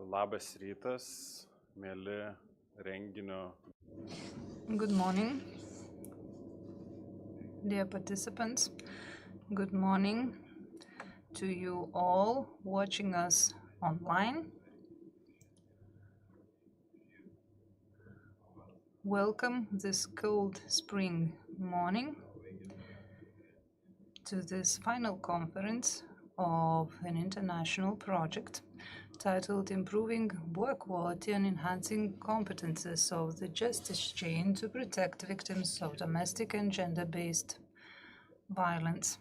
Labas rytas, mėly renginio. Good morning, dear participants. Good morning to you all watching us online. Welcome this cold spring morning to this final conference of an international project titled Improving Work Quality and Enhancing Competences of the Justice Chain to Protect Victims of Domestic and Gender-Based Violence.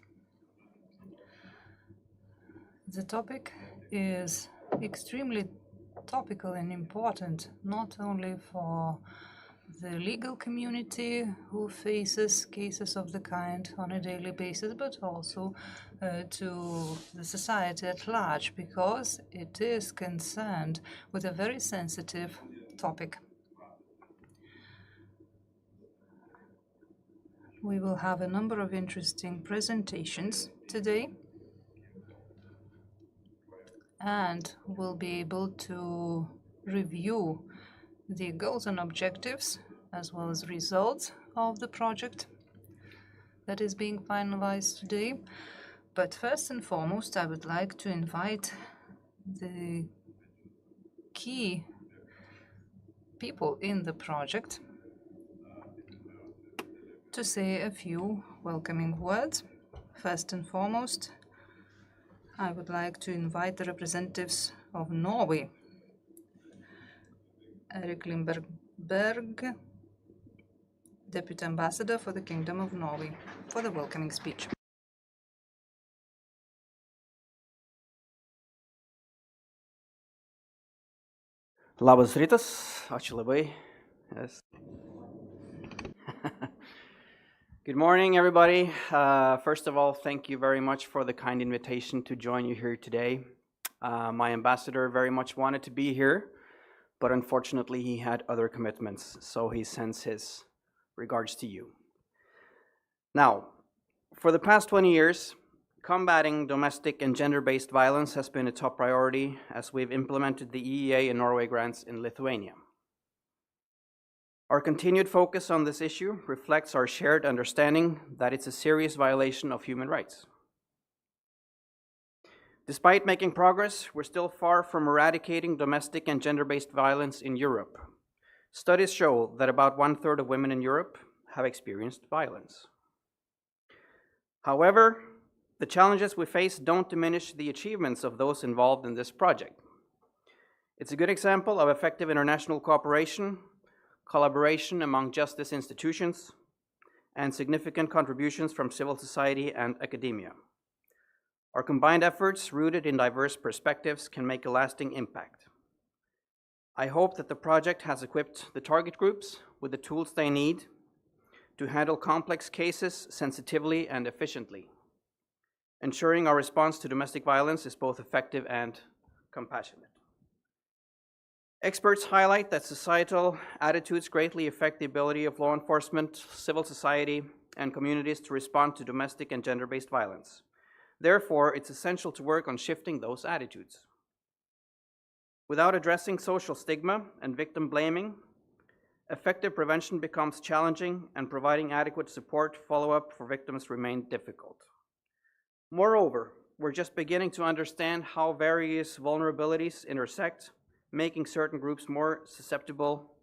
The topic is extremely topical and important, not only for the legal community who faces cases of the kind on a daily basis, but also to the society at large, because it is concerned with a very sensitive topic. We will have a number of interesting presentations today, and we'll be able to review the goals and objectives as well as results of the project that is being finalized today. But first and foremost, I would like to invite the key people in the project to say a few welcoming words. First and foremost, I would like to invite the representatives of Norway, Eirik Lyberg, Deputy Ambassador for the Kingdom of Norway, for the welcoming speech. Labas rytas, ačiū labai. Yes. Good morning, everybody. First of all, thank you very much for the kind invitation to join you here today. My ambassador very much wanted to be here, but unfortunately he had other commitments, so he sends his regards to you. Now, for the past 20 years, combating domestic and gender-based violence has been a top priority as we've implemented the EEA and Norway grants in Lithuania. Our continued focus on this issue reflects our shared understanding that it's a serious violation of human rights. Despite making progress, we're still far from eradicating domestic and gender-based violence in Europe. Studies show that about 1/3 of women in Europe have experienced violence. However, the challenges we face don't diminish the achievements of those involved in this project. It's a good example of effective international cooperation, collaboration among justice institutions, and significant contributions from civil society and academia. Our combined efforts, rooted in diverse perspectives, can make a lasting impact. I hope that the project has equipped the target groups with the tools they need to handle complex cases sensitively and efficiently, ensuring our response to domestic violence is both effective and compassionate. Experts highlight that societal attitudes greatly affect the ability of law enforcement, civil society, and communities to respond to domestic and gender-based violence. Therefore, it's essential to work on shifting those attitudes. Without addressing social stigma and victim blaming, effective prevention becomes challenging, and providing adequate support follow-up for victims remain difficult. Moreover, we're just beginning to understand how various vulnerabilities intersect, making certain groups more susceptible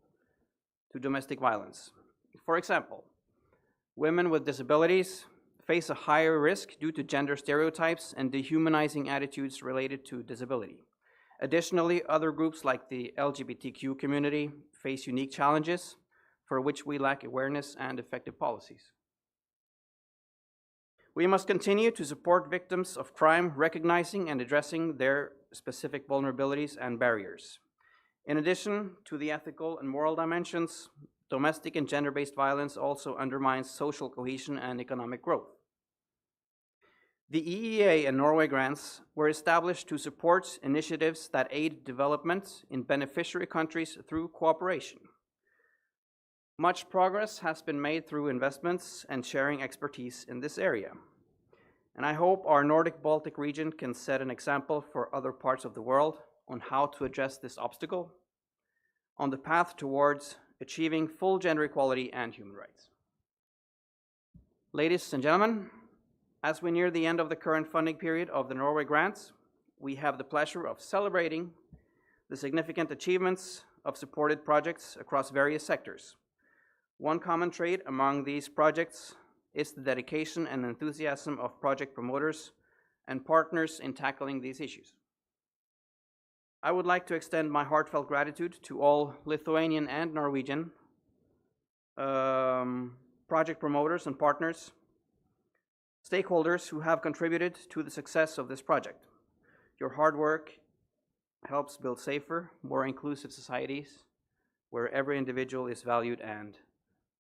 to domestic violence. For example, women with disabilities face a higher risk due to gender stereotypes and dehumanizing attitudes related to disability. Additionally, other groups like the LGBTQ community face unique challenges for which we lack awareness and effective policies. We must continue to support victims of crime, recognizing and addressing their specific vulnerabilities and barriers. In addition to the ethical and moral dimensions, domestic and gender-based violence also undermines social cohesion and economic growth. The EEA and Norway grants were established to support initiatives that aid development in beneficiary countries through cooperation. Much progress has been made through investments and sharing expertise in this area. And I hope our Nordic-Baltic region can set an example for other parts of the world on how to address this obstacle on the path towards achieving full gender equality and human rights. Ladies and gentlemen, as we near the end of the current funding period of the Norway grants, we have the pleasure of celebrating the significant achievements of supported projects across various sectors. One common trait among these projects is the dedication and enthusiasm of project promoters and partners in tackling these issues. I would like to extend my heartfelt gratitude to all Lithuanian and Norwegian project promoters and partners, stakeholders who have contributed to the success of this project. Your hard work helps build safer, more inclusive societies where every individual is valued and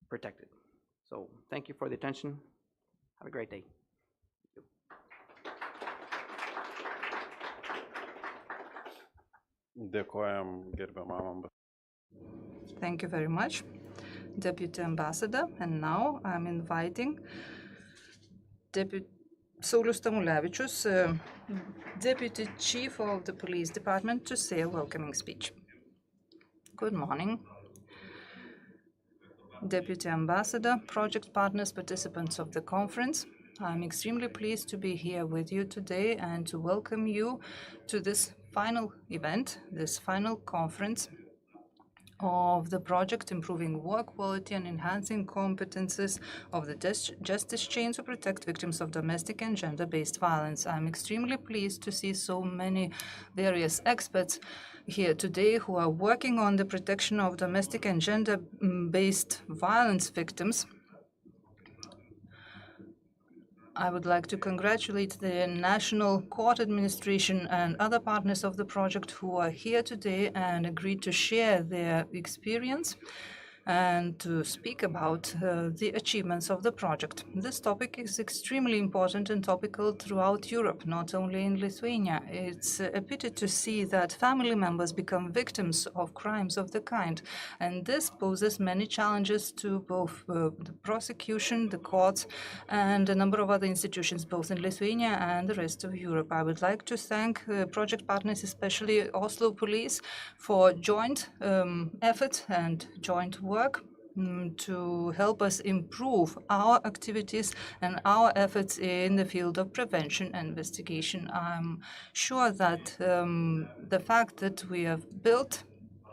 protected. So thank you for the attention. Have a great day. Dėkojam gerbiamam ambasadoriui. Thank you very much, Deputy Ambassador. And now I'm inviting Deputy Saulius Tamulevičius, Deputy Chief of the Police Department, to say a welcoming speech. Good morning. Deputy Ambassador, project partners, participants of the conference. I'm extremely pleased to be here with you today and to welcome you to this final event, this final conference of the project Improving Work Quality and Enhancing Competences of the Justice Chain to Protect Victims of Domestic and Gender-Based Violence. I'm extremely pleased to see so many various experts here today who are working on the protection of domestic and gender-based violence victims. I would like to congratulate the National Court Administration and other partners of the project who are here today and agreed to share their experience and to speak about the achievements of the project. This topic is extremely important and topical throughout Europe, not only in Lithuania. It's a pity to see that family members become victims of crimes of the kind, and this poses many challenges to both the prosecution, the courts, and a number of other institutions, both in Lithuania and the rest of Europe. I would like to thank project partners, especially Oslo Police, for joint effort and joint work to help us improve our activities and our efforts in the field of prevention and investigation. I'm sure that the fact that we have built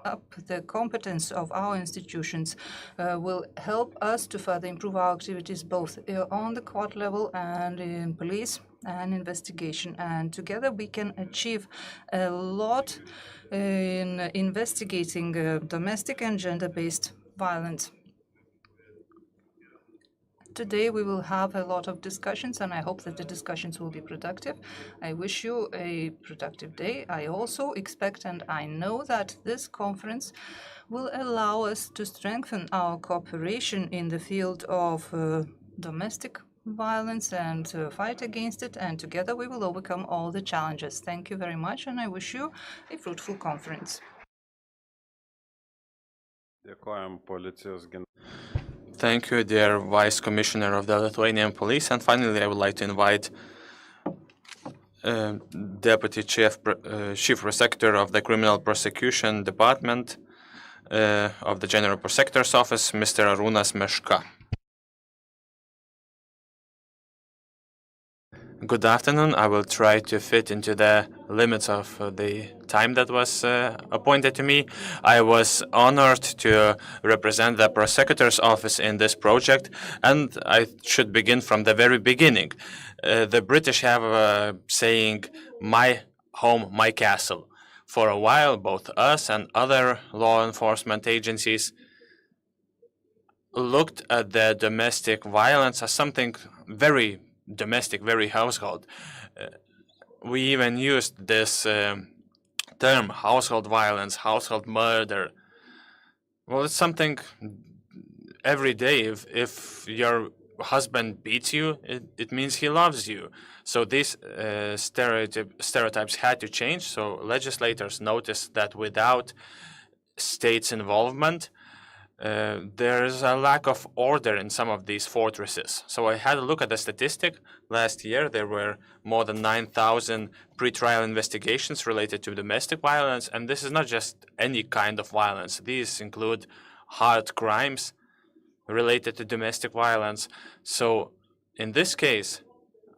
up the competence of our institutions will help us to further improve our activities both on the court level and in police and investigation. And together we can achieve a lot in investigating domestic and gender-based violence. Today we will have a lot of discussions, and I hope that the discussions will be productive. I wish you a productive day. I also expect and I know that this conference will allow us to strengthen our cooperation in the field of domestic violence and fight against it, and together we will overcome all the challenges. Thank you very much, and I wish you a fruitful conference. Dėkojam policijos Thank you, dear Vice Commissioner of the Lithuanian Police. And finally, I would like to invite Deputy Chief Prosecutor of the Criminal Prosecution Department of the General Prosecutor's Office, Mr. Arūnas Meška. Good afternoon. I will try to fit into the limits of the time that was appointed to me. I was honored to represent the Prosecutor's Office in this project, and I should begin from the very beginning. The British have a saying, "My home, my castle." For a while, both us and other law enforcement agencies looked at the domestic violence as something very domestic, very household. We even used this term, household violence, household murder. Well, it's something every day. If your husband beats you, it means he loves you. So these stereotypes had to change. So legislators noticed that without states' involvement, there is a lack of order in some of these fortresses. So I had a look at the statistic. Last year there were more than 9,000 pretrial investigations related to domestic violence, and this is not just any kind of violence. These include hard crimes related to domestic violence. So in this case,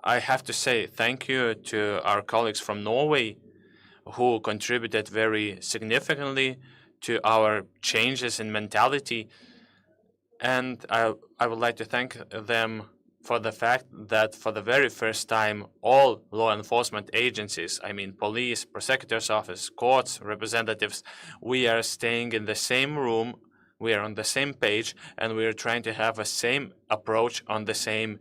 I have to say thank you to our colleagues from Norway who contributed very significantly to our changes in mentality. And I would like to thank them for the fact that for the very first time, all law enforcement agencies, I mean police, prosecutor's office, courts, representatives, we are staying in the same room, we are on the same page, and we are trying to have a same approach on the same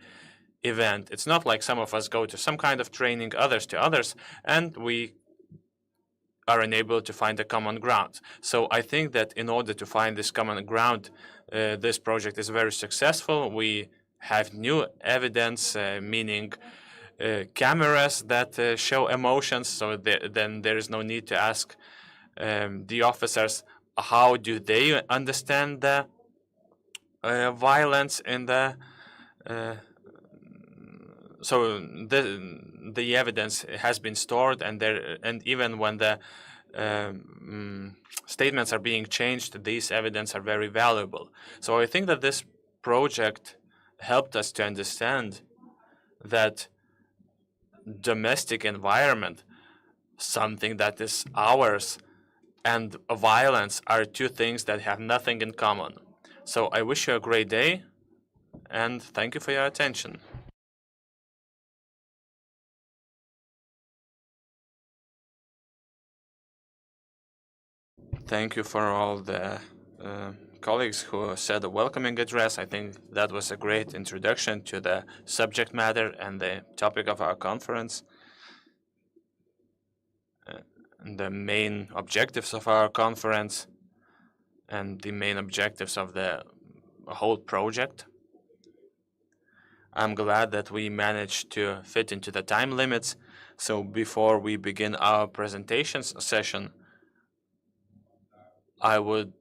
event. It's not like some of us go to some kind of training, others to others, and we are unable to find a common ground. So I think that in order to find this common ground, this project is very successful. We have new evidence, meaning cameras that show emotions, so then there is no need to ask the officers how do they understand the violence in the so the evidence has been stored, and even when the statements are being changed, these evidence are very valuable. So I think that this project helped us to understand that domestic environment, something that is ours, and violence are two things that have nothing in common. So I wish you a great day, and thank you for your attention. Thank you for all the colleagues who said a welcoming address. I think that was a great introduction to the subject matter and the topic of our conference. The main objectives of our conference and the main objectives of the whole project. I'm glad that we managed to fit into the time limits. So before we begin our presentations session, I would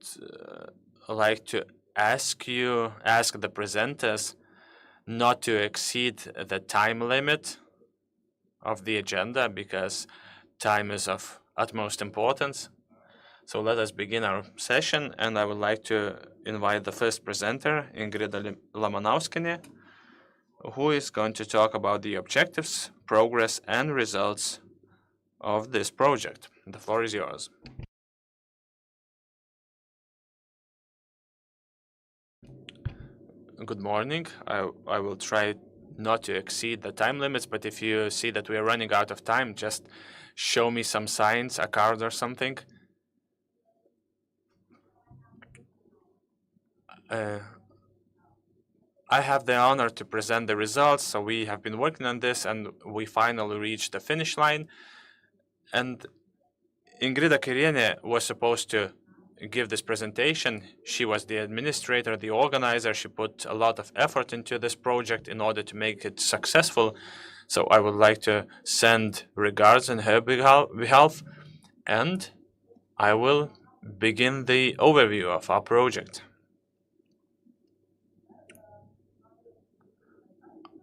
like to ask the presenters not to exceed the time limit of the agenda, because time is of utmost importance. So let us begin our session, and I would like to invite the first presenter, Ingrida, who is going to talk about the objectives, progress, and results of this project. The floor is yours. Good morning. I will try not to exceed the time limits, but if you see that we are running out of time, just show me some signs, a card or something. I have the honor to present the results. So we have been working on this, and we finally reached the finish line. And Ingrida Kairienė was supposed to give this presentation. She was the administrator, the organizer. She put a lot of effort into this project in order to make it successful. So I would like to send regards on her behalf, and I will begin the overview of our project.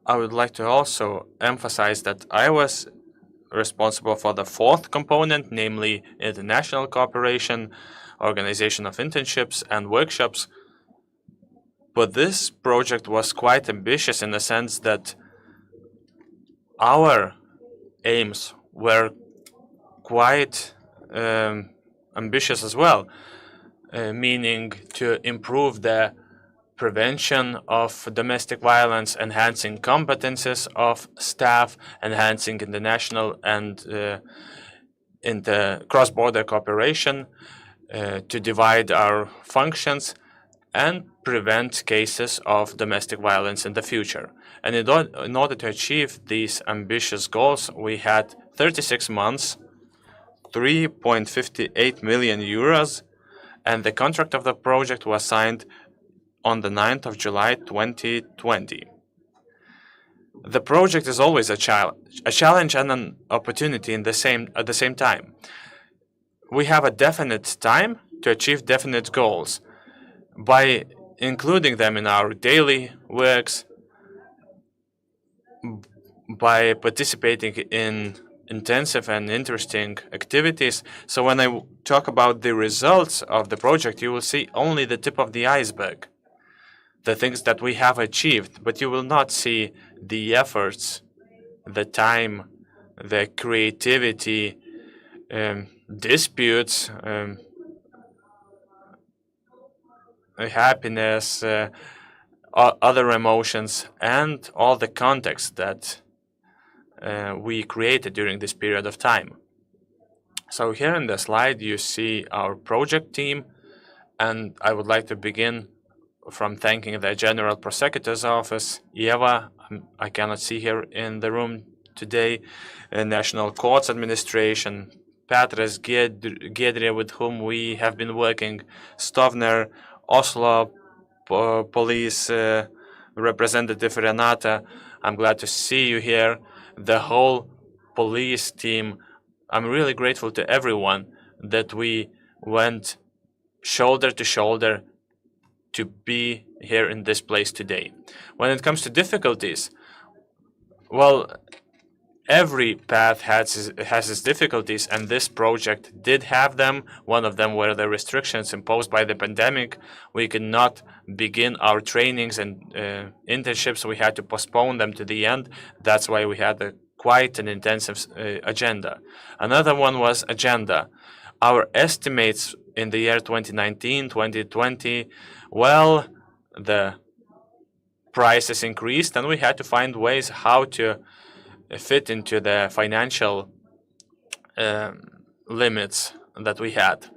I would like to also emphasize that I was responsible for the fourth component, namely international cooperation, organization of internships and workshops. But this project was quite ambitious in the sense that our aims were quite ambitious as well, meaning to improve the prevention of domestic violence, enhancing competences of staff, enhancing international and cross-border cooperation, to divide our functions and prevent cases of domestic violence in the future. And in order to achieve these ambitious goals, we had 36 months, 3.58 million euros, and the contract of the project was signed on the 9th of July 2020. The project is always a challenge and an opportunity at the same time. We have a definite time to achieve definite goals, By including them in our daily works, by participating in intensive and interesting activities. So when I talk about the results of the project, you will see only the tip of the iceberg, the things that we have achieved, but you will not see the efforts, the time, the creativity, disputes, happiness, other emotions, and all the context that we created during this period of time. So here in the slide you see our project team, and I would like to begin from thanking the General Prosecutor's Office, Eva, I cannot see here in the room today, National Courts Administration, Petras Giedrė, with whom we have been working, Stovner, Oslo Police Representative Renata, I'm glad to see you here, the whole police team. I'm really grateful to everyone that we went shoulder to shoulder to be here in this place today. When it comes to difficulties, well, every path has its difficulties, and this project did have them. One of them were the restrictions imposed by the pandemic. We could not begin our trainings and internships. We had to postpone them to the end. That's why we had quite an intensive agenda. Another one was agenda. Our estimates in the year 2019, 2020, well, the prices increased, and we had to find ways how to fit into the financial limits that we had.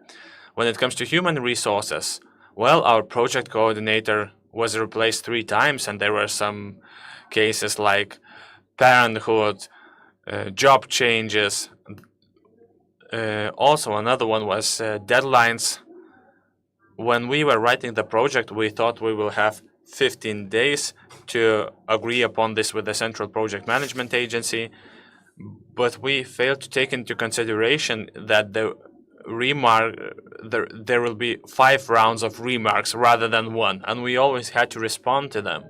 When it comes to human resources, well, our project coordinator was replaced 3 times, and there were some cases like parenthood, job changes. Also, another one was deadlines. When we were writing the project, we thought we will have 15 days to agree upon this with the Central Project Management Agency, but we failed to take into consideration that there will be 5 rounds of remarks rather than 1, and we always had to respond to them.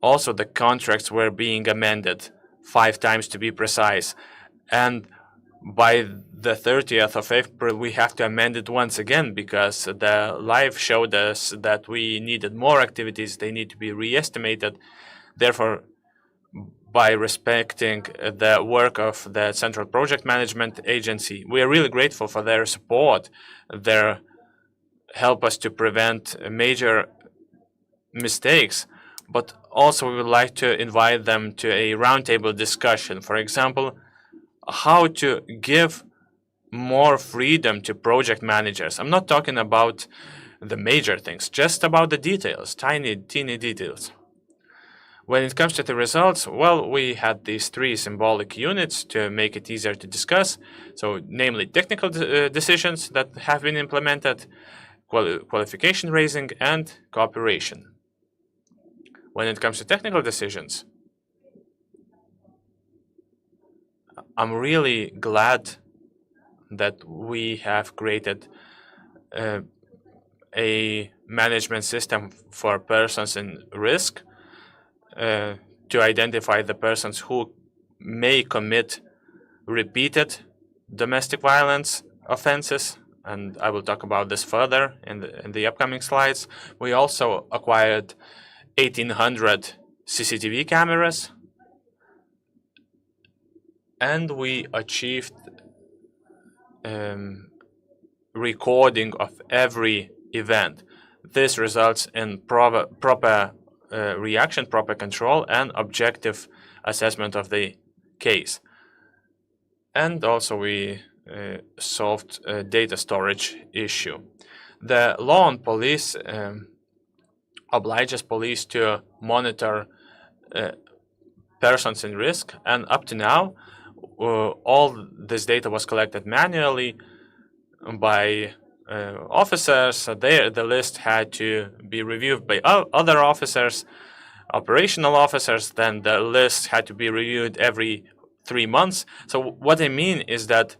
Also, the contracts were being amended 5 times to be precise, and by the 30th of April, we have to amend it once again because the live showed us that we needed more activities. They need to be re-estimated. Therefore, by respecting the work of the Central Project Management Agency, we are really grateful for their support, their help us to prevent major mistakes. But also, we would like to invite them to a roundtable discussion. For example, how to give more freedom to project managers. I'm not talking about the major things, just about the details, teeny details. When it comes to the results, well, we had these 3 symbolic units to make it easier to discuss. So, namely, technical decisions that have been implemented, qualification raising, and cooperation. When it comes to technical decisions, I'm really glad that we have created a management system for persons in risk to identify the persons who may commit repeated domestic violence offenses, and I will talk about this further in the upcoming slides. We also acquired 1,800 CCTV cameras, and we achieved recording of every event. This results in proper reaction, proper control, and objective assessment of the case. And also we solved a data storage issue. The law on police obliges police to monitor persons in risk, and up to now, all this data was collected manually by officers. The list had to be reviewed by other officers, operational officers. Then the list had to be reviewed every 3 months. So what I mean is that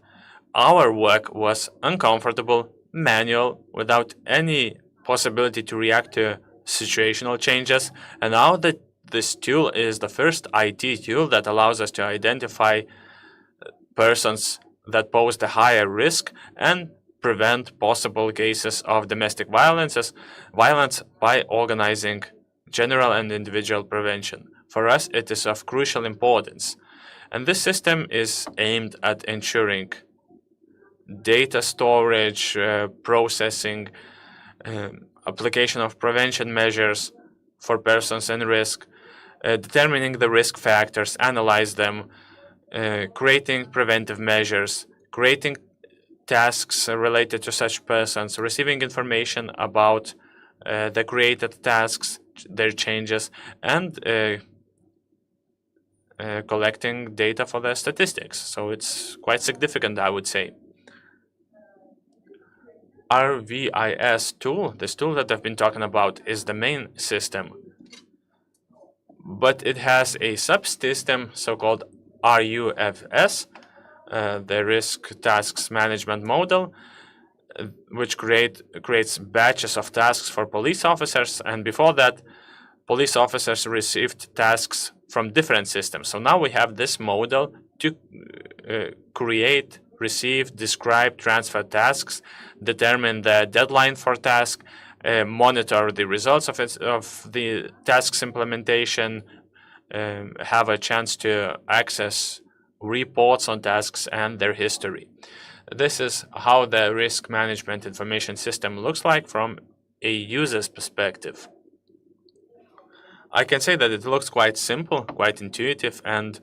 our work was uncomfortable, manual, without any possibility to react to situational changes. And now that this tool is the first IT tool that allows us to identify persons that pose the higher risk and prevent possible cases of domestic violence by organizing general and individual prevention. For us, it is of crucial importance. And this system is aimed at ensuring data storage, processing, application of prevention measures for persons in risk, determining the risk factors, analyze them, creating preventive measures, creating tasks related to such persons, receiving information about the created tasks, their changes, and collecting data for the statistics. So it's quite significant, I would say. RVIS tool, this tool that I've been talking about, is the main system, but it has a subsystem, so-called RUFS, the Risk Tasks Management Model, which creates batches of tasks for police officers, and before that, police officers received tasks from different systems. So now we have this model to create, receive, describe, transfer tasks, determine the deadline for task, monitor the results of the task's implementation, have a chance to access reports on tasks and their history. This is how the risk management information system looks like from a user's perspective. I can say that it looks quite simple, quite intuitive, and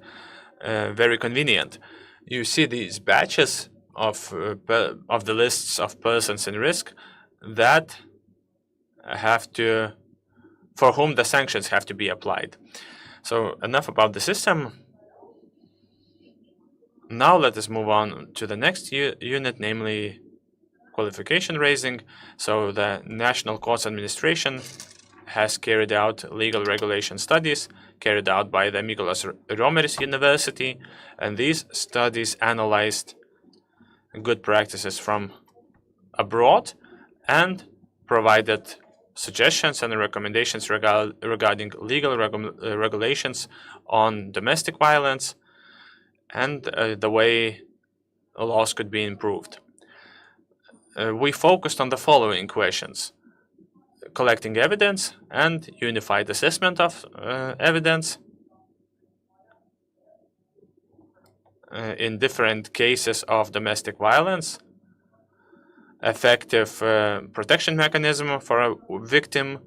very convenient. You see these batches of the lists of persons in risk that for whom the sanctions have to be applied. So enough about the system. Now let us move on to the next unit, namely qualification raising. So the National Courts Administration has carried out legal regulation studies carried out by the Mykolas Romeris University, and these studies analyzed good practices from abroad and provided suggestions and recommendations regarding legal regulations on domestic violence and the way laws could be improved. We focused on the following questions: collecting evidence and unified assessment of evidence in different cases of domestic violence, effective protection mechanism for a victim,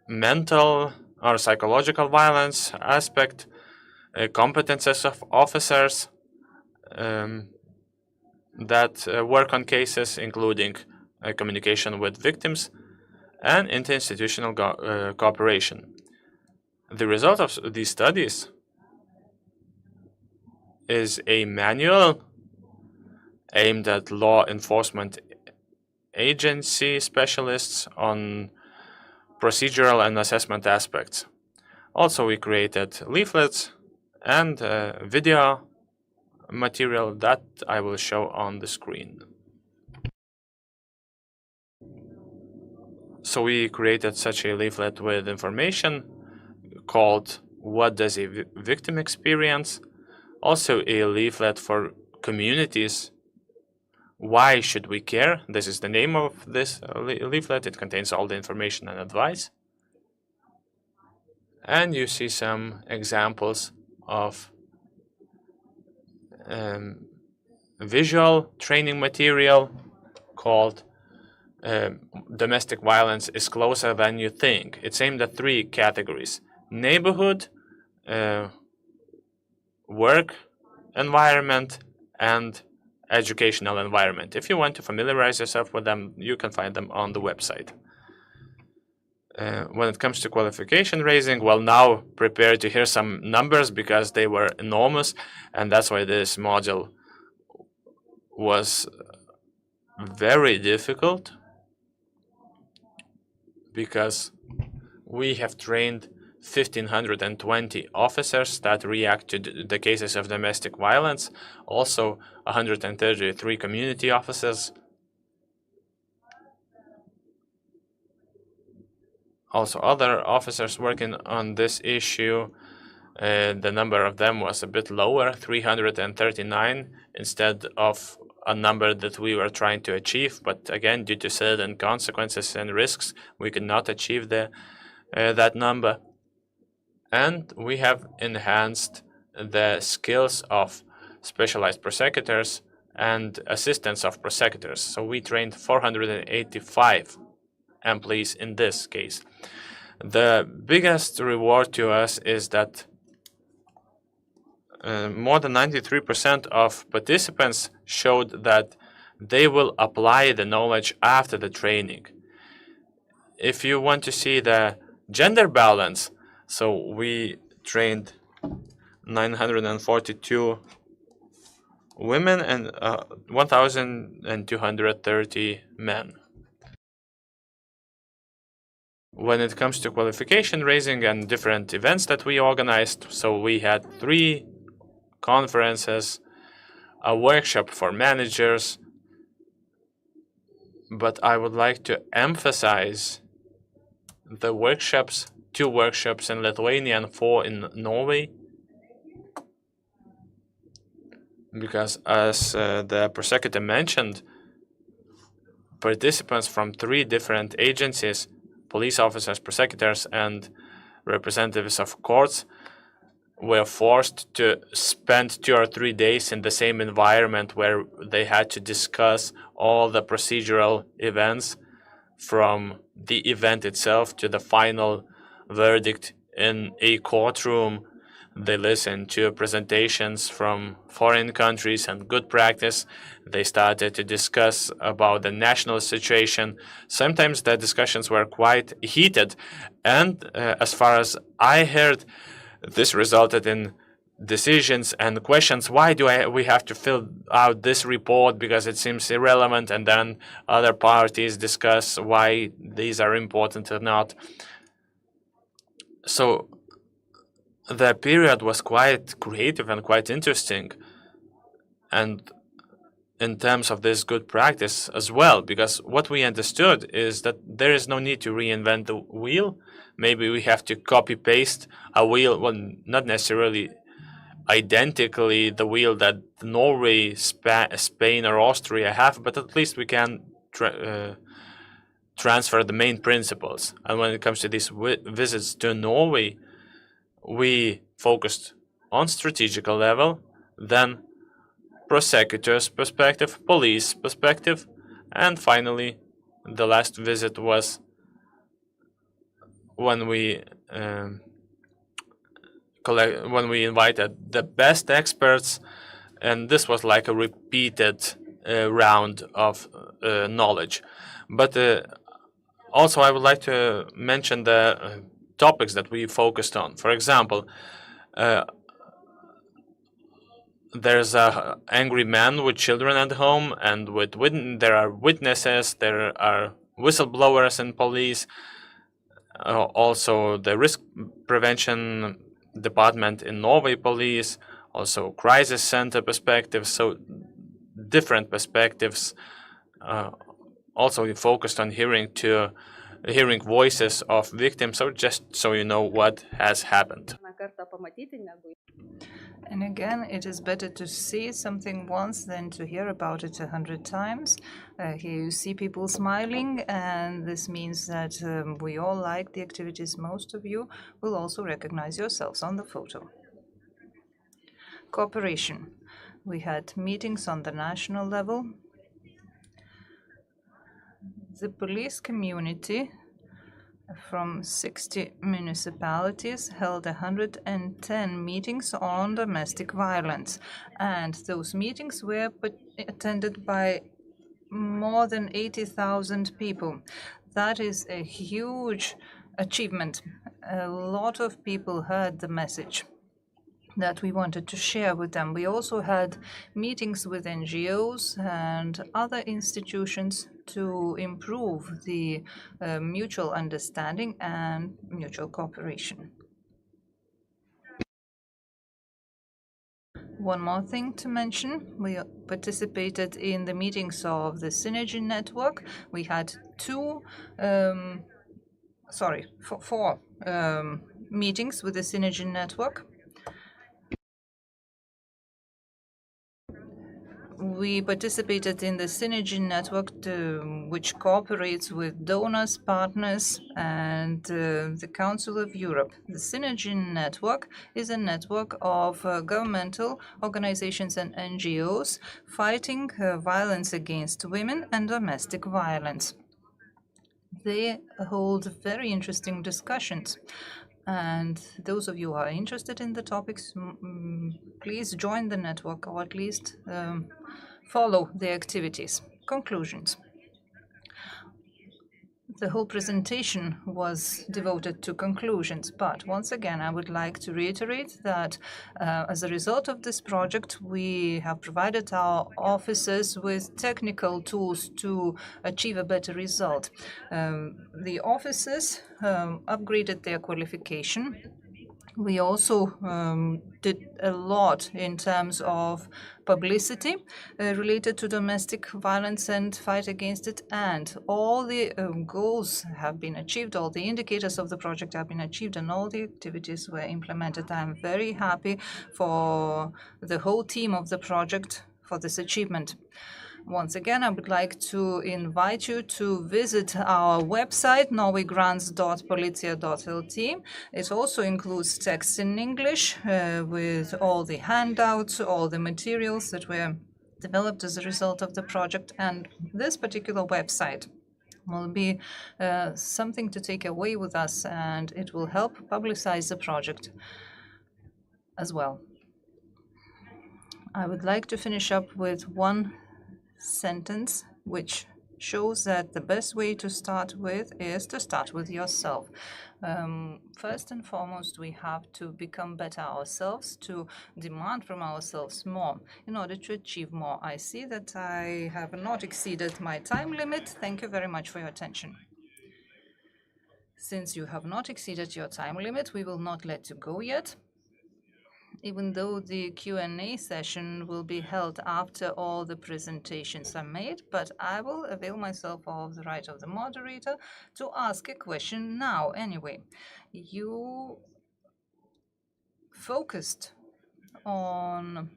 mental or psychological violence aspect, competences of officers that work on cases, including communication with victims, and interinstitutional cooperation. The result of these studies is a manual aimed at law enforcement agency specialists on procedural and assessment aspects. Also, we created leaflets and video material that I will show on the screen. So we created such a leaflet with information called "What does a victim experience?" Also a leaflet for communities. Why should we care? This is the name of this leaflet. It contains all the information and advice. And you see some examples of visual training material called Domestic Violence is Closer Than You Think. It's aimed at 3 categories: neighborhood, work environment, and educational environment. If you want to familiarize yourself with them, you can find them on the website. When it comes to qualification raising, well, now prepare to hear some numbers because they were enormous, and that's why this module was very difficult, because we have trained 1,520 officers that react to the cases of domestic violence, also 133 community officers, also other officers working on this issue. The number of them was a bit lower, 339, instead of a number that we were trying to achieve. But again, due to certain consequences and risks, we could not achieve that number. And we have enhanced the skills of specialized prosecutors and assistants of prosecutors. So we trained 485 employees in this case. The biggest reward to us is that more than 93% of participants showed that they will apply the knowledge after the training. If you want to see the gender balance, so we trained 942 women and 1,230 men. When it comes to qualification raising and different events that we organized, so we had 3 conferences, a workshop for managers, but I would like to emphasize the workshops, 2 workshops in Lithuania and 4 in Norway, because as the prosecutor mentioned, participants from 3 different agencies, police officers, prosecutors, and representatives of courts, were forced to spend 2 or 3 days in the same environment where they had to discuss all the procedural events from the event itself to the final verdict in a courtroom. They listened to presentations from foreign countries and good practice. They started to discuss about the national situation. Sometimes the discussions were quite heated, and as far as I heard, this resulted in decisions and questions. Why do we have to fill out this report because it seems irrelevant? And then other parties discuss why these are important or not. So the period was quite creative and quite interesting. And in terms of this good practice as well, because what we understood is that there is no need to reinvent the wheel. Maybe we have to copy-paste a wheel, well, not necessarily identically the wheel that Norway, Spain, or Austria have, but at least we can transfer the main principles. And when it comes to these visits to Norway, we focused on strategical level, then prosecutor's perspective, police perspective, and finally, the last visit was when we invited the best experts, and this was like a repeated round of knowledge. But also, I would like to mention the topics that we focused on. For example, there's a angry man with children at home, and there are witnesses, there are whistleblowers in police, also the risk prevention department in Norway police, also crisis center perspectives, so different perspectives. Also we focused on hearing voices of victims, so just so you know what has happened. And again, it is better to see something once than to hear about it 100 times. Here you see people smiling, and this means that we all like the activities. Most of you will also recognize yourselves on the photo. Cooperation. We had meetings on the national level. The police community from 60 municipalities held 110 meetings on domestic violence, and those meetings were attended by more than 80,000 people. That is a huge achievement. A lot of people heard the message that we wanted to share with them. We also had meetings with NGOs and other institutions to improve the mutual understanding and mutual cooperation. One more thing to mention, we participated in the meetings of the Synergy Network. We had 2 four meetings with the Synergy network. We participated in the Synergy network, which cooperates with donors, partners, and the Council of Europe. The Synergy network is a network of governmental organizations and NGOs fighting violence against women and domestic violence. They hold very interesting discussions. And those of you who are interested in the topics, please join the network, or at least follow the activities. Conclusions. The whole presentation was devoted to conclusions, but once again, I would like to reiterate that as a result of this project, we have provided our officers with technical tools to achieve a better result. The officers upgraded their qualification. We also did a lot in terms of publicity related to domestic violence and fight against it, and all the goals have been achieved, all the indicators of the project have been achieved, and all the activities were implemented. I'm very happy for the whole team of the project for this achievement. Once again, I would like to invite you to visit our website, norwegrants.politia.lt. It also includes text in English with all the handouts, all the materials that were developed as a result of the project. And this particular website will be something to take away with us, and it will help publicize the project as well. I would like to finish up with one sentence which shows that the best way to start with is to start with yourself. First and foremost, we have to become better ourselves, to demand from ourselves more in order to achieve more. I see that I have not exceeded my time limit. Thank you very much for your attention. Since you have not exceeded your time limit, we will not let you go yet, even though the Q&A session will be held after all the presentations are made, but I will avail myself of the right of the moderator to ask a question now anyway. You focused on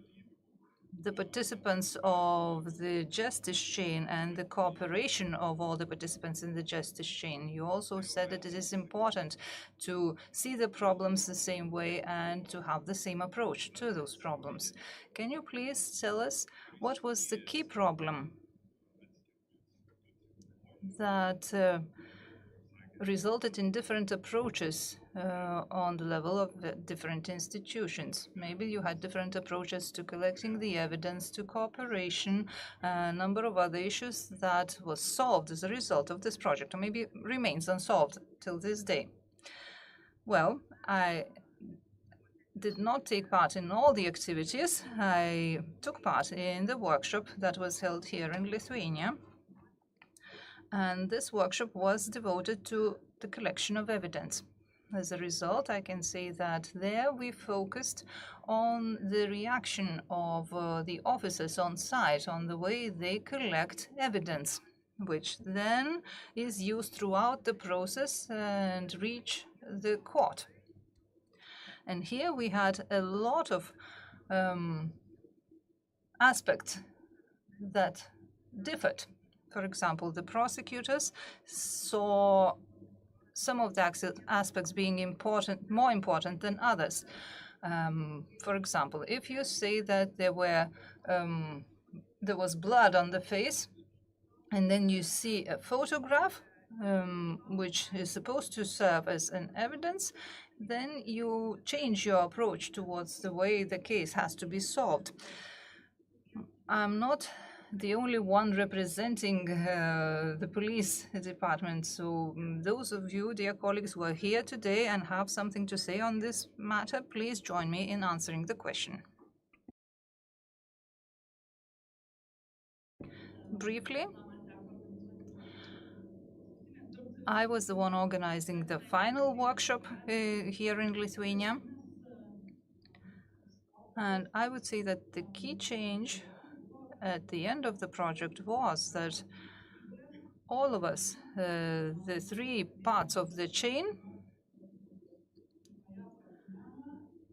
the participants of the justice chain and the cooperation of all the participants in the justice chain. You also said that it is important to see the problems the same way and to have the same approach to those problems. Can you please tell us what was the key problem that resulted in different approaches on the level of different institutions? Maybe you had different approaches to collecting the evidence, to cooperation, a number of other issues that was solved as a result of this project, or maybe remains unsolved till this day. Well, I did not take part in all the activities. I took part in the workshop that was held here in Lithuania. And this workshop was devoted to the collection of evidence. As a result, I can say that there we focused on the reaction of the officers on site, on the way they collect evidence, which then is used throughout the process and reach the court. And here we had a lot of aspects that differed. For example, the prosecutors saw some of the aspects being more important than others. For example, if you say that there was blood on the face, and then you see a photograph, which is supposed to serve as an evidence, then you change your approach towards the way the case has to be solved. I'm not the only one representing the police department. So those of you, dear colleagues, who are here today and have something to say on this matter, please join me in answering the question. Briefly, I was the one organizing the final workshop here in Lithuania. And I would say that the key change at the end of the project was that all of us, the three parts of the chain,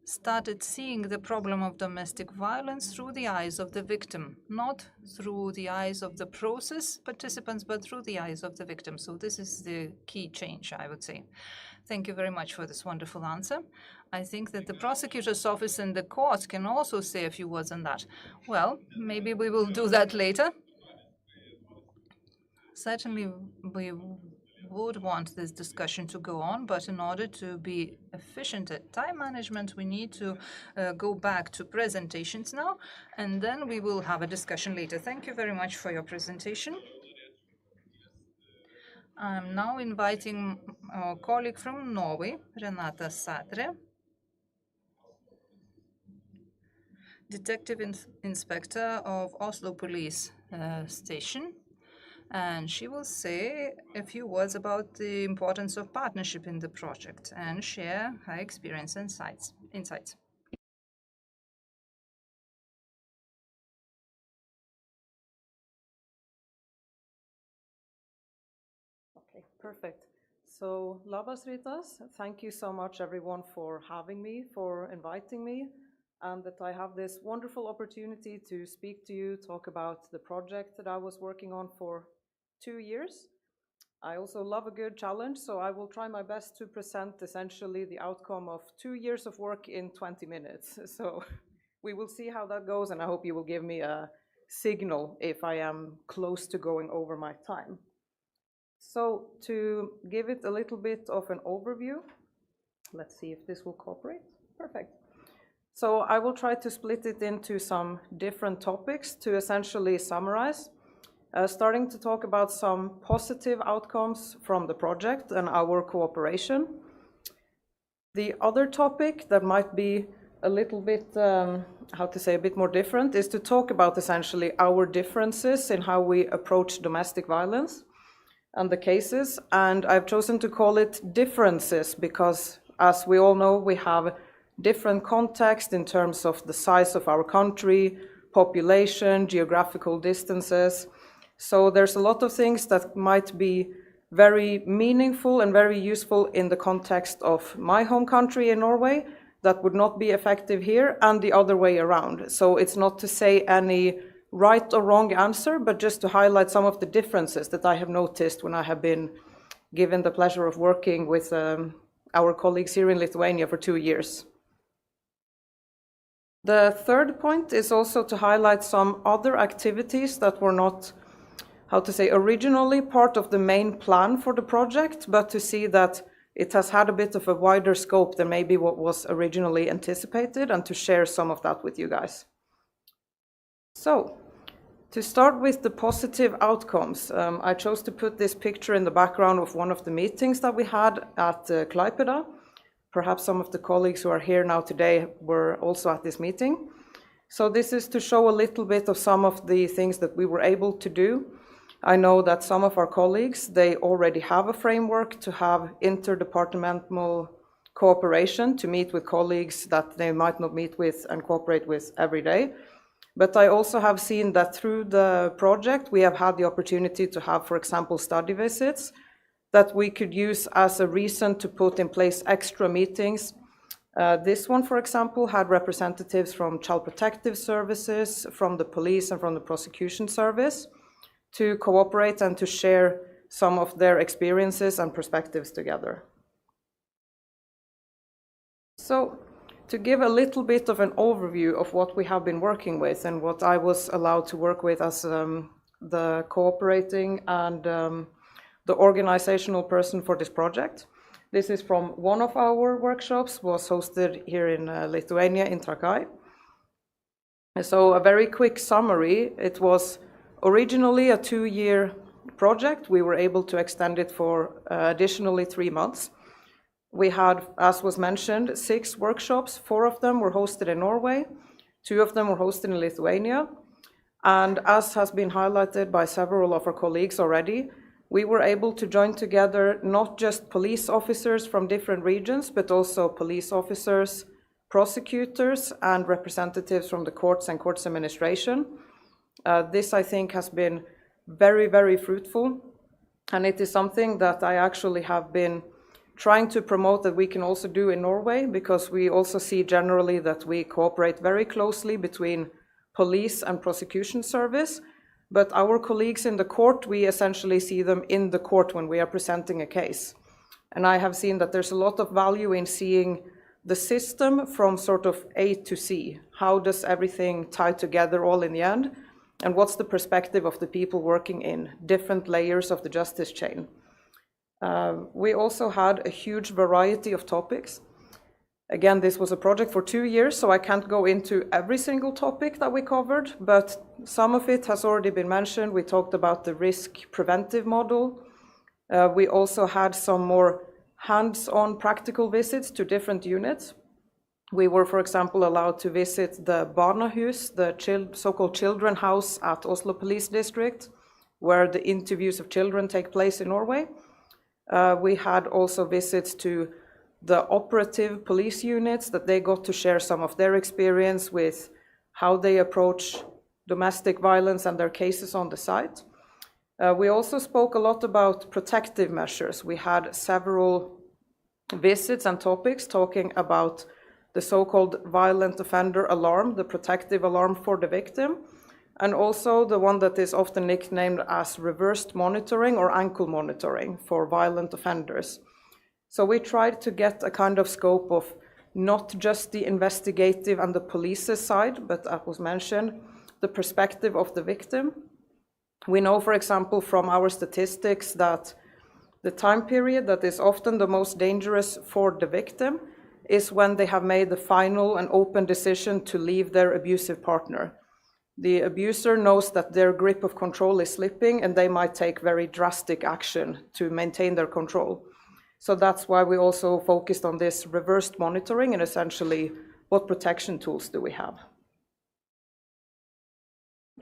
started seeing the problem of domestic violence through the eyes of the victim, not through the eyes of the process participants, but through the eyes of the victim. So this is the key change, I would say. Thank you very much for this wonderful answer. I think that the prosecutor's office and the court can also say a few words on that. Well, maybe we will do that later. Certainly, we would want this discussion to go on, but in order to be efficient at time management, we need to go back to presentations now, and then we will have a discussion later. Thank you very much for your presentation. I'm now inviting our colleague from Norway, Renatas, Detective Inspector of Oslo Police Station. And she will say a few words about the importance of partnership in the project and share her experience and insights. Okay, perfect. So, labas rytas. Thank you so much, everyone, for having me, for inviting me, and that I have this wonderful opportunity to speak to you, talk about the project that I was working on for 2 years. I also love a good challenge, so I will try my best to present essentially the outcome of 2 years of work in 20 minutes. So we will see how that goes, and I hope you will give me a signal if I am close to going over my time. So to give it a little bit of an overview, let's see if this will cooperate. Perfect. So I will try to split it into some different topics to essentially summarize. Starting to talk about some positive outcomes from the project and our cooperation. The other topic that might be a little bit, a bit more different is to talk about essentially our differences in how we approach domestic violence and the cases. And I've chosen to call it differences because, as we all know, we have different context in terms of the size of our country, population, geographical distances. So there's a lot of things that might be very meaningful and very useful in the context of my home country in Norway that would not be effective here, and the other way around. So it's not to say any right or wrong answer, but just to highlight some of the differences that I have noticed when I have been given the pleasure of working with our colleagues here in Lithuania for 2 years. The third point is also to highlight some other activities that were not originally part of the main plan for the project, but to see that it has had a bit of a wider scope than maybe what was originally anticipated, and to share some of that with you guys. So, to start with the positive outcomes, I chose to put this picture in the background of one of the meetings that we had at Klaipėda. Perhaps some of the colleagues who are here now today were also at this meeting. So this is to show a little bit of some of the things that we were able to do. I know that some of our colleagues, they already have a framework to have interdepartmental cooperation, to meet with colleagues that they might not meet with and cooperate with every day. But I also have seen that through the project, we have had the opportunity to have, for example, study visits that we could use as a reason to put in place extra meetings. This one, for example, had representatives from Child Protective Services, from the police and from the Prosecution Service, to cooperate and to share some of their experiences and perspectives together. So, to give a little bit of an overview of what we have been working with and what I was allowed to work with as the cooperating and the organizational person for this project. This is from one of our workshops, was hosted here in Lithuania, in Trakai. So a very quick summary, it was originally a 2-year project. We were able to extend it for additionally 3 months. We had, as was mentioned, 6 workshops. 4 of them were hosted in Norway, 2 of them were hosted in Lithuania. And as has been highlighted by several of our colleagues already, we were able to join together not just police officers from different regions, but also police officers, prosecutors, and representatives from the courts and courts administration. This, I think, has been very, very fruitful. And it is something that I actually have been trying to promote that we can also do in Norway, because we also see generally that we cooperate very closely between police and prosecution service. But our colleagues in the court, we essentially see them in the court when we are presenting a case. And I have seen that there's a lot of value in seeing the system from sort of A to C. How does everything tie together all in the end? And what's the perspective of the people working in different layers of the justice chain? We also had a huge variety of topics. Again, this was a project for 2 years, so I can't go into every single topic that we covered, but some of it has already been mentioned. We talked about the risk preventive model. We also had some more hands-on practical visits to different units. We were, for example, allowed to visit the Barnahus, the so-called children house at Oslo Police District, where the interviews of children take place in Norway. We had also visits to the operative police units, that they got to share some of their experience with how they approach domestic violence and their cases on the site. We also spoke a lot about protective measures. We had several visits and topics talking about the so-called violent offender alarm, the protective alarm for the victim, and also the one that is often nicknamed as reversed monitoring or ankle monitoring for violent offenders. So we tried to get a kind of scope of not just the investigative and the police's side, but as was mentioned, the perspective of the victim. We know, for example, from our statistics that the time period that is often the most dangerous for the victim is when they have made the final and open decision to leave their abusive partner. The abuser knows that their grip of control is slipping, and they might take very drastic action to maintain their control. So that's why we also focused on this reversed monitoring and essentially what protection tools do we have.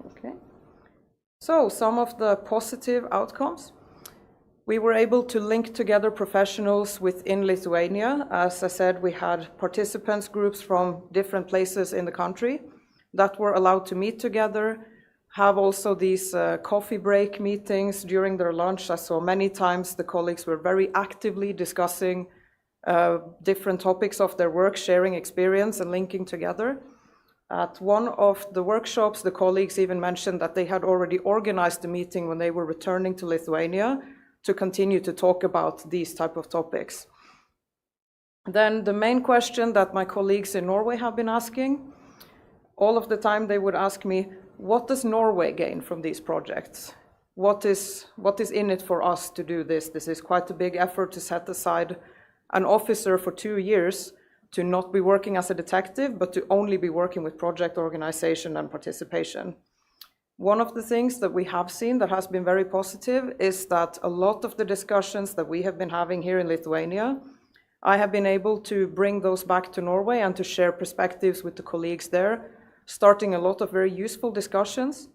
Okay. So some of the positive outcomes. We were able to link together professionals within Lithuania. As I said, we had participants groups from different places in the country that were allowed to meet together, have also these coffee break meetings during their lunch. I saw many times the colleagues were very actively discussing different topics of their work, sharing experience and linking together. At one of the workshops, the colleagues even mentioned that they had already organized a meeting when they were returning to Lithuania to continue to talk about these type of topics. Then the main question that my colleagues in Norway have been asking, all of the time they would ask me, what does Norway gain from these projects? What is in it for us to do this? This is quite a big effort to set aside an officer for 2 years to not be working as a detective, but to only be working with project organization and participation. One of the things that we have seen that has been very positive is that a lot of the discussions that we have been having here in Lithuania, I have been able to bring those back to Norway and to share perspectives with the colleagues there, starting a lot of very useful discussions,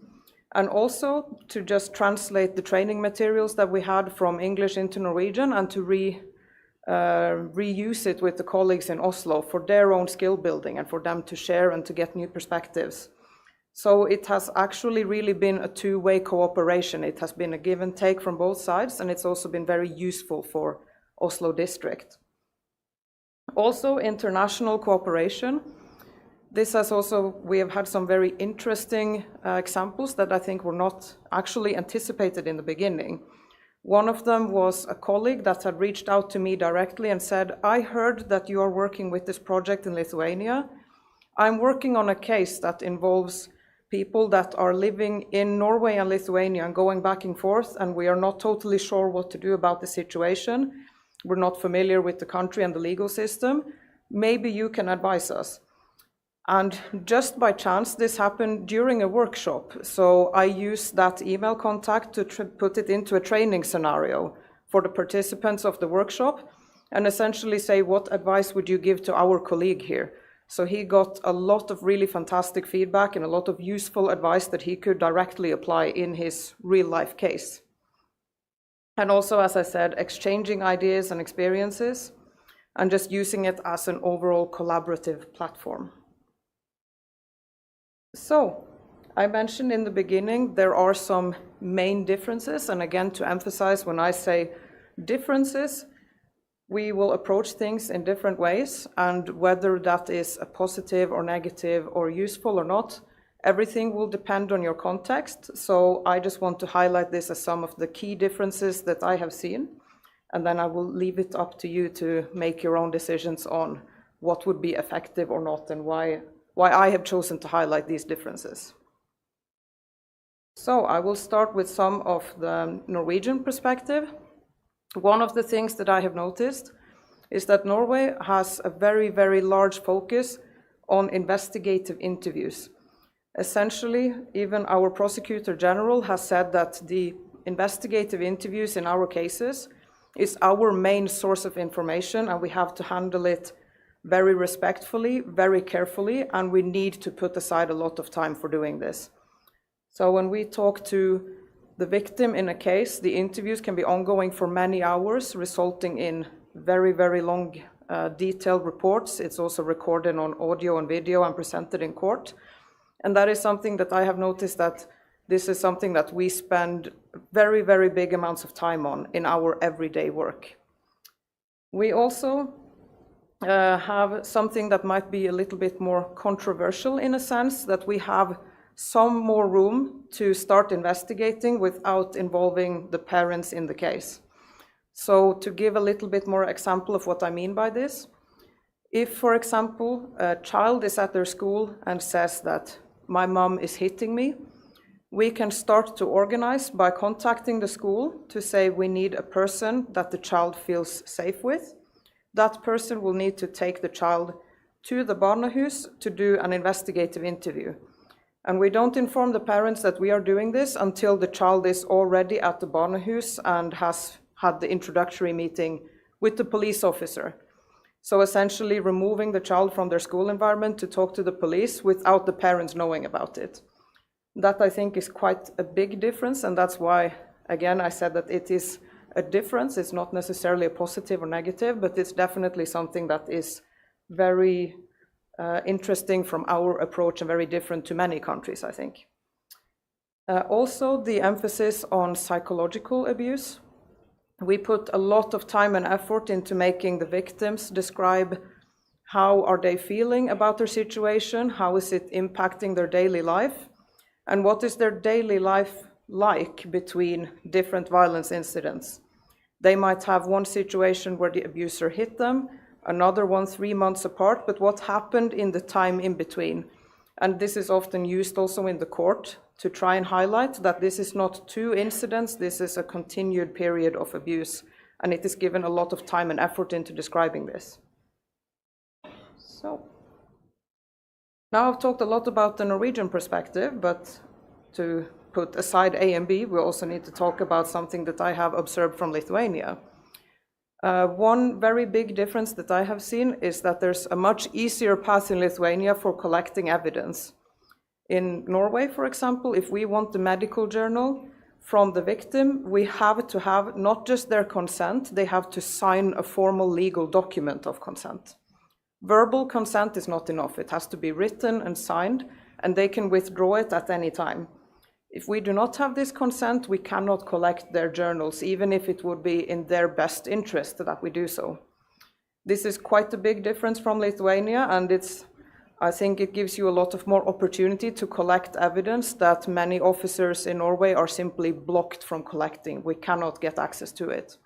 and also to just translate the training materials that we had from English into Norwegian and to reuse it with the colleagues in Oslo for their own skill building and for them to share and to get new perspectives. So it has actually really been a two-way cooperation. It has been a give and take from both sides, and it's also been very useful for Oslo district. Also, international cooperation. This has also, we have had some very interesting examples that I think were not actually anticipated in the beginning. One of them was a colleague that had reached out to me directly and said, I heard that you are working with this project in Lithuania. I'm working on a case that involves people that are living in Norway and Lithuania and going back and forth, and we are not totally sure what to do about the situation. We're not familiar with the country and the legal system. Maybe you can advise us. And just by chance, this happened during a workshop. So I used that email contact to put it into a training scenario for the participants of the workshop and essentially say, what advice would you give to our colleague here? So he got a lot of really fantastic feedback and a lot of useful advice that he could directly apply in his real life case. And also, as I said, exchanging ideas and experiences and just using it as an overall collaborative platform. So, I mentioned in the beginning there are some main differences, and again, to emphasize, when I say differences, we will approach things in different ways, and whether that is a positive or negative or useful or not, everything will depend on your context. So I just want to highlight this as some of the key differences that I have seen, and then I will leave it up to you to make your own decisions on what would be effective or not, and why I have chosen to highlight these differences. So I will start with some of the Norwegian perspective. One of the things that I have noticed is that Norway has a very, very large focus on investigative interviews. Essentially, even our Prosecutor General has said that the investigative interviews in our cases is our main source of information, and we have to handle it very respectfully, very carefully, and we need to put aside a lot of time for doing this. So when we talk to the victim in a case, the interviews can be ongoing for many hours, resulting in very, very long, detailed reports. It's also recorded on audio and video and presented in court. And that is something that I have noticed, that this is something that we spend very, very big amounts of time on in our everyday work. We also have something that might be a little bit more controversial, in a sense, that we have some more room to start investigating without involving the parents in the case. So to give a little bit more example of what I mean by this, if, for example, a child is at their school and says that my mom is hitting me, we can start to organize by contacting the school to say we need a person that the child feels safe with. That person will need to take the child to the barnehus to do an investigative interview. And we don't inform the parents that we are doing this until the child is already at the barnehus and has had the introductory meeting with the police officer. So essentially removing the child from their school environment to talk to the police without the parents knowing about it. That, I think, is quite a big difference, and that's why, again, I said that it is a difference. It's not necessarily a positive or negative, but it's definitely something that is very interesting from our approach and very different to many countries, I think. Also, the emphasis on psychological abuse. We put a lot of time and effort into making the victims describe how are they feeling about their situation, how is it impacting their daily life, and what is their daily life like between different violence incidents. They might have one situation where the abuser hit them, another one 3 months apart, but what happened in the time in between? And this is often used also in the court to try and highlight that this is not 2 incidents, this is a continued period of abuse, and it is given a lot of time and effort into describing this. So, now I've talked a lot about the Norwegian perspective, but to put aside A and B, we also need to talk about something that I have observed from Lithuania. One very big difference that I have seen is that there's a much easier path in Lithuania for collecting evidence. In Norway, for example, if we want the medical journal from the victim, we have to have not just their consent, they have to sign a formal legal document of consent. Verbal consent is not enough. It has to be written and signed, and they can withdraw it at any time. If we do not have this consent, we cannot collect their journals, even if it would be in their best interest that we do so. This is quite a big difference from Lithuania, and I think it gives you a lot of more opportunity to collect evidence that many officers in Norway are simply blocked from collecting. We cannot get access to it.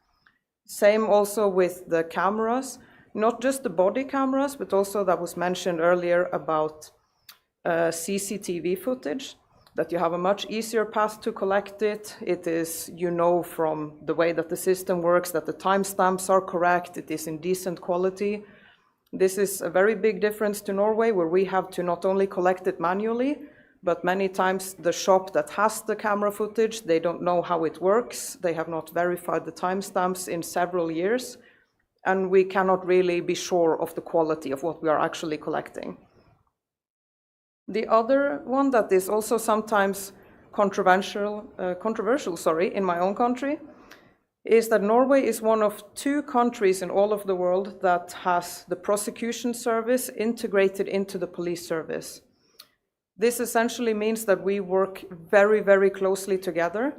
Same also with the cameras, not just the body cameras, but also that was mentioned earlier about CCTV footage, that you have a much easier path to collect it. It is, from the way that the system works, that the timestamps are correct, it is in decent quality. This is a very big difference to Norway, where we have to not only collect it manually, but many times the shop that has the camera footage, they don't know how it works. They have not verified the timestamps in several years, and we cannot really be sure of the quality of what we are actually collecting. The other one that is also sometimes controversial, in my own country, is that Norway is one of 2 countries in all of the world that has the prosecution service integrated into the police service. This essentially means that we work very, very closely together.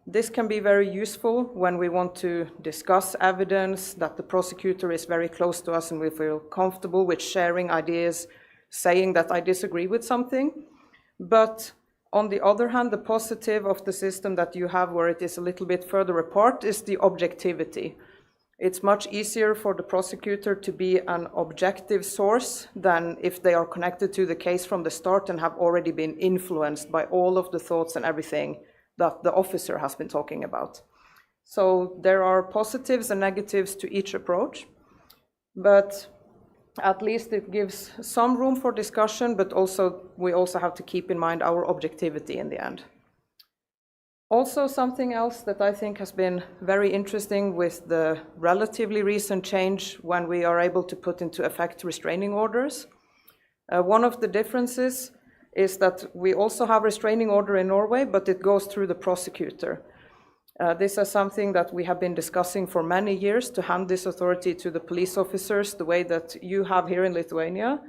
This can be very useful when we want to discuss evidence, that the prosecutor is very close to us and we feel comfortable with sharing ideas, saying that I disagree with something. But on the other hand, the positive of the system that you have where it is a little bit further apart is the objectivity. It's much easier for the prosecutor to be an objective source than if they are connected to the case from the start and have already been influenced by all of the thoughts and everything that the officer has been talking about. So there are positives and negatives to each approach, but at least it gives some room for discussion, but we also have to keep in mind our objectivity in the end. Also, something else that I think has been very interesting with the relatively recent change when we are able to put into effect restraining orders. One of the differences is that we also have restraining order in Norway, but it goes through the prosecutor. This is something that we have been discussing for many years, to hand this authority to the police officers the way that you have here in Lithuania,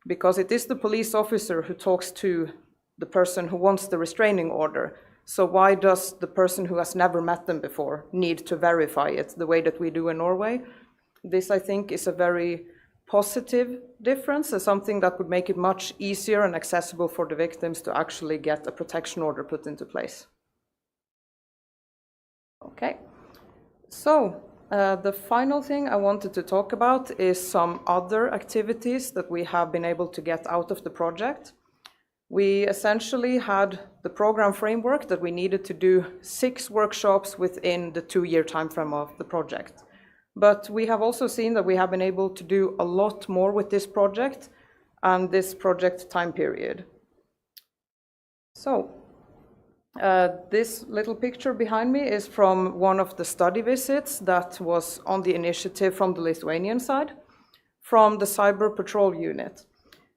because it is the police officer who talks to the person who wants the restraining order. So why does the person who has never met them before need to verify it the way that we do in Norway? This, I think, is a very positive difference, and something that would make it much easier and accessible for the victims to actually get a protection order put into place. Okay, so the final thing I wanted to talk about is some other activities that we have been able to get out of the project. We essentially had the program framework that we needed to do 6 workshops within the 2-year time frame of the project. But we have also seen that we have been able to do a lot more with this project and this project time period. So, this little picture behind me is from one of the study visits that was on the initiative from the Lithuanian side, from the Cyber Patrol Unit.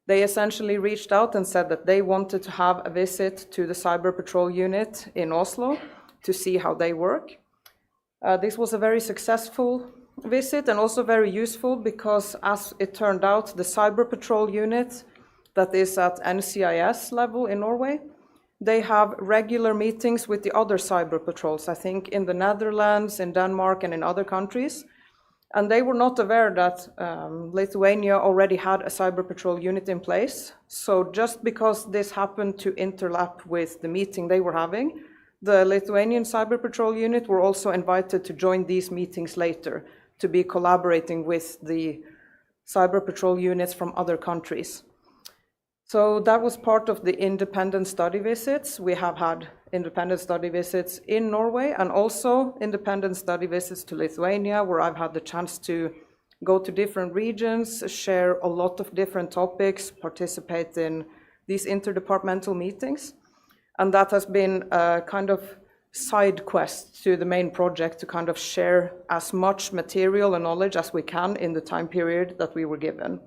They essentially reached out and said that they wanted to have a visit to the Cyber Patrol Unit in Oslo to see how they work. This was a very successful visit and also very useful because, as it turned out, the Cyber Patrol Unit that is at NCIS level in Norway, they have regular meetings with the other cyber patrols, I think in the Netherlands, in Denmark, and in other countries. And they were not aware that Lithuania already had a cyber patrol unit in place. So just because this happened to interlap with the meeting they were having, the Lithuanian cyber patrol unit were also invited to join these meetings later, to be collaborating with the cyber patrol units from other countries. So that was part of the independent study visits. We have had independent study visits in Norway and also independent study visits to Lithuania, where I've had the chance to go to different regions, share a lot of different topics, participate in these interdepartmental meetings. And that has been a kind of side quest to the main project, to kind of share as much material and knowledge as we can in the time period that we were given.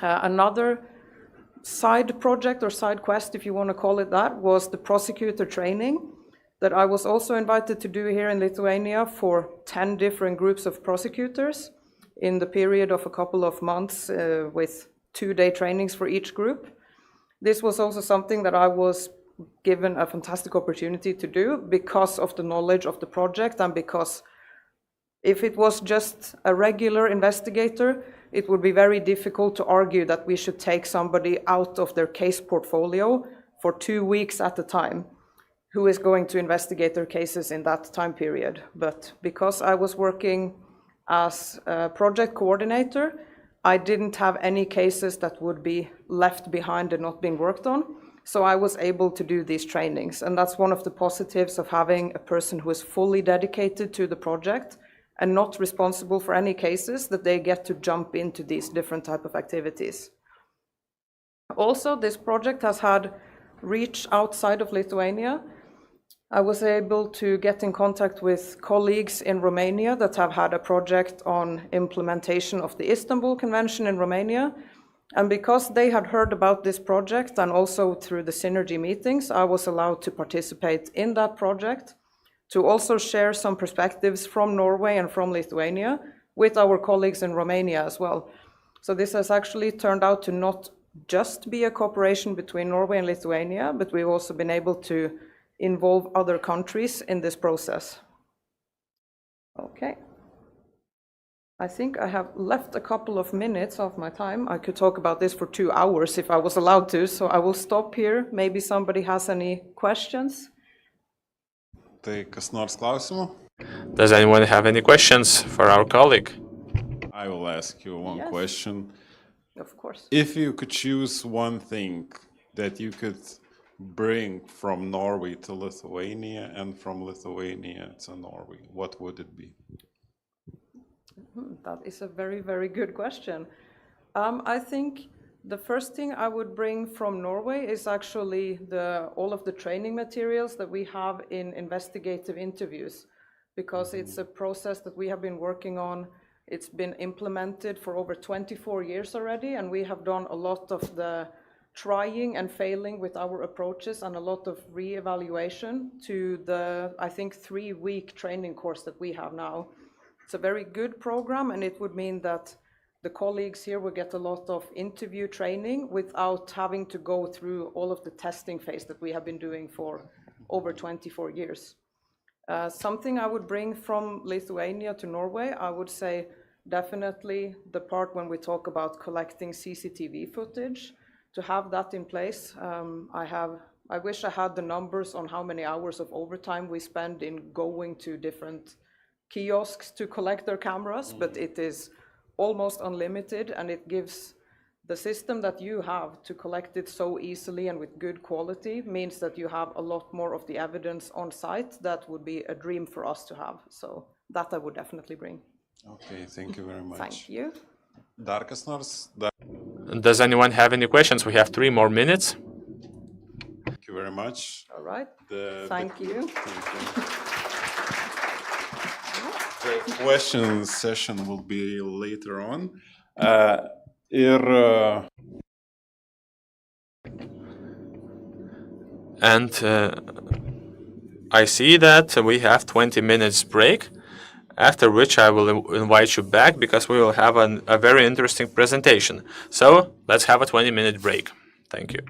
Another side project or side quest, if you want to call it that, was the prosecutor training that I was also invited to do here in Lithuania for 10 different groups of prosecutors in the period of a couple of months with 2-day trainings for each group. This was also something that I was given a fantastic opportunity to do because of the knowledge of the project, and because if it was just a regular investigator, it would be very difficult to argue that we should take somebody out of their case portfolio for 2 weeks at a time, who is going to investigate their cases in that time period. But because I was working as a project coordinator, I didn't have any cases that would be left behind and not being worked on. So I was able to do these trainings. And that's one of the positives of having a person who is fully dedicated to the project and not responsible for any cases, that they get to jump into these different type of activities. Also, this project has had reach outside of Lithuania. I was able to get in contact with colleagues in Romania that have had a project on implementation of the Istanbul Convention in Romania. And because they had heard about this project, and also through the synergy meetings, I was allowed to participate in that project, to also share some perspectives from Norway and from Lithuania with our colleagues in Romania as well. So this has actually turned out to not just be a cooperation between Norway and Lithuania, but we've also been able to involve other countries in this process. Okay. I think I have left a couple of minutes of my time. I could talk about this for 2 hours if I was allowed to, so I will stop here. Maybe somebody has any questions? Tai kas nors klausimų? Does anyone have any questions for our colleague? I will ask you one Yes. question. Of course. If you could choose one thing that you could bring from Norway to Lithuania and from Lithuania to Norway, what would it be? That is a very, very good question. I think the first thing I would bring from Norway is actually all of the training materials that we have in investigative interviews, because it's a process that we have been working on. It's been implemented for over 24 years already, and we have done a lot of the trying and failing with our approaches and a lot of re-evaluation to the, I think, 3-week training course that we have now. It's a very good program, and it would mean that the colleagues here will get a lot of interview training without having to go through all of the testing phase that we have been doing for over 24 years. Something I would bring from Lithuania to Norway, I would say definitely the part when we talk about collecting CCTV footage, to have that in place. I wish I had the numbers on how many hours of overtime we spend in going to different kiosks to collect their cameras, but it is almost unlimited, and it gives the system that you have to collect it so easily and with good quality means that you have a lot more of the evidence on site. That would be a dream for us to have. So that I would definitely bring. Okay, thank you very much. Thank you. Dar kas nors? Does anyone have any questions? We have 3 more minutes. Thank you very much. All right. Thank you. The question session will be later on. And I see that we have 20 minutes break, after which I will invite you back because we will have a very interesting presentation. So let's have a 20-minute break. Thank you.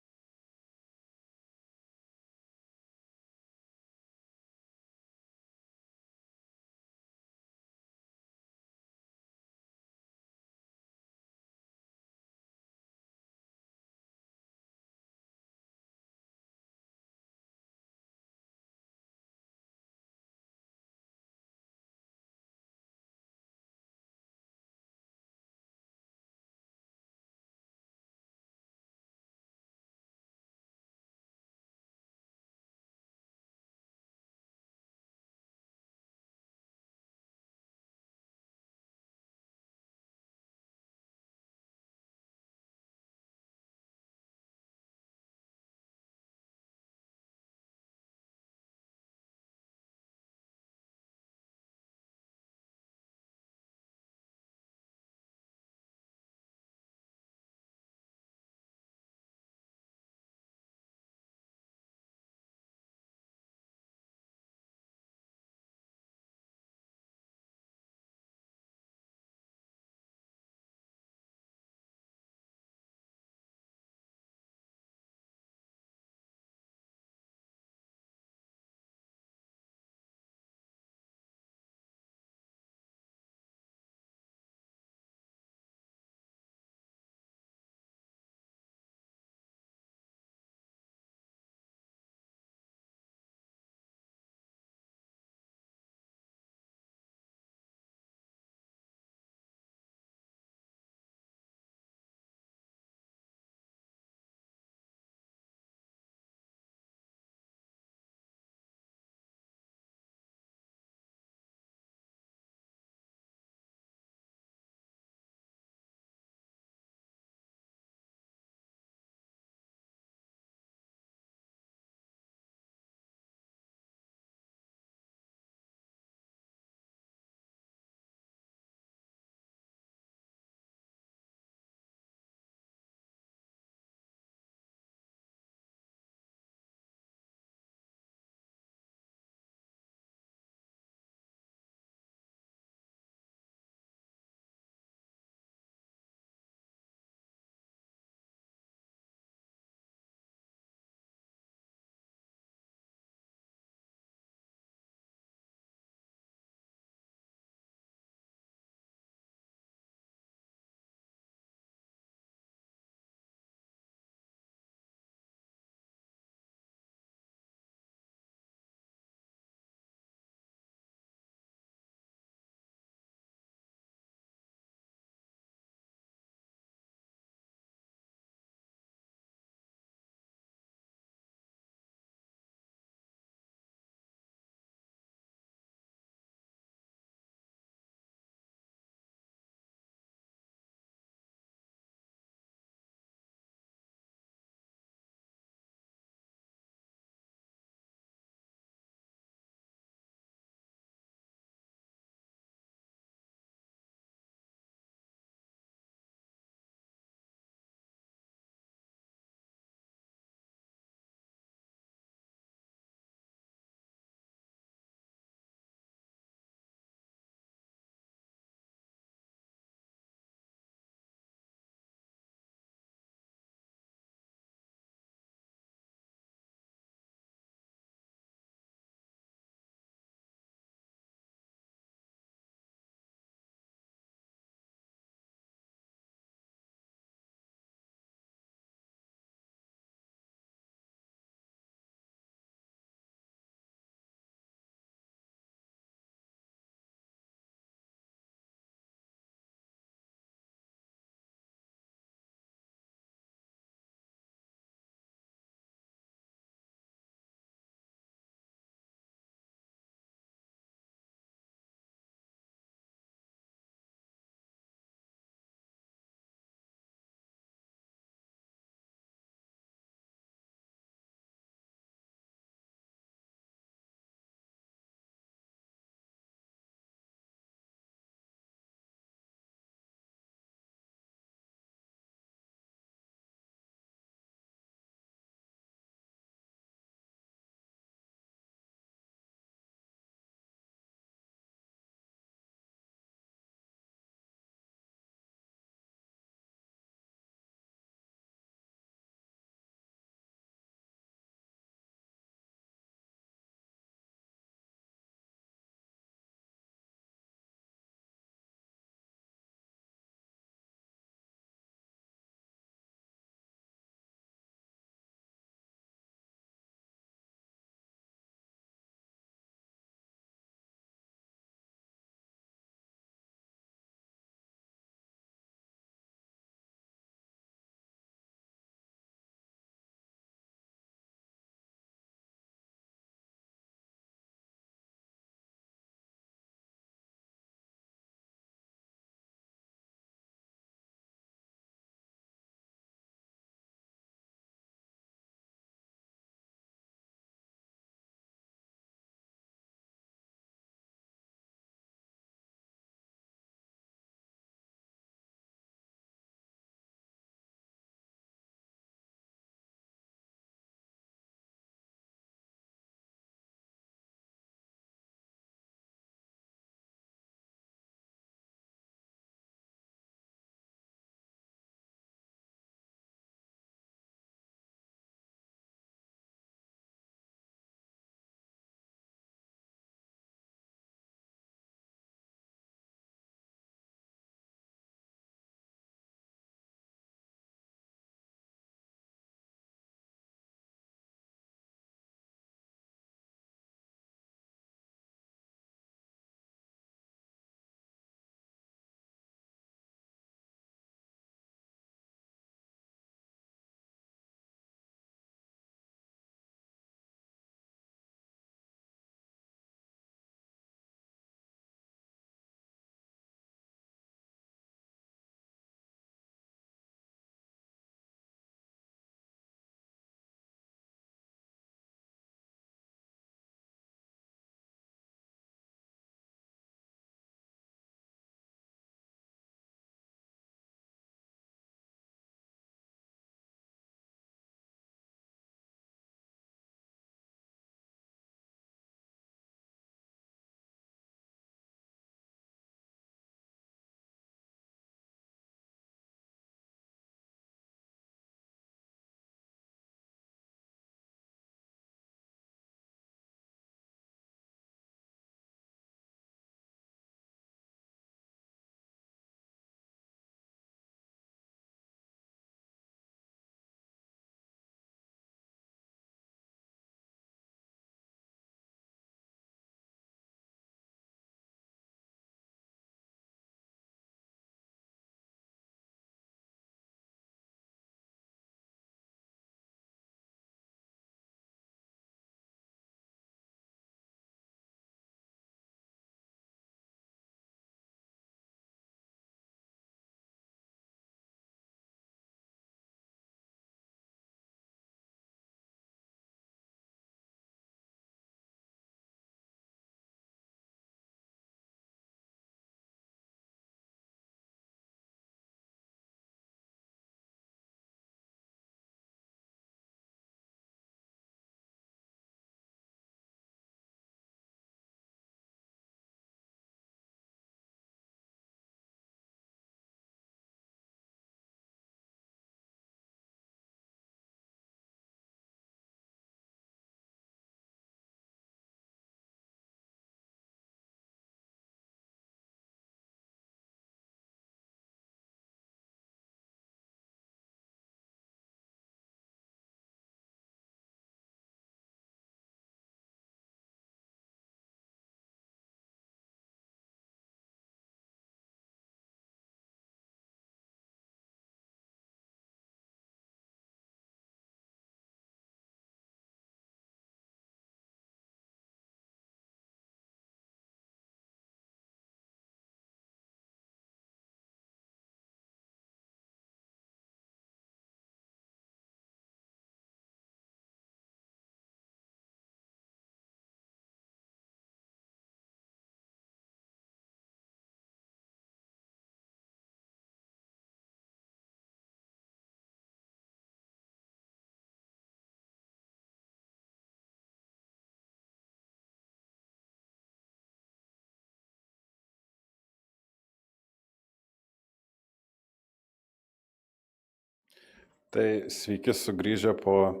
Tai sveiki sugrįžę po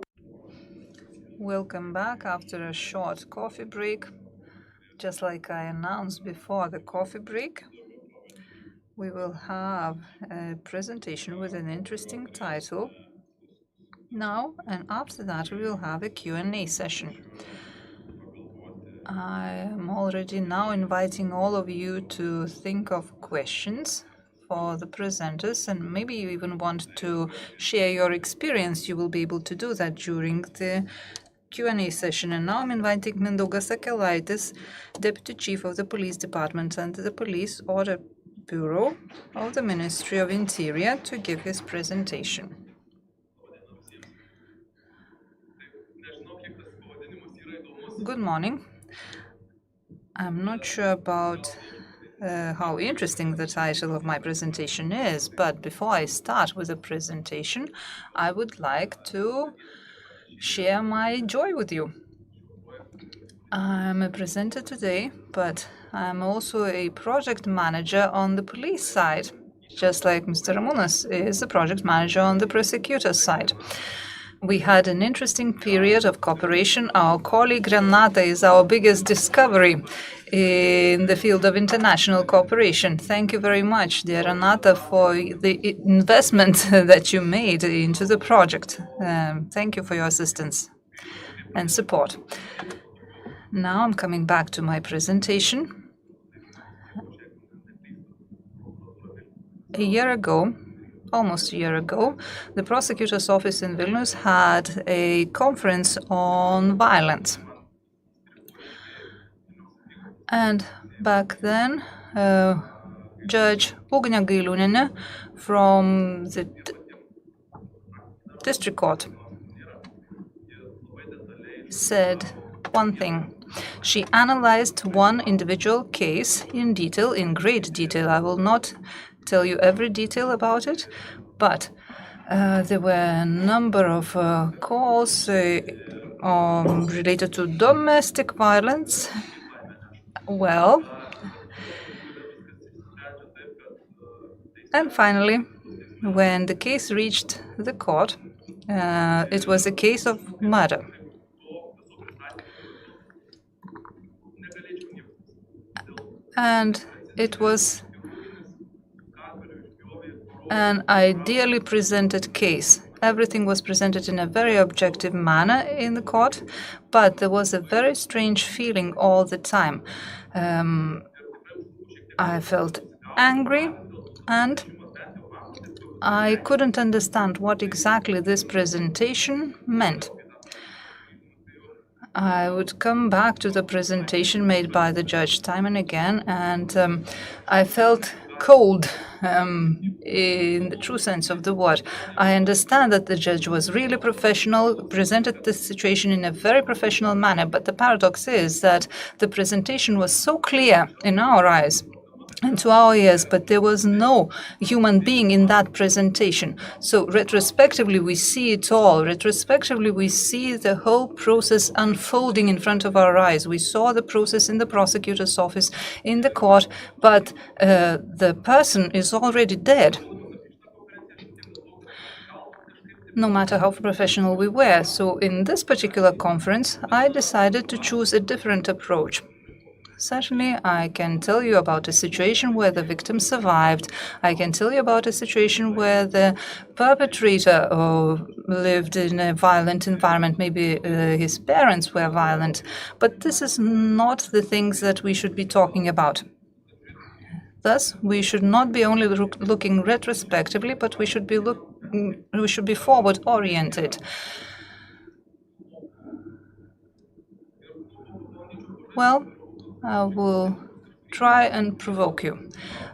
Welcome back after a short coffee break. Just like I announced before the coffee break, we will have a presentation with an interesting title now, and after that we will have a Q&A session. I am already now inviting all of you to think of questions for the presenters, and maybe you even want to share your experience. You will be able to do that during the Q&A session. And now I'm inviting Mindaugas Akelaitis, Deputy Chief of the Police Department under the Police Order Bureau of the Ministry of Interior, to give his presentation. Good morning. I'm not sure about how interesting the title of my presentation is, but before I start with the presentation, I would like to share my joy with you. I'm a presenter today, but I'm also a project manager on the police side, just like Mr. Arūnas is a project manager on the prosecutor side. We had an interesting period of cooperation. Our colleague Renata is our biggest discovery in the field of international cooperation. Thank you very much, dear Renata, for the investment that you made into the project. Thank you for your assistance and support. Now I'm coming back to my presentation. Almost a year ago, the prosecutor's office in Vilnius had a conference on violence. And back then, Judge Ugnė Gailiūnienė from the district court said one thing. She analyzed one individual case in detail, in great detail. I will not tell you every detail about it, but there were a number of calls related to domestic violence. Well, and finally, when the case reached the court, it was a case of murder. And it was an ideally presented case. Everything was presented in a very objective manner in the court, but there was a very strange feeling all the time. I felt angry, and I couldn't understand what exactly this presentation meant. I would come back to the presentation made by the judge time and again, and I felt cold in the true sense of the word. I understand that the judge was really professional, presented the situation in a very professional manner, but the paradox is that the presentation was so clear in our eyes and to our ears, but there was no human being in that presentation. So retrospectively, we see it all. Retrospectively, we see the whole process unfolding in front of our eyes. We saw the process in the prosecutor's office, in the court, but the person is already dead, no matter how professional we were. So in this particular conference, I decided to choose a different approach. Certainly, I can tell you about a situation where the victim survived. I can tell you about a situation where the perpetrator lived in a violent environment. Maybe his parents were violent. But this is not the things that we should be talking about. Thus, we should not be only looking retrospectively, but we should be forward-oriented. Well, I will try and provoke you.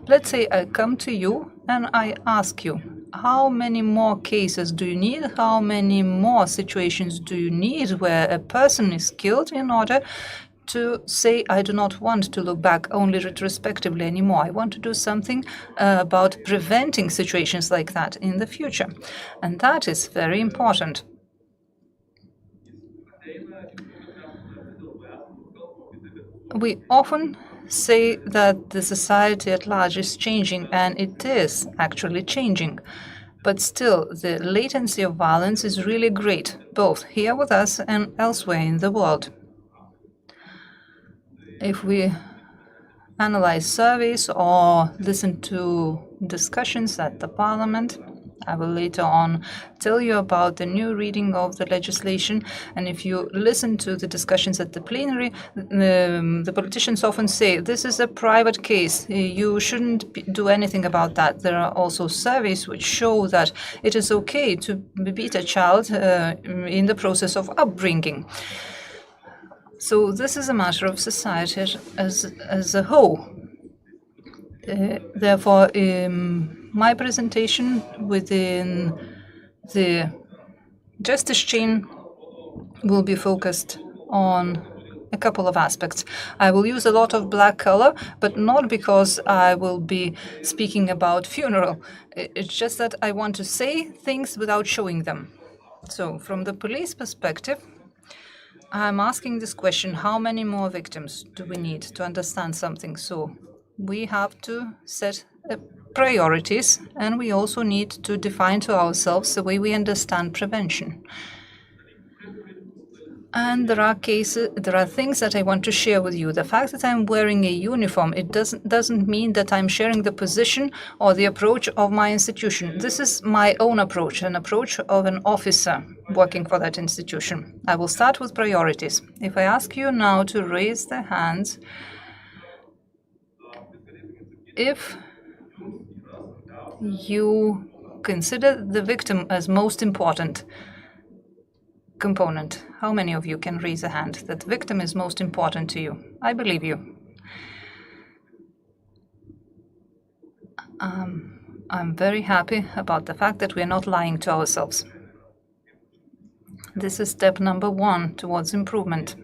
Let's say I come to you and I ask you, how many more cases do you need? How many more situations do you need where a person is killed in order to say, I do not want to look back only retrospectively anymore. I want to do something about preventing situations like that in the future. And that is very important. We often say that the society at large is changing, and it is actually changing. But still, the latency of violence is really great, both here with us and elsewhere in the world. If we analyze surveys or listen to discussions at the parliament, I will later on tell you about the new reading of the legislation. And if you listen to the discussions at the plenary, the politicians often say, this is a private case, you shouldn't do anything about that. There are also surveys which show that it is okay to beat a child in the process of upbringing. So this is a matter of society as a whole. Therefore, my presentation within the justice chain will be focused on a couple of aspects. I will use a lot of black color, but not because I will be speaking about funeral. It's just that I want to say things without showing them. So, from the police perspective, I'm asking this question, how many more victims do we need to understand something? So, we have to set priorities, and we also need to define to ourselves the way we understand prevention. And there are things that I want to share with you. The fact that I'm wearing a uniform, it doesn't mean that I'm sharing the position or the approach of my institution. This is my own approach, an approach of an officer working for that institution. I will start with priorities. If I ask you now to raise the hands, if you consider the victim as most important component, how many of you can raise a hand that the victim is most important to you? I believe you. I'm very happy about the fact that we're not lying to ourselves. This is step number 1 towards improvement.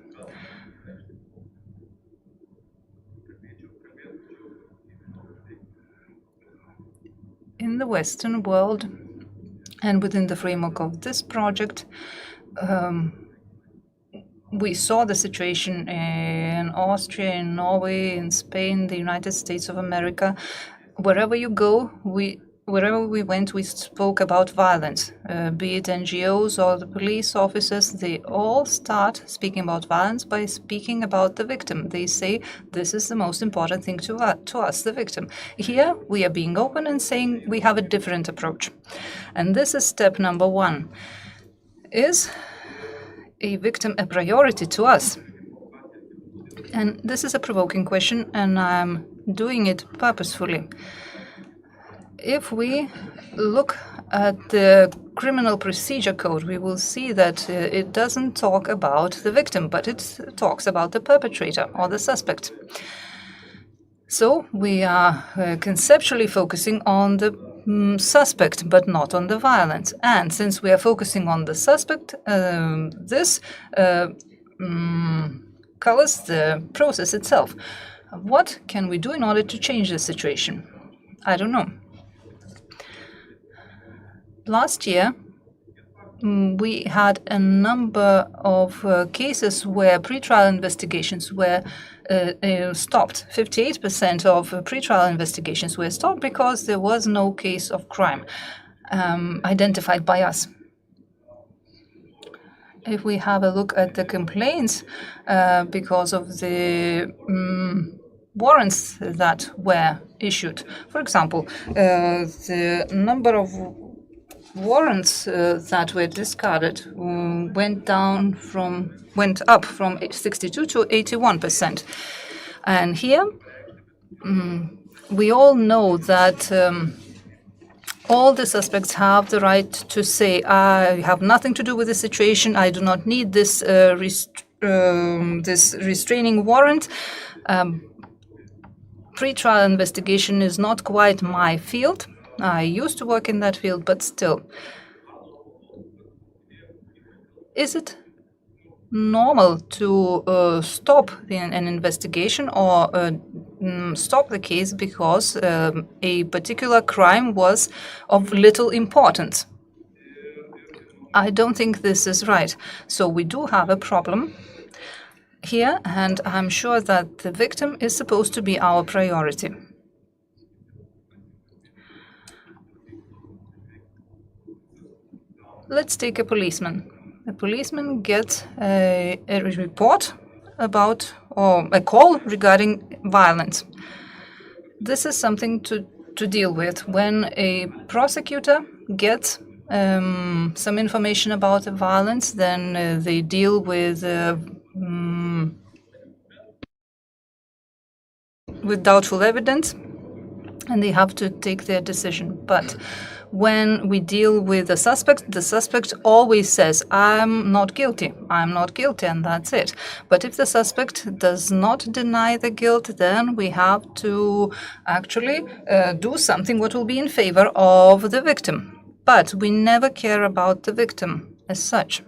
In the Western world, and within the framework of this project, we saw the situation in Austria, in Norway, in Spain, the United States of America. Wherever you go, wherever we went, we spoke about violence. Be it NGOs or the police officers, they all start speaking about violence by speaking about the victim. They say, this is the most important thing to us, the victim. Here, we are being open and saying we have a different approach. And this is step number 1. Is a victim a priority to us? And this is a provoking question, and I'm doing it purposefully. If we look at the criminal procedure code, we will see that it doesn't talk about the victim, but it talks about the perpetrator or the suspect. So we are conceptually focusing on the suspect, but not on the violence. And since we are focusing on the suspect, this colors the process itself. What can we do in order to change the situation? I don't know. Last year, we had a number of cases where pretrial investigations were stopped. 58% of pretrial investigations were stopped because there was no case of crime identified by us. If we have a look at the complaints because of the warrants that were issued, for example, the number of warrants that were discarded went up from 62 to 81%. And here, we all know that all the suspects have the right to say, I have nothing to do with the situation, I do not need this restraining warrant. Pretrial investigation is not quite my field. I used to work in that field, but still. Is it normal to stop an investigation or stop the case because a particular crime was of little importance? I don't think this is right. So we do have a problem here, and I'm sure that the victim is supposed to be our priority. Let's take a policeman. A policeman gets a report about, or a call regarding violence. This is something to deal with. When a prosecutor gets some information about the violence, then they deal with doubtful evidence, and they have to take their decision. But when we deal with the suspect always says, I'm not guilty, and that's it. But if the suspect does not deny the guilt, then we have to actually do something what will be in favor of the victim. But we never care about the victim as such.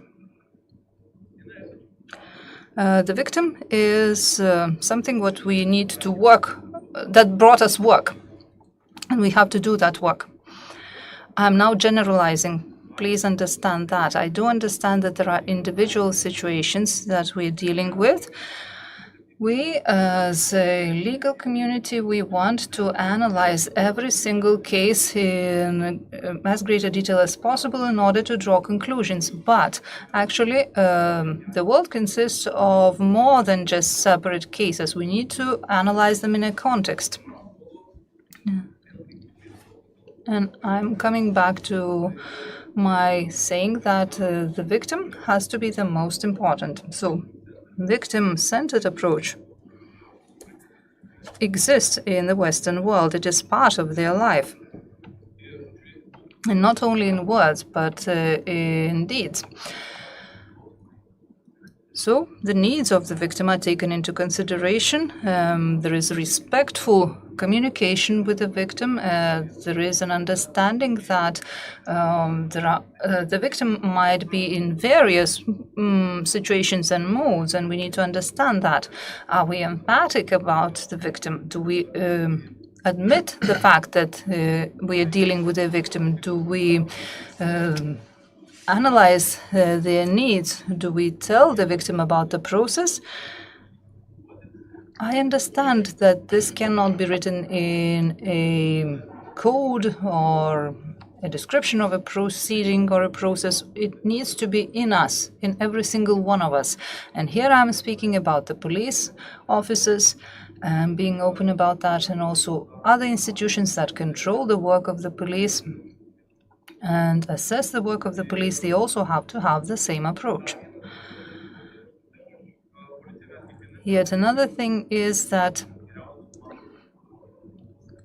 The victim is something what we need to work, that brought us work, and we have to do that work. I'm now generalizing. Please understand that. I do understand that there are individual situations that we're dealing with. We, as a legal community, we want to analyze every single case in as great a detail as possible in order to draw conclusions. But actually, the world consists of more than just separate cases. We need to analyze them in a context. And I'm coming back to my saying that the victim has to be the most important. So, victim-centered approach exists in the Western world. It is part of their life. And not only in words, but in deeds. So, the needs of the victim are taken into consideration. There is respectful communication with the victim. There is an understanding that the victim might be in various situations and modes, and we need to understand that. Are we empathic about the victim? Do we admit the fact that we are dealing with a victim? Do we analyze their needs? Do we tell the victim about the process? I understand that this cannot be written in a code or a description of a proceeding or a process. It needs to be in us, in every single one of us. And here I'm speaking about the police officers, being open about that, and also other institutions that control the work of the police and assess the work of the police. They also have to have the same approach. Yet another thing is that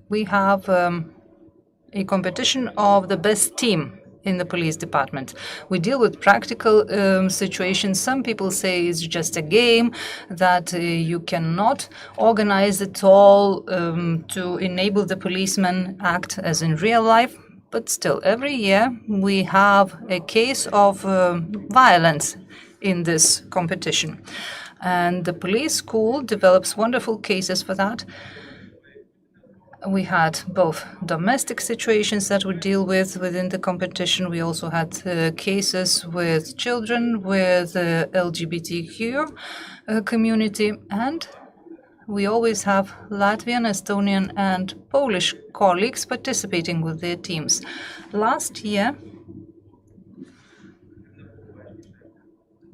we have a competition of the best team in the police department. We deal with practical situations. Some people say it's just a game, that you cannot organize it all to enable the policemen act as in real life. But still, every year we have a case of violence in this competition. And the police school develops wonderful cases for that. We had both domestic situations that we deal with within the competition. We also had cases with children, with the LGBTQ community, and we always have Latvian, Estonian, and Polish colleagues participating with their teams. Last year,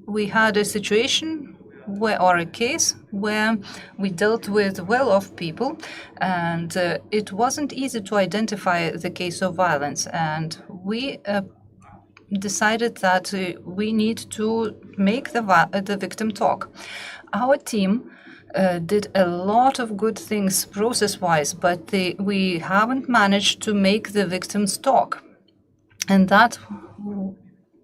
we had a situation or a case where we dealt with well-off people, and it wasn't easy to identify the case of violence. And we decided that we need to make the victim talk. Our team did a lot of good things process-wise, but we haven't managed to make the victims talk. And that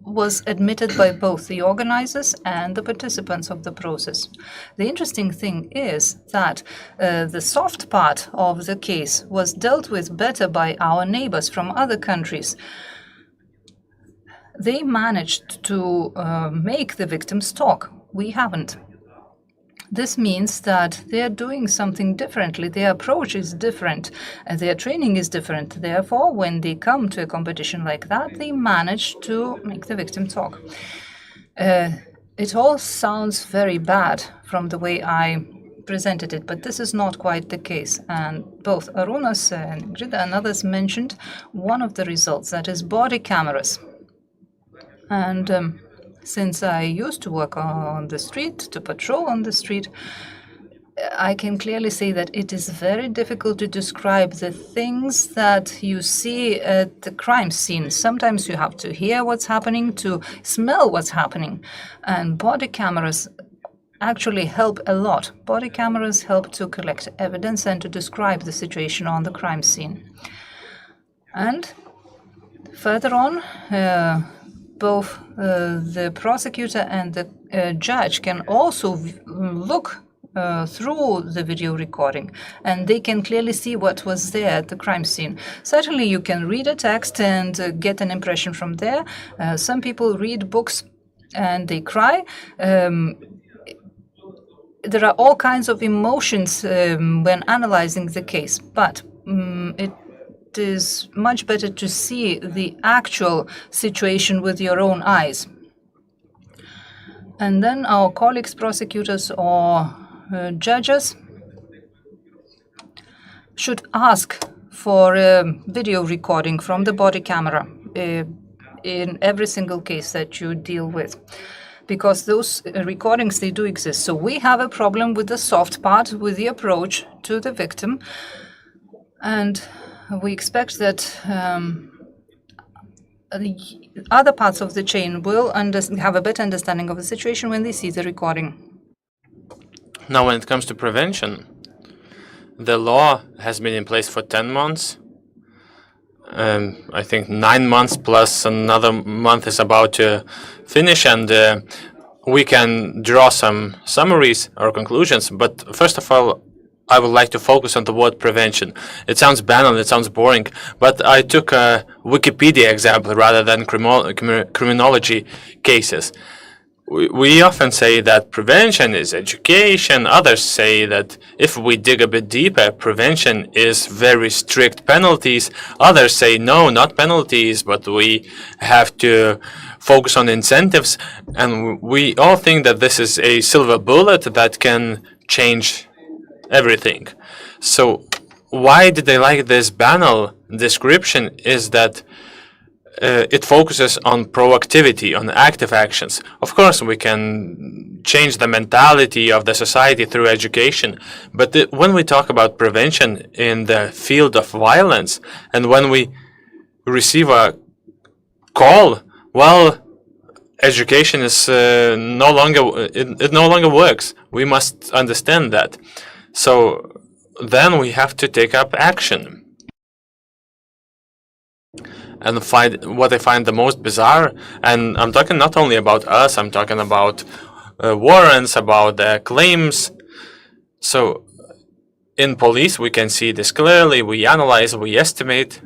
was admitted by both the organizers and the participants of the process. The interesting thing is that the soft part of the case was dealt with better by our neighbors from other countries. They managed to make the victims talk. We haven't. This means that they are doing something differently. Their approach is different, and their training is different. Therefore, when they come to a competition like that, they manage to make the victim talk. It all sounds very bad from the way I presented it, but this is not quite the case. And both Arūnas and Ingrida and others mentioned one of the results, that is body cameras. And since I used to work on the street, to patrol on the street, I can clearly say that it is very difficult to describe the things that you see at the crime scene. Sometimes you have to hear what's happening, to smell what's happening. And body cameras actually help a lot. Body cameras help to collect evidence and to describe the situation on the crime scene. And further on, both the prosecutor and the judge can also look through the video recording, and they can clearly see what was there at the crime scene. Certainly you can read a text and get an impression from there. Some people read books and they cry. There are all kinds of emotions when analyzing the case, but it is much better to see the actual situation with your own eyes. And then our colleagues, prosecutors or judges, should ask for a video recording from the body camera in every single case that you deal with, because those recordings, they do exist. So we have a problem with the soft part, with the approach to the victim, and we expect that the other parts of the chain will have a better understanding of the situation when they see the recording. Now, when it comes to prevention, the law has been in place for 10 months. I think 9 months plus another month is about to finish, and we can draw some summaries or conclusions. But first of all, I would like to focus on the word prevention. It sounds banal, it sounds boring, but I took a Wikipedia example rather than criminology cases. We often say that prevention is education. Others say that if we dig a bit deeper, prevention is very strict penalties. Others say no, not penalties, but we have to focus on incentives. And we all think that this is a silver bullet that can change everything. So why did they like this banal description is that it focuses on proactivity, on active actions. Of course, we can change the mentality of the society through education, but when we talk about prevention in the field of violence, and when we receive a call, well, education is it no longer works. We must understand that. So then we have to take up action. And what I find the most bizarre, and I'm talking not only about us, I'm talking about warrants, about claims. So in police we can see this clearly, we analyze, we estimate,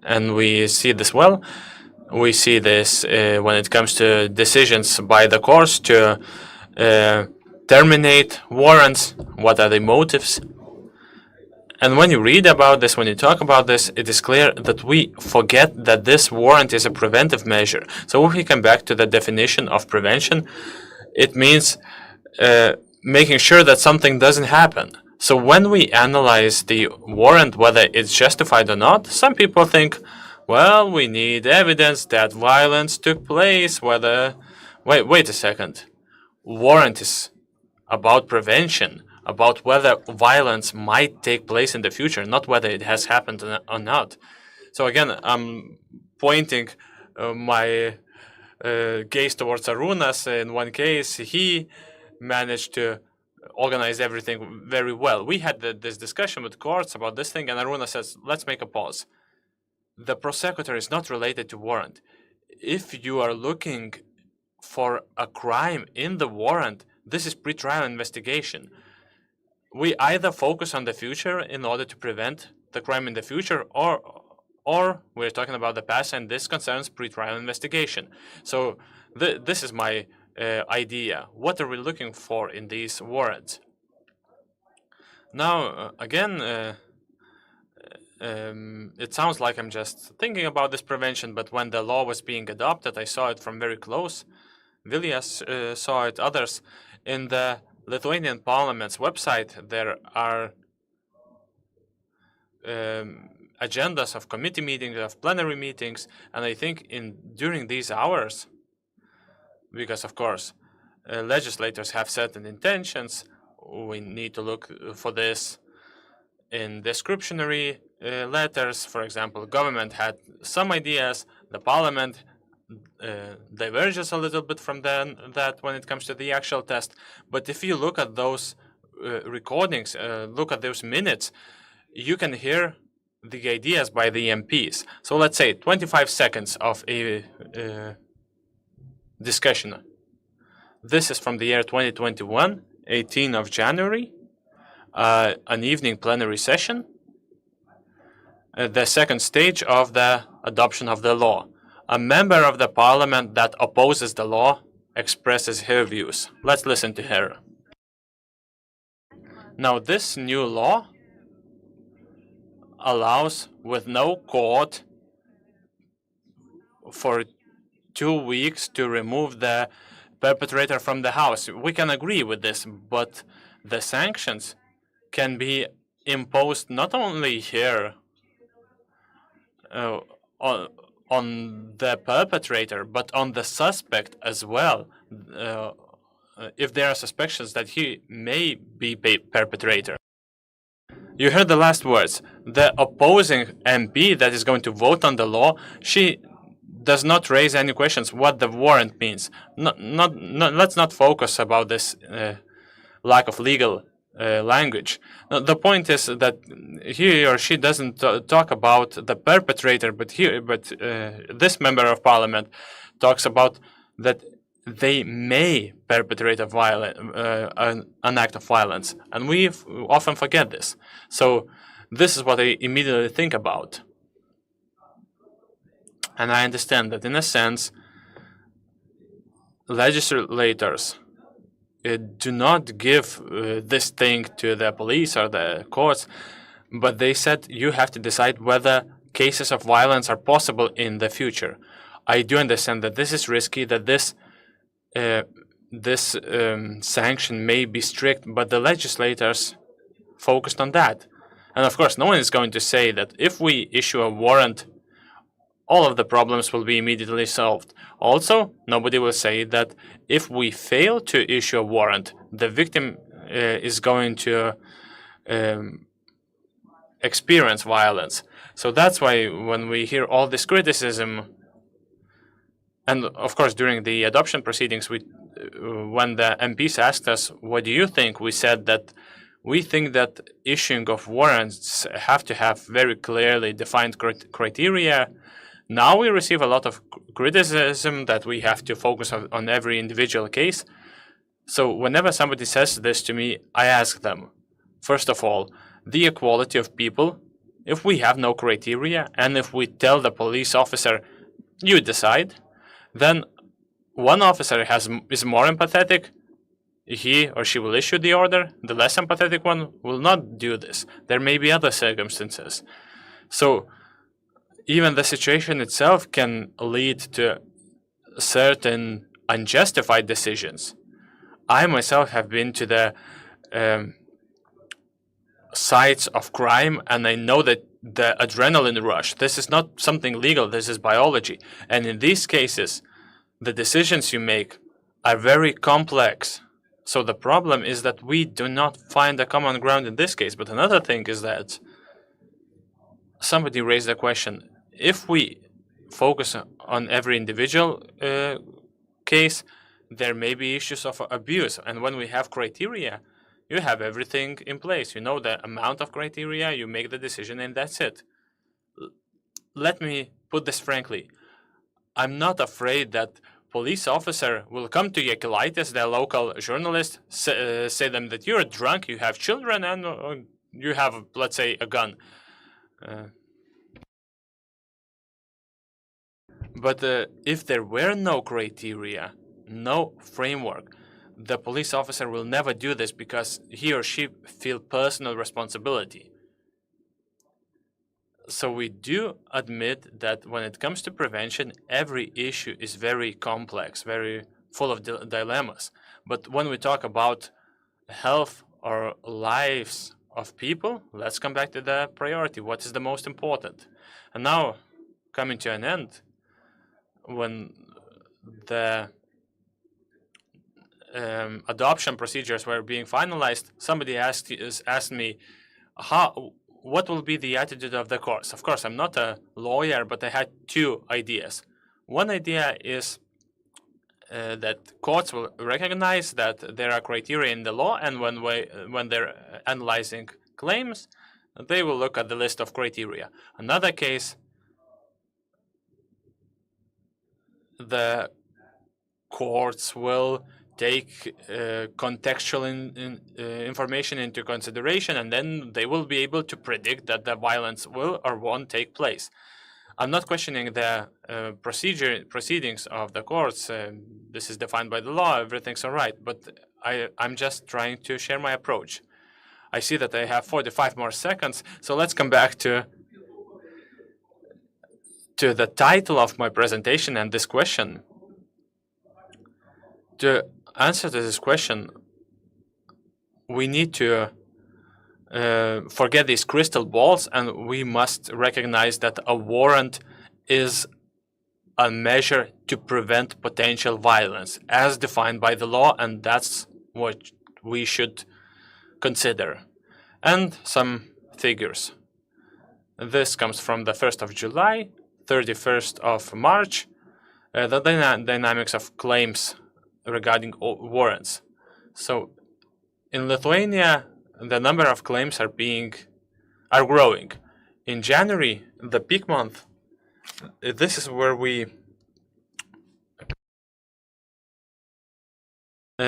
and we see this well. We see this when it comes to decisions by the courts to terminate warrants, what are the motives. And when you read about this, when you talk about this, it is clear that we forget that this warrant is a preventive measure. So if we come back to the definition of prevention, it means making sure that something doesn't happen. So when we analyze the warrant, whether it's justified or not, some people think, well, we need evidence that violence took place, whether... Wait a second. Warrant is about prevention, about whether violence might take place in the future, not whether it has happened or not. So again, I'm pointing my gaze towards Arūnas. In one case, he managed to organize everything very well. We had this discussion with courts about this thing, and Arūnas says, let's make a pause. The prosecutor is not related to warrant. If you are looking for a crime in the warrant, this is pre-trial investigation. We either focus on the future in order to prevent the crime in the future, or we're talking about the past, and this concerns pre-trial investigation. So this is my idea. What are we looking for in these warrants? Now, again, it sounds like I'm just thinking about this prevention, but when the law was being adopted, I saw it from very close. Viljas saw it, others. In the Lithuanian Parliament's website, there are agendas of committee meetings, of plenary meetings, and I think during these hours, because of course legislators have certain intentions. We need to look for this in descriptionary letters. For example, government had some ideas, the parliament diverges a little bit from that when it comes to the actual test. But if you look at those recordings, look at those minutes, you can hear the ideas by the MPs. So let's say 25 seconds of a discussion. This is from the year 2021, 18th of January, an evening plenary session, the second stage of the adoption of the law. A member of the parliament that opposes the law expresses her views. Let's listen to her. Now, this new law allows, with no court, for 2 weeks to remove the perpetrator from the house. We can agree with this, but the sanctions can be imposed not only here on the perpetrator, but on the suspect as well, if there are suspicions that he may be perpetrator. You heard the last words. The opposing MP that is going to vote on the law, she does not raise any questions what the warrant means. Let's not focus about this lack of legal language. The point is that he or she doesn't talk about the perpetrator, but this member of parliament talks about that they may perpetrate an act of violence, and we often forget this. So this is what I immediately think about. And I understand that in a sense, legislators do not give this thing to the police or the courts, but they said you have to decide whether cases of violence are possible in the future. I do understand that this is risky, that this sanction may be strict, but the legislators focused on that. And of course, no one is going to say that if we issue a warrant, all of the problems will be immediately solved. Also, nobody will say that if we fail to issue a warrant, the victim is going to experience violence. So that's why when we hear all this criticism, and of course during the adoption proceedings, when the MPs asked us, what do you think? We said that we think that issuing of warrants have to have very clearly defined criteria. Now we receive a lot of criticism that we have to focus on every individual case. So whenever somebody says this to me, I ask them, first of all, the equality of people. If we have no criteria, and if we tell the police officer, you decide, then one officer is more empathetic, he or she will issue the order. The less empathetic one will not do this. There may be other circumstances. So even the situation itself can lead to certain unjustified decisions. I myself have been to the sites of crime, and I know that the adrenaline rush, this is not something legal, this is biology. And in these cases, the decisions you make are very complex. So the problem is that we do not find a common ground in this case. But another thing is that somebody raised a question. If we focus on every individual case, there may be issues of abuse. And when we have criteria, you have everything in place. You know the amount of criteria, you make the decision, and that's it. Let me put this frankly. I'm not afraid that police officer will come to Jakilaitis, the local journalist, say them that you're drunk, you have children, and you have, let's say, a gun. But if there were no criteria, no framework, the police officer will never do this because he or she feels personal responsibility. So we do admit that when it comes to prevention, every issue is very complex, very full of dilemmas. But when we talk about health or lives of people, let's come back to the priority. What is the most important? And now, coming to an end, when the adoption procedures were being finalized, somebody asked me, what will be the attitude of the courts? Of course, I'm not a lawyer, but I had two ideas. One idea is that courts will recognize that there are criteria in the law, and when they're analyzing claims, they will look at the list of criteria. Another case, the courts will take contextual information into consideration, and then they will be able to predict that the violence will or won't take place. I'm not questioning the proceedings of the courts. This is defined by the law. Everything's all right. But I'm just trying to share my approach. I see that I have 45 more seconds, so let's come back to the title of my presentation and this question. To answer to this question, we need to forget these crystal balls, and we must recognize that a warrant is a measure to prevent potential violence as defined by the law, and that's what we should consider. And some figures. This comes from the 1st of July, 31st of March, the dynamics of claims regarding warrants. So in Lithuania, the number of claims are growing. In January, the peak month, this is where we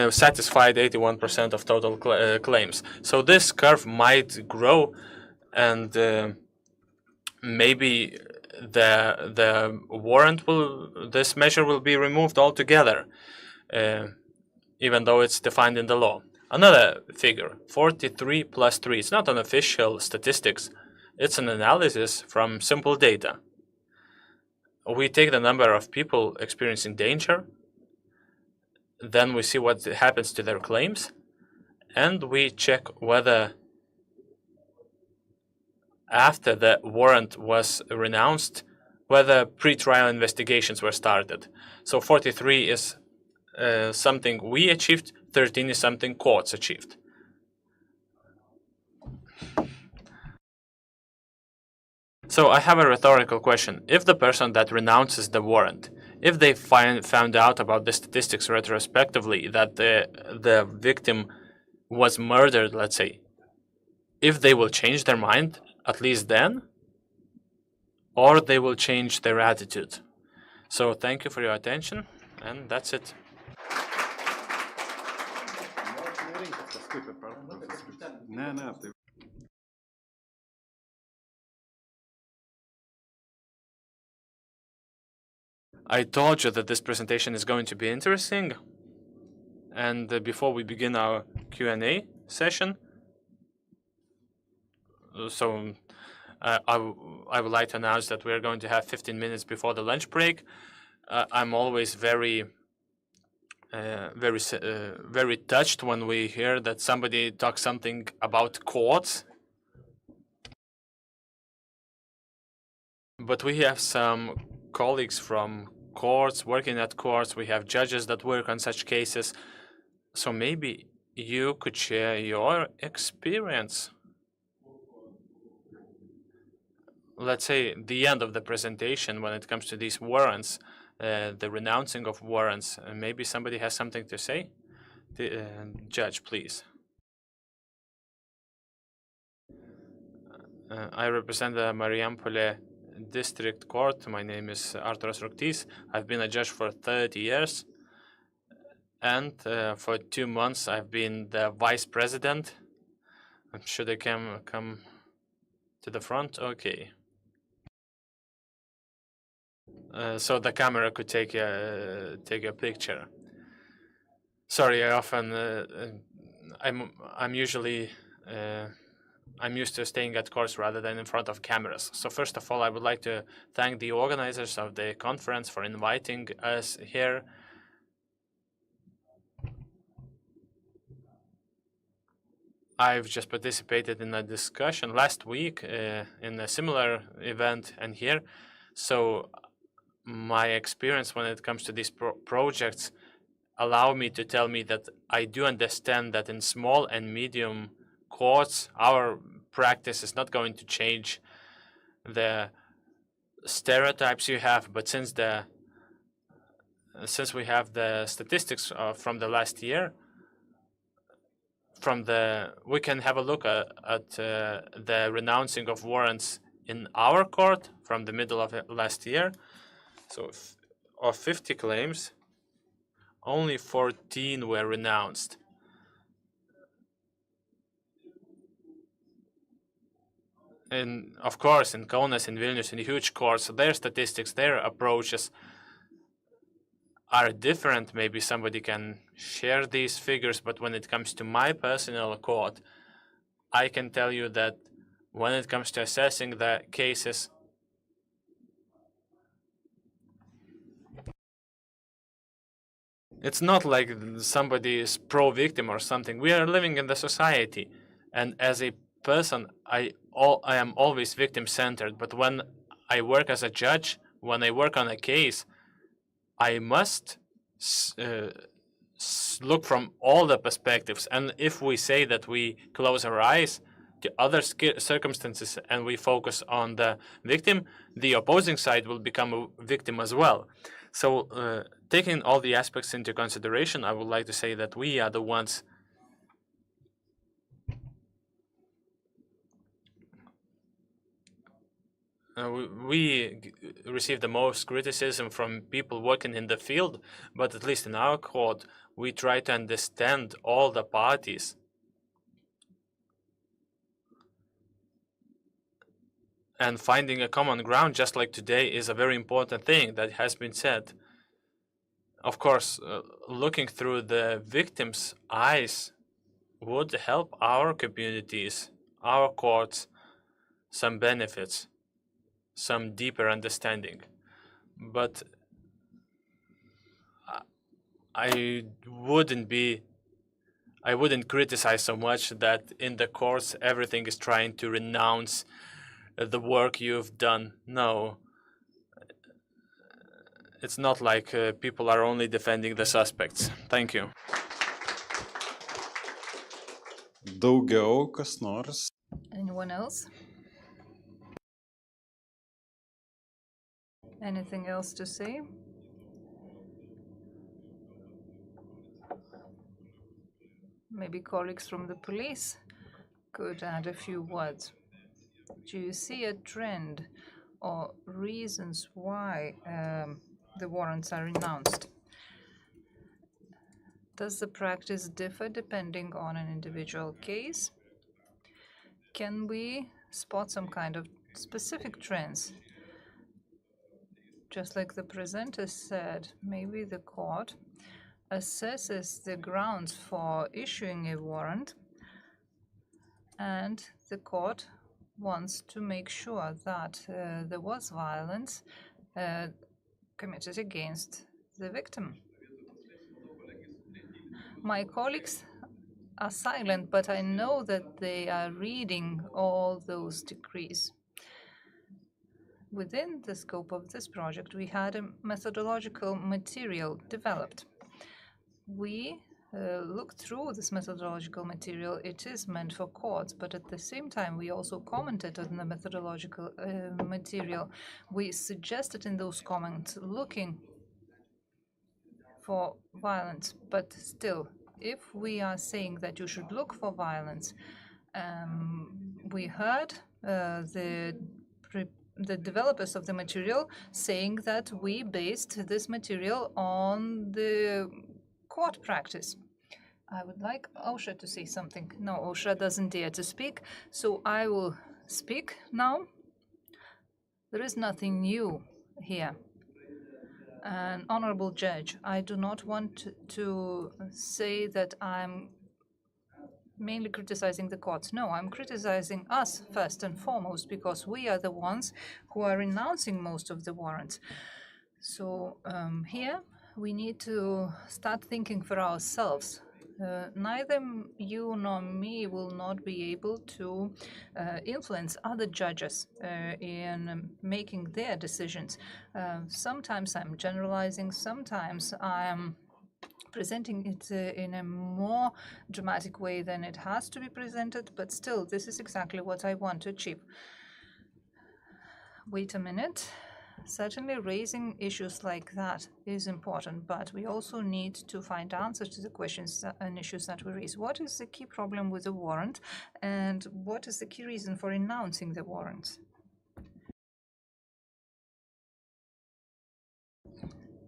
satisfied 81% of total claims. So this curve might grow, and maybe the warrant this measure will be removed altogether, even though it's defined in the law. Another figure, 43 plus 3. It's not an official statistics. It's an analysis from simple data. We take the number of people experiencing danger, then we see what happens to their claims, and we check whether after the warrant was renounced, whether pre-trial investigations were started. So 43 is something we achieved, 13 is something courts achieved. So I have a rhetorical question. If the person that renounces the warrant, if they found out about the statistics retrospectively that the victim was murdered, let's say, if they will change their mind at least then, or they will change their attitude. So thank you for your attention, and that's it. I told you that this presentation is going to be interesting, and before we begin our Q&A session, so I would like to announce that we're going to have 15 minutes before the lunch break. I'm always very touched when we hear that somebody talks something about courts. But we have some colleagues from courts, working at courts. We have judges that work on such cases. So maybe you could share your experience. Let's say the end of the presentation when it comes to these warrants, the renouncing of warrants. Maybe somebody has something to say? Judge, please. I represent the Marijampolė District Court. My name is Arūnas. I've been a judge for 30 years. And for 2 months, I've been the vice president. Should I come to the front? Okay. So the camera could take a picture. Sorry, I often I'm usually I'm used to staying at course rather than in front of cameras. So first of all, I would like to thank the organizers of the conference for inviting us here. I've just participated in a discussion last week in a similar event and here. So my experience when it comes to these projects allow me to tell me that I do understand that in small and medium courts, our practice is not going to change the stereotypes you have, but since we have the statistics from the last year, we can have a look at the renouncing of warrants in our court from the middle of last year. So of 50 claims, only 14 were renounced. And of course, in Kaunas, in Vilnius, in huge courts, their statistics, their approaches are different. Maybe somebody can share these figures, but when it comes to my personal court, I can tell you that when it comes to assessing the cases, it's not like somebody is pro-victim or something. We are living in the society, and as a person, I am always victim-centered. But when I work as a judge, when I work on a case, I must look from all the perspectives. And if we say that we close our eyes to other circumstances and we focus on the victim, the opposing side will become a victim as well. So taking all the aspects into consideration, I would like to say that we are the ones we receive the most criticism from people working in the field, but at least in our court, we try to understand all the parties. And finding a common ground, just like today, is a very important thing that has been said. Of course, looking through the victim's eyes would help our communities, our courts, some benefits, some deeper understanding. But I wouldn't criticize so much that in the courts everything is trying to renounce the work you've done. No. It's not like people are only defending the suspects. Thank you. Daugiau kas nors? Anyone else? Anything else to say? Maybe colleagues from the police could add a few words. Do you see a trend or reasons why the warrants are renounced? Does the practice differ depending on an individual case? Can we spot some kind of specific trends? Just like the presenter said, maybe the court assesses the grounds for issuing a warrant, and the court wants to make sure that there was violence committed against the victim. My colleagues are silent, but I know that they are reading all those decrees. Within the scope of this project, we had a methodological material developed. We looked through this methodological material. It is meant for courts, but at the same time, we also commented on the methodological material. We suggested in those comments looking for violence, but still, if we are saying that you should look for violence, we heard the developers of the material saying that we based this material on the court practice. I would like Ausra to say something. No, Ausra doesn't dare to speak, so I will speak now. There is nothing new here. An honorable judge, I do not want to say that I'm mainly criticizing the courts. No, I'm criticizing us first and foremost, because we are the ones who are renouncing most of the warrants. So here we need to start thinking for ourselves. Neither you nor me will not be able to influence other judges in making their decisions. Sometimes I'm generalizing, sometimes I'm presenting it in a more dramatic way than it has to be presented, but still, this is exactly what I want to achieve. Wait a minute. Certainly raising issues like that is important, but we also need to find answers to the questions and issues that we raise. What is the key problem with the warrant, and what is the key reason for renouncing the warrant?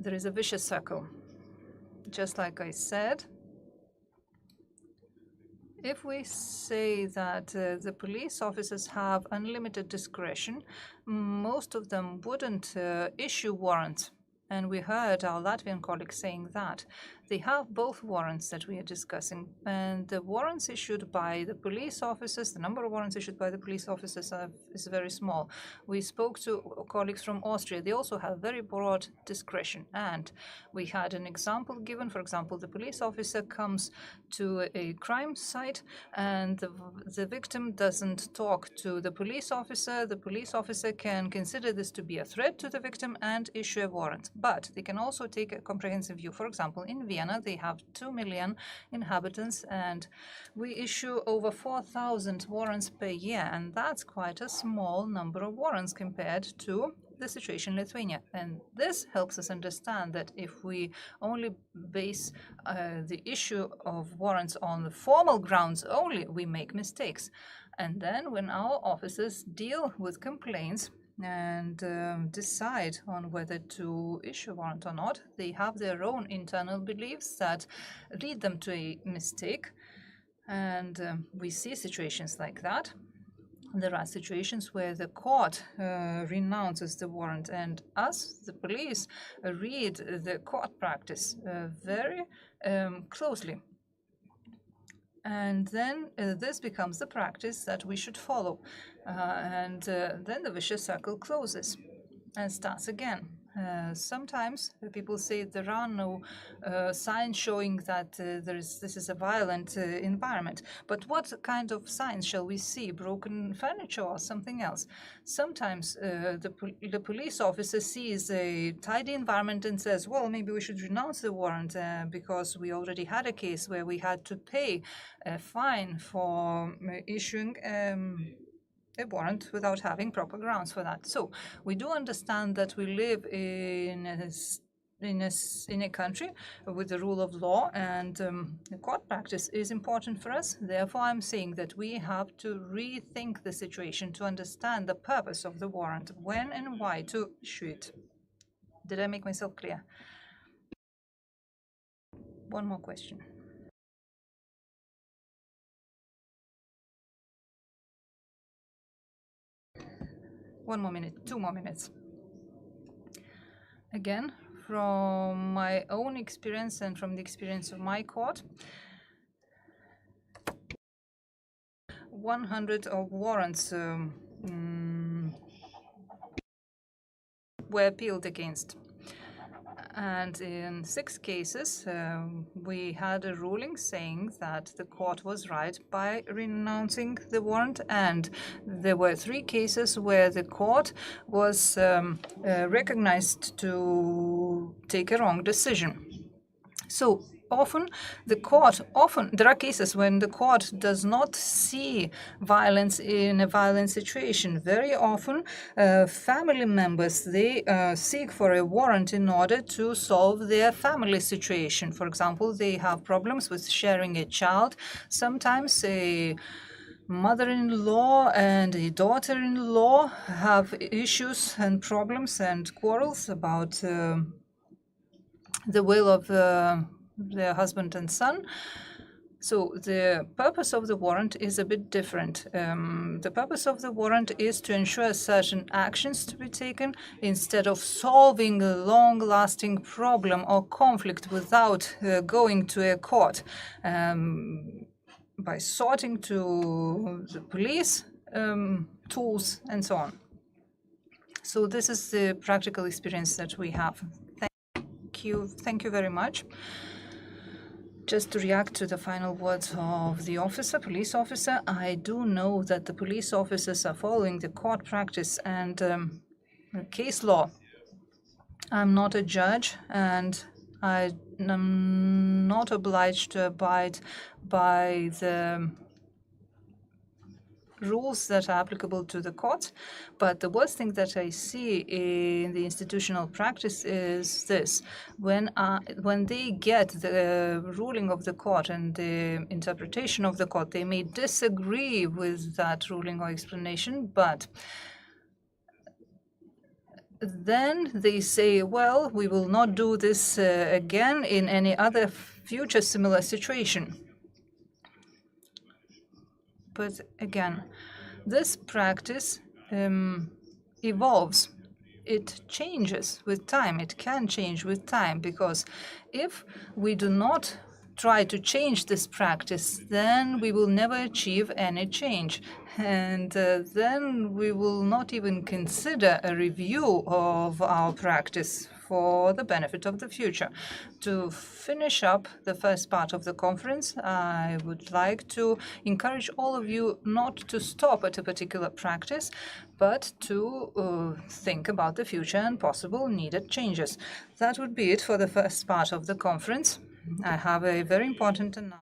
There is a vicious circle. Just like I said, if we say that the police officers have unlimited discretion, most of them wouldn't issue warrants. And we heard our Latvian colleagues saying that. They have both warrants that we are discussing. And the warrants issued by the police officers, the number of warrants issued by the police officers is very small. We spoke to colleagues from Austria. They also have very broad discretion. And we had an example given. For example, the police officer comes to a crime site and the victim doesn't talk to the police officer. The police officer can consider this to be a threat to the victim and issue a warrant. But they can also take a comprehensive view. For example, in Vienna, they have 2 million inhabitants, and we issue over 4,000 warrants per year, and that's quite a small number of warrants compared to the situation in Lithuania. And this helps us understand that if we only base the issue of warrants on the formal grounds only, we make mistakes. And then when our officers deal with complaints and decide on whether to issue a warrant or not, they have their own internal beliefs that lead them to a mistake. And we see situations like that. There are situations where the court renounces the warrant, and us, the police, read the court practice very closely. And then this becomes the practice that we should follow. And then the vicious circle closes and starts again. Sometimes people say there are no signs showing that this is a violent environment. But what kind of signs shall we see? Broken furniture or something else? Sometimes the police officer sees a tidy environment and says, well, maybe we should renounce the warrant because we already had a case where we had to pay a fine for issuing a warrant without having proper grounds for that. So we do understand that we live in a country with the rule of law, and the court practice is important for us. Therefore, I'm saying that we have to rethink the situation to understand the purpose of the warrant, when and why to issue it. Did I make myself clear? One more question. One more minute, 2 more minutes. Again, from my own experience and from the experience of my court, 100 of warrants were appealed against. And in 6 cases, we had a ruling saying that the court was right by renouncing the warrant, and there were 3 cases where the court was recognized to take a wrong decision. So there are cases when the court does not see violence in a violent situation. Very often, family members, they seek for a warrant in order to solve their family situation. For example, they have problems with sharing a child. Sometimes a mother-in-law and a daughter-in-law have issues and problems and quarrels about the will of their husband and son. So the purpose of the warrant is a bit different. The purpose of the warrant is to ensure certain actions to be taken instead of solving a long-lasting problem or conflict without going to a court, by sorting to the police tools and so on. So this is the practical experience that we have. Thank you very much. Just to react to the final words of the police officer, I do know that the police officers are following the court practice and case law. I'm not a judge, and I am not obliged to abide by the rules that are applicable to the court, but the worst thing that I see in the institutional practice is this. When they get the ruling of the court and the interpretation of the court, they may disagree with that ruling or explanation, but then they say, well, we will not do this again in any other future similar situation. But again, this practice evolves. It changes with time. It can change with time, because if we do not try to change this practice, then we will never achieve any change. And then we will not even consider a review of our practice for the benefit of the future. To finish up the first part of the conference, I would like to encourage all of you not to stop at a particular practice, but to think about the future and possible needed changes. That would be it for the first part of the conference. I have a very important announcement.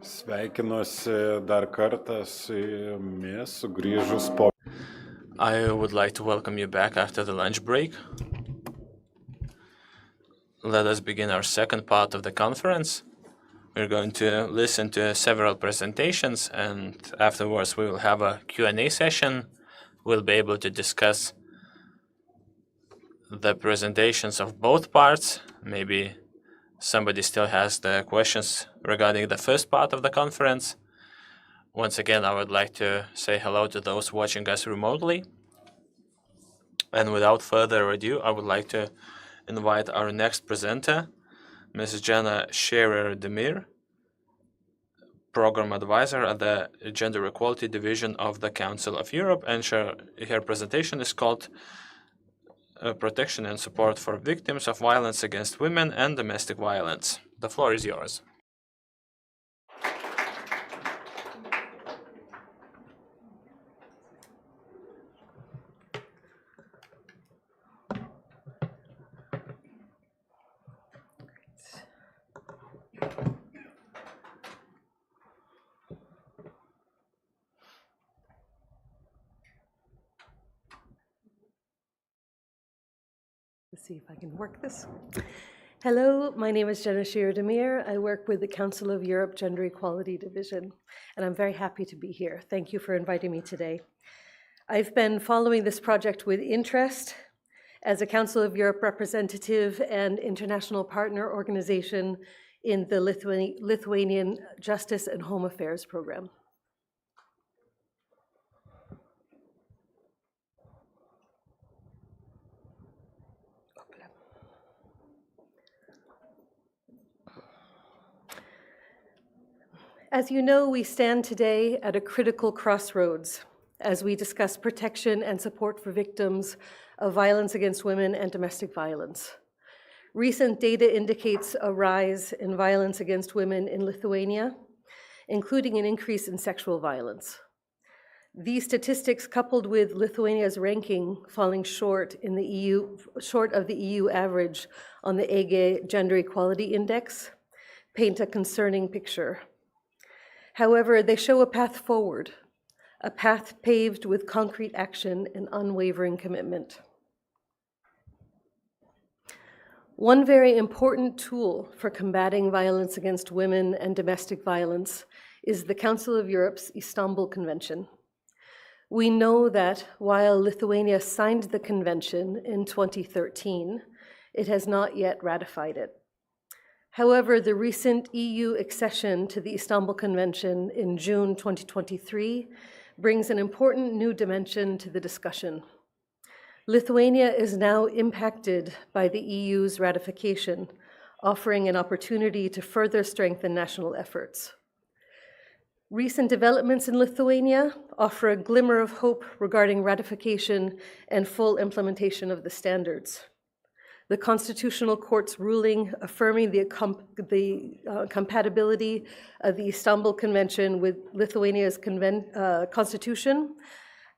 Sveikinuosi dar kartą su jumis, sugrįžus po. I would like to welcome you back after the lunch break. Let us begin our second part of the conference. We're going to listen to several presentations, and afterwards we will have a Q&A session. We'll be able to discuss the presentations of both parts. Maybe somebody still has the questions regarding the first part of the conference. Once again, I would like to say hello to those watching us remotely. And without further ado, I would like to invite our next presenter, Ms. Jana Scherer-Demir, Program Advisor at the Gender Equality Division of the Council of Europe, and her presentation is called Protection and Support for Victims of Violence Against Women and Domestic Violence. The floor is yours. Let's see if I can work this. Hello, my name is Jana Scherer-Demir. I work with the Council of Europe Gender Equality Division, and I'm very happy to be here. Thank you for inviting me today. I've been following this project with interest as a Council of Europe representative and international partner organization in the Lithuanian Justice and Home Affairs Program. As you know, we stand today at a critical crossroads as we discuss protection and support for victims of violence against women and domestic violence. Recent data indicates a rise in violence against women in Lithuania, including an increase in sexual violence. These statistics, coupled with Lithuania's ranking falling short of the EU average on the EGE Gender Equality Index, paint a concerning picture. However, they show a path forward, a path paved with concrete action and unwavering commitment. One very important tool for combating violence against women and domestic violence is the Council of Europe's Istanbul Convention. We know that while Lithuania signed the convention in 2013, it has not yet ratified it. However, the recent EU accession to the Istanbul Convention in June 2023 brings an important new dimension to the discussion. Lithuania is now impacted by the EU's ratification, offering an opportunity to further strengthen national efforts. Recent developments in Lithuania offer a glimmer of hope regarding ratification and full implementation of the standards. The Constitutional Court's ruling affirming the compatibility of the Istanbul Convention with Lithuania's constitution,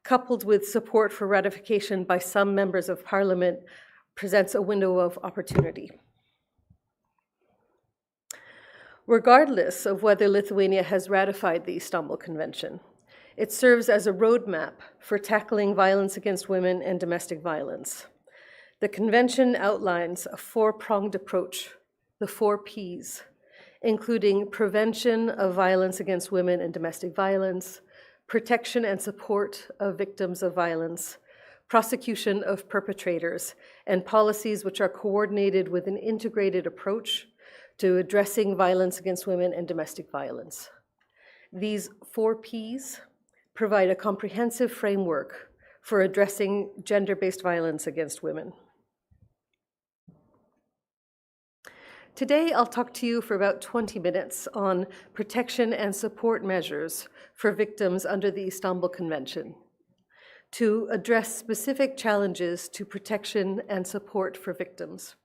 coupled with support for ratification by some members of parliament, presents a window of opportunity. Regardless of whether Lithuania has ratified the Istanbul Convention, it serves as a roadmap for tackling violence against women and domestic violence. The convention outlines a four-pronged approach, the 4 Ps, including prevention of violence against women and domestic violence, protection and support of victims of violence, prosecution of perpetrators, and policies which are coordinated with an integrated approach to addressing violence against women and domestic violence. These 4 Ps provide a comprehensive framework for addressing gender-based violence against women. Today, I'll talk to you for about 20 minutes on protection and support measures for victims under the Istanbul Convention to address specific challenges to protection and support for victims.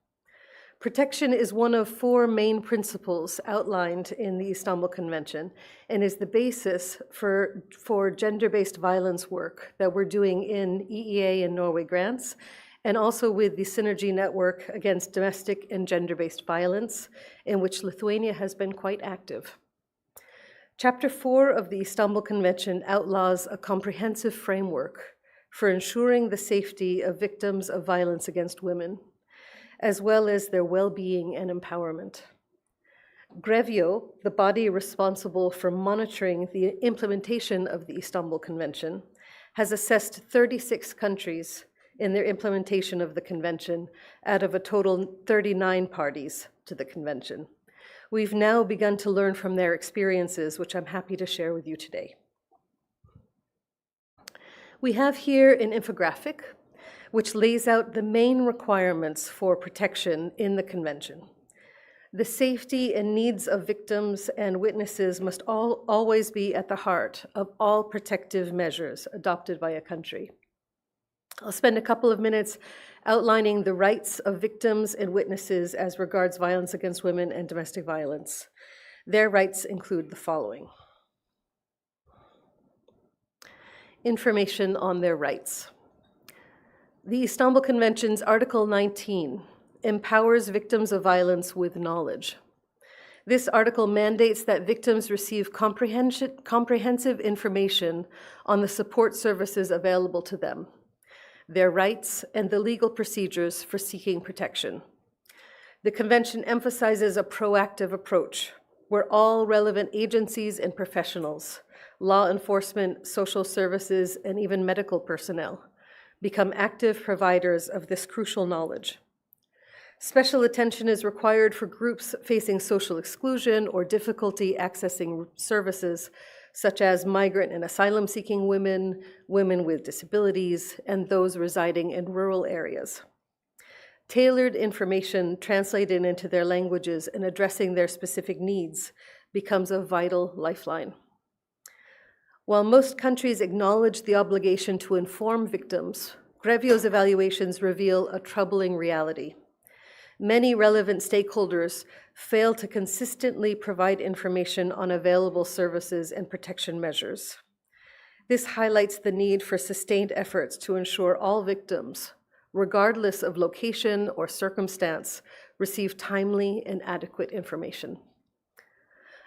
Protection is one of 4 main principles outlined in the Istanbul Convention and is the basis for gender-based violence work that we're doing in EEA and Norway grants, and also with the Synergy Network Against Domestic and Gender-Based Violence, in which Lithuania has been quite active. Chapter 4 of the Istanbul Convention outlaws a comprehensive framework for ensuring the safety of victims of violence against women, as well as their well-being and empowerment. Grevio, the body responsible for monitoring the implementation of the Istanbul Convention, has assessed 36 countries in their implementation of the Convention out of a total 39 parties to the Convention. We've now begun to learn from their experiences, which I'm happy to share with you today. We have here an infographic which lays out the main requirements for protection in the Convention. The safety and needs of victims and witnesses must always be at the heart of all protective measures adopted by a country. I'll spend a couple of minutes outlining the rights of victims and witnesses as regards violence against women and domestic violence. Their rights include the following. Information on their rights. The Istanbul Convention's Article 19 empowers victims of violence with knowledge. This article mandates that victims receive comprehensive information on the support services available to them, their rights, and the legal procedures for seeking protection. The Convention emphasizes a proactive approach where all relevant agencies and professionals, law enforcement, social services, and even medical personnel, become active providers of this crucial knowledge. Special attention is required for groups facing social exclusion or difficulty accessing services, such as migrant and asylum-seeking women, women with disabilities, and those residing in rural areas. Tailored information translated into their languages and addressing their specific needs becomes a vital lifeline. While most countries acknowledge the obligation to inform victims, Grevio's evaluations reveal a troubling reality. Many relevant stakeholders fail to consistently provide information on available services and protection measures. This highlights the need for sustained efforts to ensure all victims, regardless of location or circumstance, receive timely and adequate information.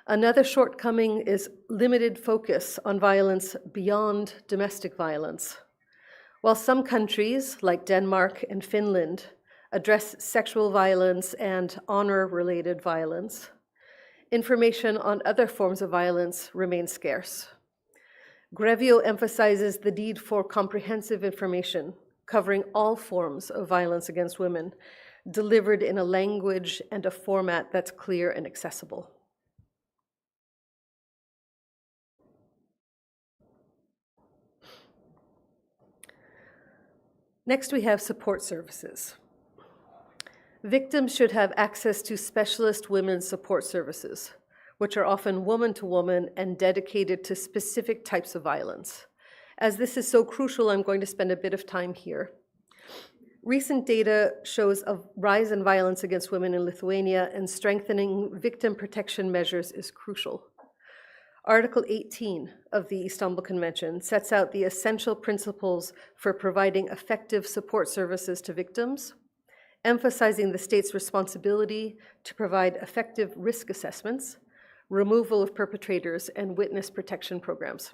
Another shortcoming is limited focus on violence beyond domestic violence. While some countries, like Denmark and Finland, address sexual violence and honor-related violence, information on other forms of violence remains scarce. Grevio emphasizes the need for comprehensive information covering all forms of violence against women, delivered in a language and a format that's clear and accessible. Next, we have support services. Victims should have access to specialist women's support services, which are often woman-to-woman and dedicated to specific types of violence. As this is so crucial, I'm going to spend a bit of time here. Recent data shows a rise in violence against women in Lithuania, and strengthening victim protection measures is crucial. Article 18 of the Istanbul Convention sets out the essential principles for providing effective support services to victims, emphasizing the state's responsibility to provide effective risk assessments, removal of perpetrators, and witness protection programs.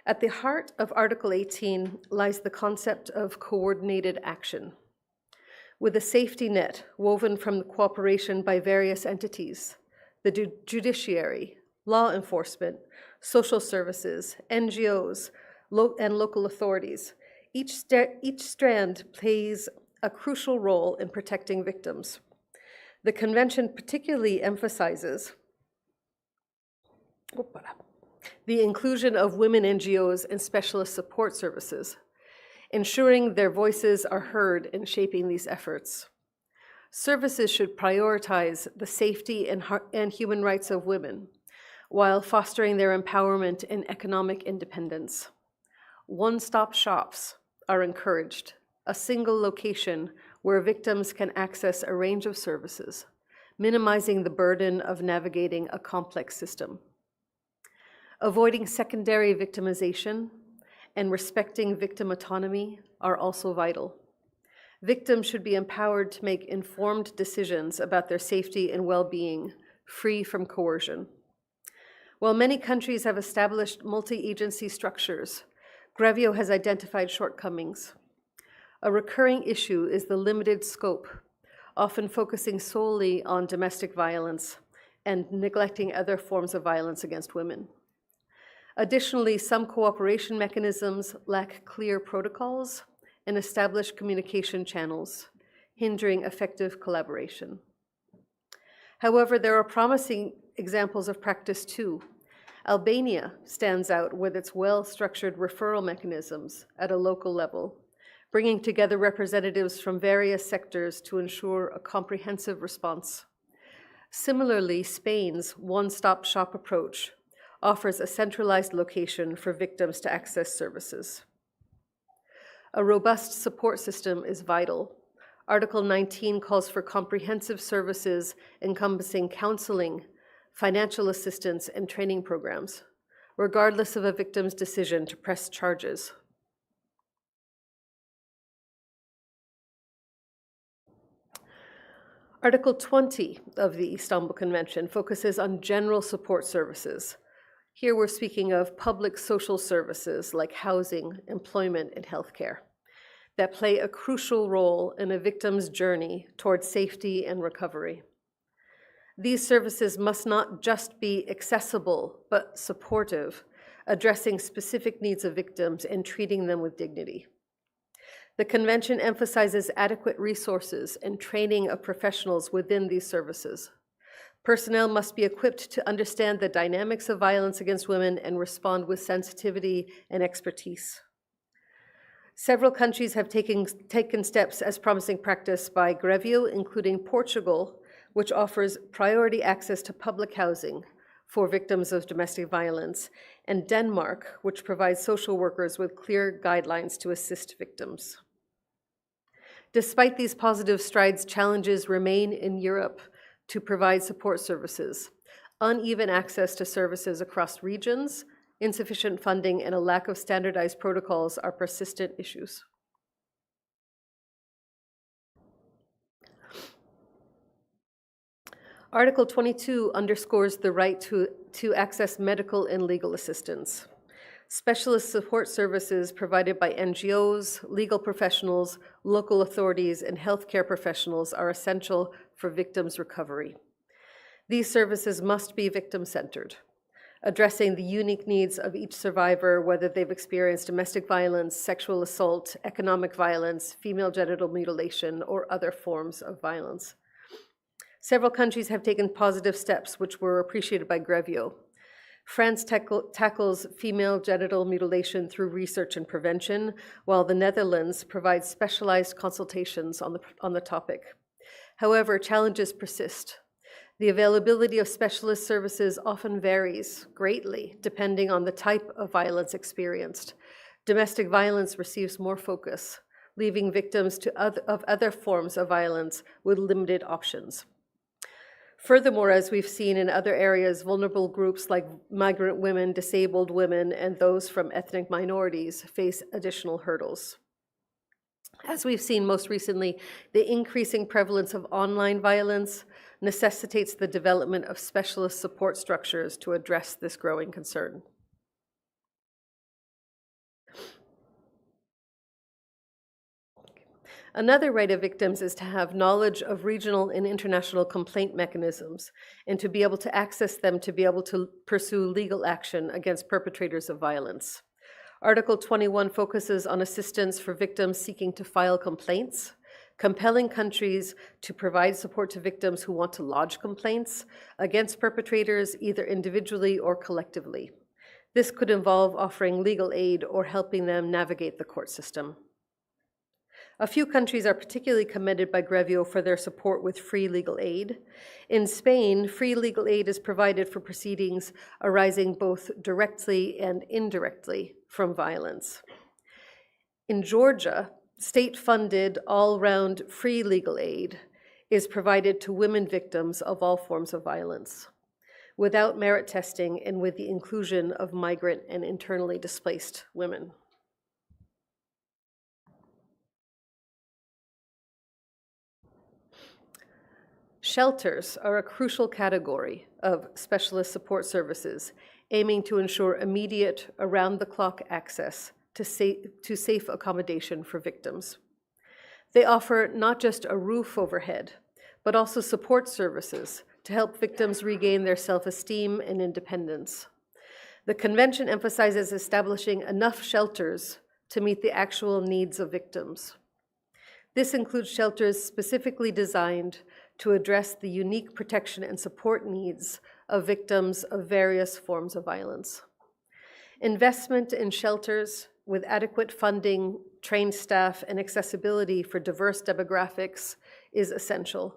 At the heart of Article 18 lies the concept of coordinated action, with a safety net woven from the cooperation by various entities, the judiciary, law enforcement, social services, NGOs, and local authorities. Each strand plays a crucial role in protecting victims. The Convention particularly emphasizes the inclusion of women NGOs and specialist support services, ensuring their voices are heard in shaping these efforts. Services should prioritize the safety and human rights of women, while fostering their empowerment and economic independence. One-stop shops are encouraged, a single location where victims can access a range of services, minimizing the burden of navigating a complex system. Avoiding secondary victimization and respecting victim autonomy are also vital. Victims should be empowered to make informed decisions about their safety and well-being, free from coercion. While many countries have established multi-agency structures, Grevio has identified shortcomings. A recurring issue is the limited scope, often focusing solely on domestic violence and neglecting other forms of violence against women. Additionally, some cooperation mechanisms lack clear protocols and established communication channels, hindering effective collaboration. However, there are promising examples of practice too. Albania stands out with its well-structured referral mechanisms at a local level, bringing together representatives from various sectors to ensure a comprehensive response. Similarly, Spain's one-stop shop approach offers a centralized location for victims to access services. A robust support system is vital. Article 19 calls for comprehensive services encompassing counseling, financial assistance, and training programs, regardless of a victim's decision to press charges. Article 20 of the Istanbul Convention focuses on general support services. Here we're speaking of public social services like housing, employment, and healthcare that play a crucial role in a victim's journey towards safety and recovery. These services must not just be accessible, but supportive, addressing specific needs of victims and treating them with dignity. The Convention emphasizes adequate resources and training of professionals within these services. Personnel must be equipped to understand the dynamics of violence against women and respond with sensitivity and expertise. Several countries have taken steps as promising practice by Grevio, including Portugal, which offers priority access to public housing for victims of domestic violence, and Denmark, which provides social workers with clear guidelines to assist victims. Despite these positive strides, challenges remain in Europe to provide support services. Uneven access to services across regions, insufficient funding, and a lack of standardized protocols are persistent issues. Article 22 underscores the right to access medical and legal assistance. Specialist support services provided by NGOs, legal professionals, local authorities, and healthcare professionals are essential for victims' recovery. These services must be victim-centered, addressing the unique needs of each survivor, whether they've experienced domestic violence, sexual assault, economic violence, female genital mutilation, or other forms of violence. Several countries have taken positive steps, which were appreciated by Grevio. France tackles female genital mutilation through research and prevention, while the Netherlands provides specialized consultations on the topic. However, challenges persist. The availability of specialist services often varies greatly depending on the type of violence experienced. Domestic violence receives more focus, leaving victims of other forms of violence with limited options. Furthermore, as we've seen in other areas, vulnerable groups like migrant women, disabled women, and those from ethnic minorities face additional hurdles. As we've seen most recently, the increasing prevalence of online violence necessitates the development of specialist support structures to address this growing concern. Another right of victims is to have knowledge of regional and international complaint mechanisms and to be able to access them to be able to pursue legal action against perpetrators of violence. Article 21 focuses on assistance for victims seeking to file complaints, compelling countries to provide support to victims who want to lodge complaints against perpetrators either individually or collectively. This could involve offering legal aid or helping them navigate the court system. A few countries are particularly commended by Grevio for their support with free legal aid. In Spain, free legal aid is provided for proceedings arising both directly and indirectly from violence. In Georgia, state-funded, all-round free legal aid is provided to women victims of all forms of violence, without merit testing and with the inclusion of migrant and internally displaced women. Shelters are a crucial category of specialist support services, aiming to ensure immediate, around-the-clock access to safe accommodation for victims. They offer not just a roof overhead, but also support services to help victims regain their self-esteem and independence. The Convention emphasizes establishing enough shelters to meet the actual needs of victims. This includes shelters specifically designed to address the unique protection and support needs of victims of various forms of violence. Investment in shelters with adequate funding, trained staff, and accessibility for diverse demographics is essential,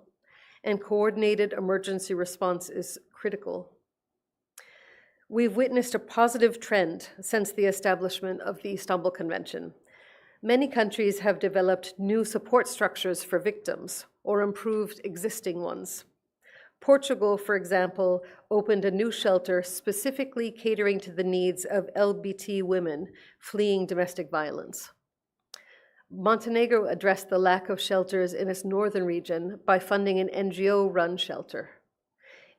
and coordinated emergency response is critical. We've witnessed a positive trend since the establishment of the Istanbul Convention. Many countries have developed new support structures for victims or improved existing ones. Portugal, for example, opened a new shelter specifically catering to the needs of LGBT women fleeing domestic violence. Montenegro addressed the lack of shelters in its northern region by funding an NGO-run shelter.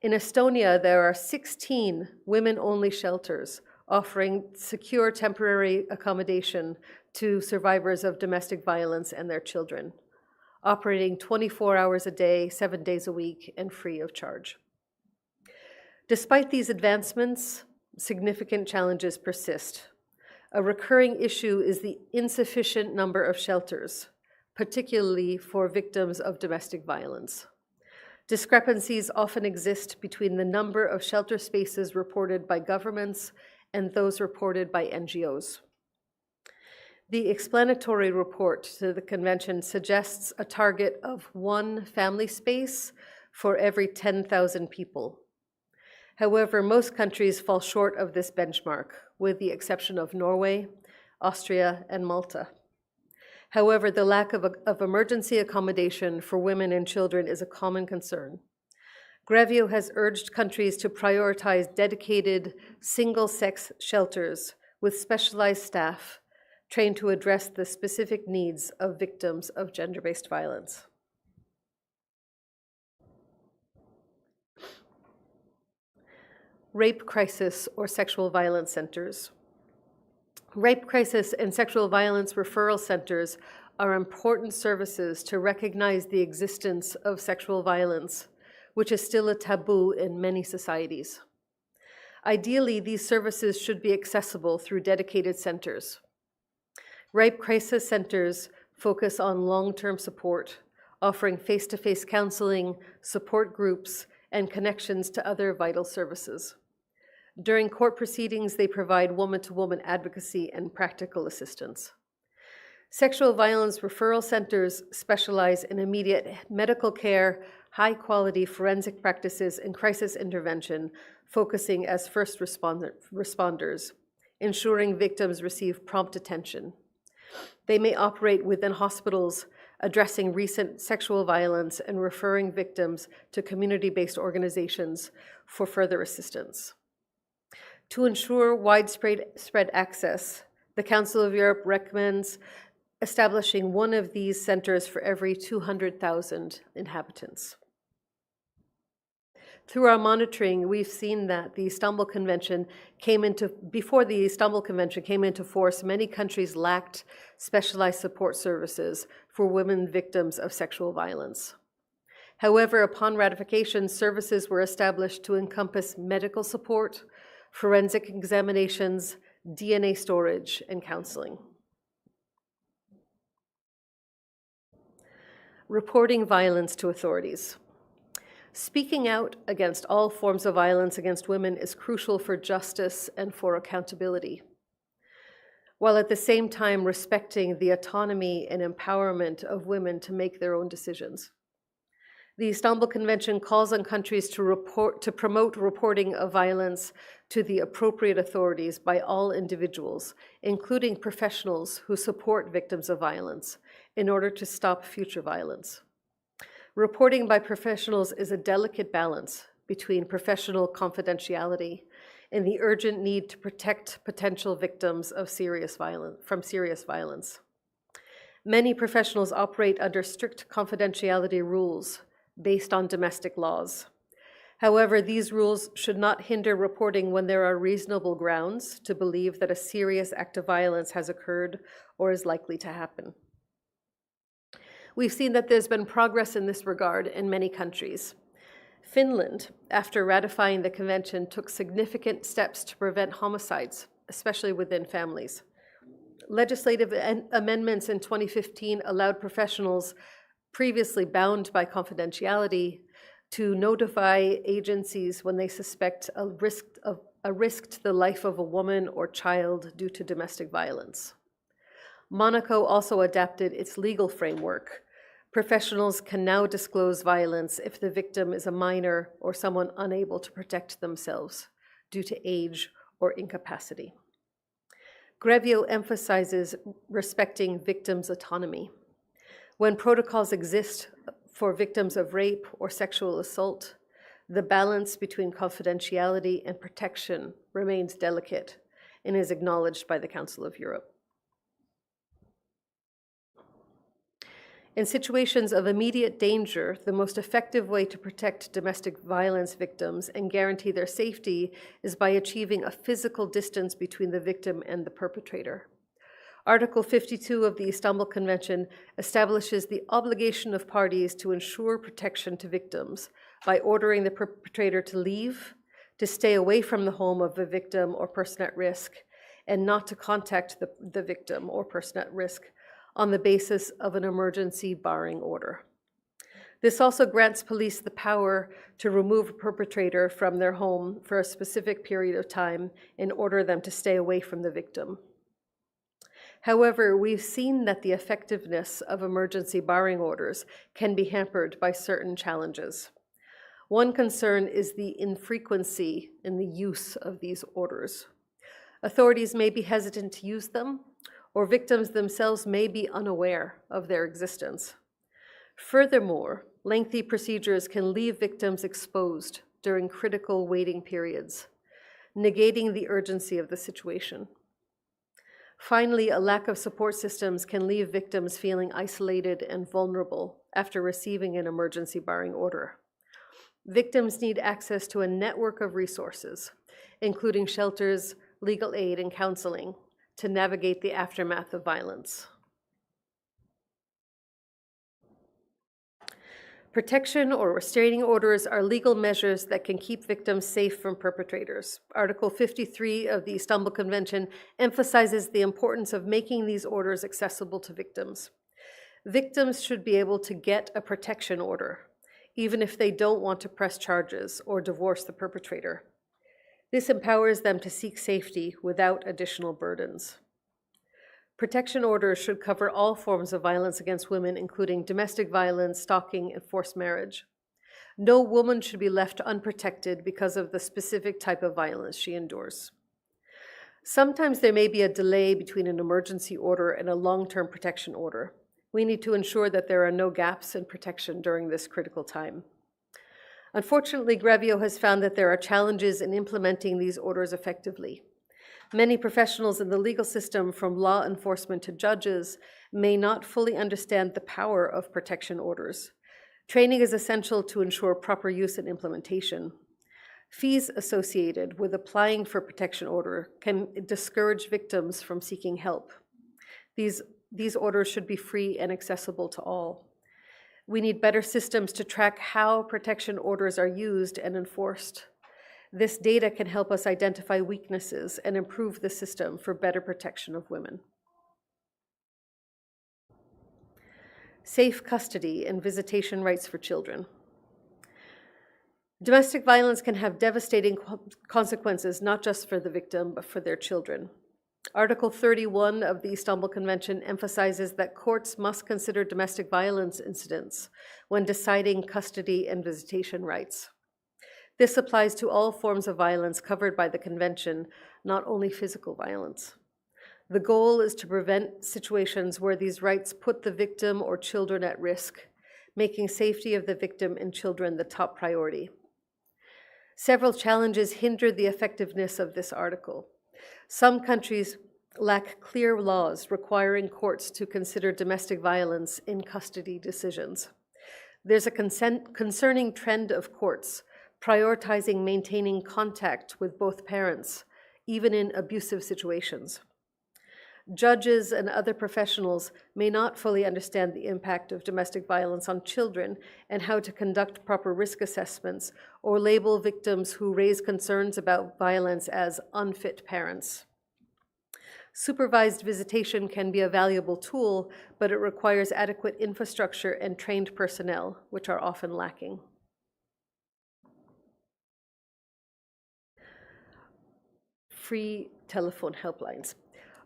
In Estonia, there are 16 women-only shelters offering secure temporary accommodation to survivors of domestic violence and their children, operating 24 hours a day, 7 days a week, and free of charge. Despite these advancements, significant challenges persist. A recurring issue is the insufficient number of shelters, particularly for victims of domestic violence. Discrepancies often exist between the number of shelter spaces reported by governments and those reported by NGOs. The explanatory report to the Convention suggests a target of 1 family space for every 10,000 people. However, most countries fall short of this benchmark, with the exception of Norway, Austria, and Malta. However, the lack of emergency accommodation for women and children is a common concern. Grevio has urged countries to prioritize dedicated single-sex shelters with specialized staff trained to address the specific needs of victims of gender-based violence. Rape crisis or sexual violence centers. Rape crisis and sexual violence referral centers are important services to recognize the existence of sexual violence, which is still a taboo in many societies. Ideally, these services should be accessible through dedicated centers. Rape crisis centers focus on long-term support, offering face-to-face counseling, support groups, and connections to other vital services. During court proceedings, they provide woman-to-woman advocacy and practical assistance. Sexual violence referral centers specialize in immediate medical care, high-quality forensic practices, and crisis intervention, focusing as first responders, ensuring victims receive prompt attention. They may operate within hospitals, addressing recent sexual violence and referring victims to community-based organizations for further assistance. To ensure widespread access, the Council of Europe recommends establishing one of these centers for every 200,000 inhabitants. Through our monitoring, we've seen that before the Istanbul Convention came into force, many countries lacked specialized support services for women victims of sexual violence. However, upon ratification, services were established to encompass medical support, forensic examinations, DNA storage, and counseling. Reporting violence to authorities. Speaking out against all forms of violence against women is crucial for justice and for accountability, while at the same time respecting the autonomy and empowerment of women to make their own decisions. The Istanbul Convention calls on countries to promote reporting of violence to the appropriate authorities by all individuals, including professionals who support victims of violence, in order to stop future violence. Reporting by professionals is a delicate balance between professional confidentiality and the urgent need to protect potential victims of from serious violence. Many professionals operate under strict confidentiality rules, based on domestic laws. However, these rules should not hinder reporting when there are reasonable grounds to believe that a serious act of violence has occurred or is likely to happen. We've seen that there's been progress in this regard in many countries. Finland, after ratifying the convention, took significant steps to prevent homicides, especially within families. Legislative amendments in 2015 allowed professionals previously bound by confidentiality to notify agencies when they suspect a risk to the life of a woman or child due to domestic violence. Monaco also adapted its legal framework. Professionals can now disclose violence if the victim is a minor or someone unable to protect themselves due to age or incapacity. Grevio emphasizes respecting victims' autonomy. When protocols exist for victims of rape or sexual assault, the balance between confidentiality and protection remains delicate and is acknowledged by the Council of Europe. In situations of immediate danger, the most effective way to protect domestic violence victims and guarantee their safety is by achieving a physical distance between the victim and the perpetrator. Article 52 of the Istanbul Convention establishes the obligation of parties to ensure protection to victims by ordering the perpetrator to leave, to stay away from the home of the victim or person at risk, and not to contact the victim or person at risk on the basis of an emergency barring order. This also grants police the power to remove a perpetrator from their home for a specific period of time and order them to stay away from the victim. However, we've seen that the effectiveness of emergency barring orders can be hampered by certain challenges. One concern is the infrequency in the use of these orders. Authorities may be hesitant to use them, or victims themselves may be unaware of their existence. Furthermore, lengthy procedures can leave victims exposed during critical waiting periods, negating the urgency of the situation. Finally, a lack of support systems can leave victims feeling isolated and vulnerable after receiving an emergency barring order. Victims need access to a network of resources, including shelters, legal aid, and counseling, to navigate the aftermath of violence. Protection or restraining orders are legal measures that can keep victims safe from perpetrators. Article 53 of the Istanbul Convention emphasizes the importance of making these orders accessible to victims. Victims should be able to get a protection order, even if they don't want to press charges or divorce the perpetrator. This empowers them to seek safety without additional burdens. Protection orders should cover all forms of violence against women, including domestic violence, stalking, and forced marriage. No woman should be left unprotected because of the specific type of violence she endures. Sometimes there may be a delay between an emergency order and a long-term protection order. We need to ensure that there are no gaps in protection during this critical time. Unfortunately, Grevio has found that there are challenges in implementing these orders effectively. Many professionals in the legal system, from law enforcement to judges, may not fully understand the power of protection orders. Training is essential to ensure proper use and implementation. Fees associated with applying for protection order can discourage victims from seeking help. These orders should be free and accessible to all. We need better systems to track how protection orders are used and enforced. This data can help us identify weaknesses and improve the system for better protection of women. Safe custody and visitation rights for children. Domestic violence can have devastating consequences, not just for the victim, but for their children. Article 31 of the Istanbul Convention emphasizes that courts must consider domestic violence incidents when deciding custody and visitation rights. This applies to all forms of violence covered by the Convention, not only physical violence. The goal is to prevent situations where these rights put the victim or children at risk, making safety of the victim and children the top priority. Several challenges hinder the effectiveness of this article. Some countries lack clear laws requiring courts to consider domestic violence in custody decisions. There's a concerning trend of courts prioritizing maintaining contact with both parents, even in abusive situations. Judges and other professionals may not fully understand the impact of domestic violence on children and how to conduct proper risk assessments or label victims who raise concerns about violence as unfit parents. Supervised visitation can be a valuable tool, but it requires adequate infrastructure and trained personnel, which are often lacking. Free telephone helplines.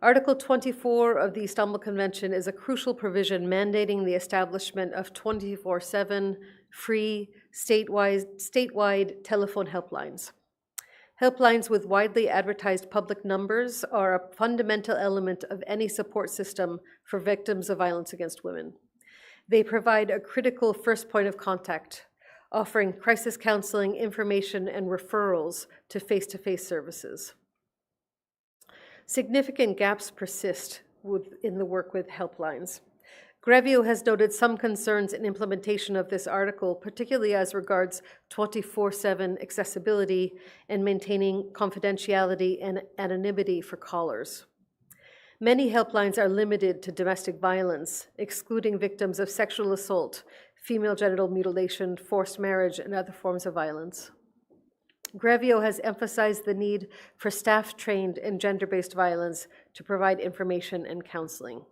Article 24 of the Istanbul Convention is a crucial provision mandating the establishment of 24/7 free statewide telephone helplines. Helplines with widely advertised public numbers are a fundamental element of any support system for victims of violence against women. They provide a critical first point of contact, offering crisis counseling, information, and referrals to face-to-face services. Significant gaps persist in the work with helplines. Grevio has noted some concerns in implementation of this article, particularly as regards 24/7 accessibility and maintaining confidentiality and anonymity for callers. Many helplines are limited to domestic violence, excluding victims of sexual assault, female genital mutilation, forced marriage, and other forms of violence. Grevio has emphasized the need for staff trained in gender-based violence to provide information and counseling.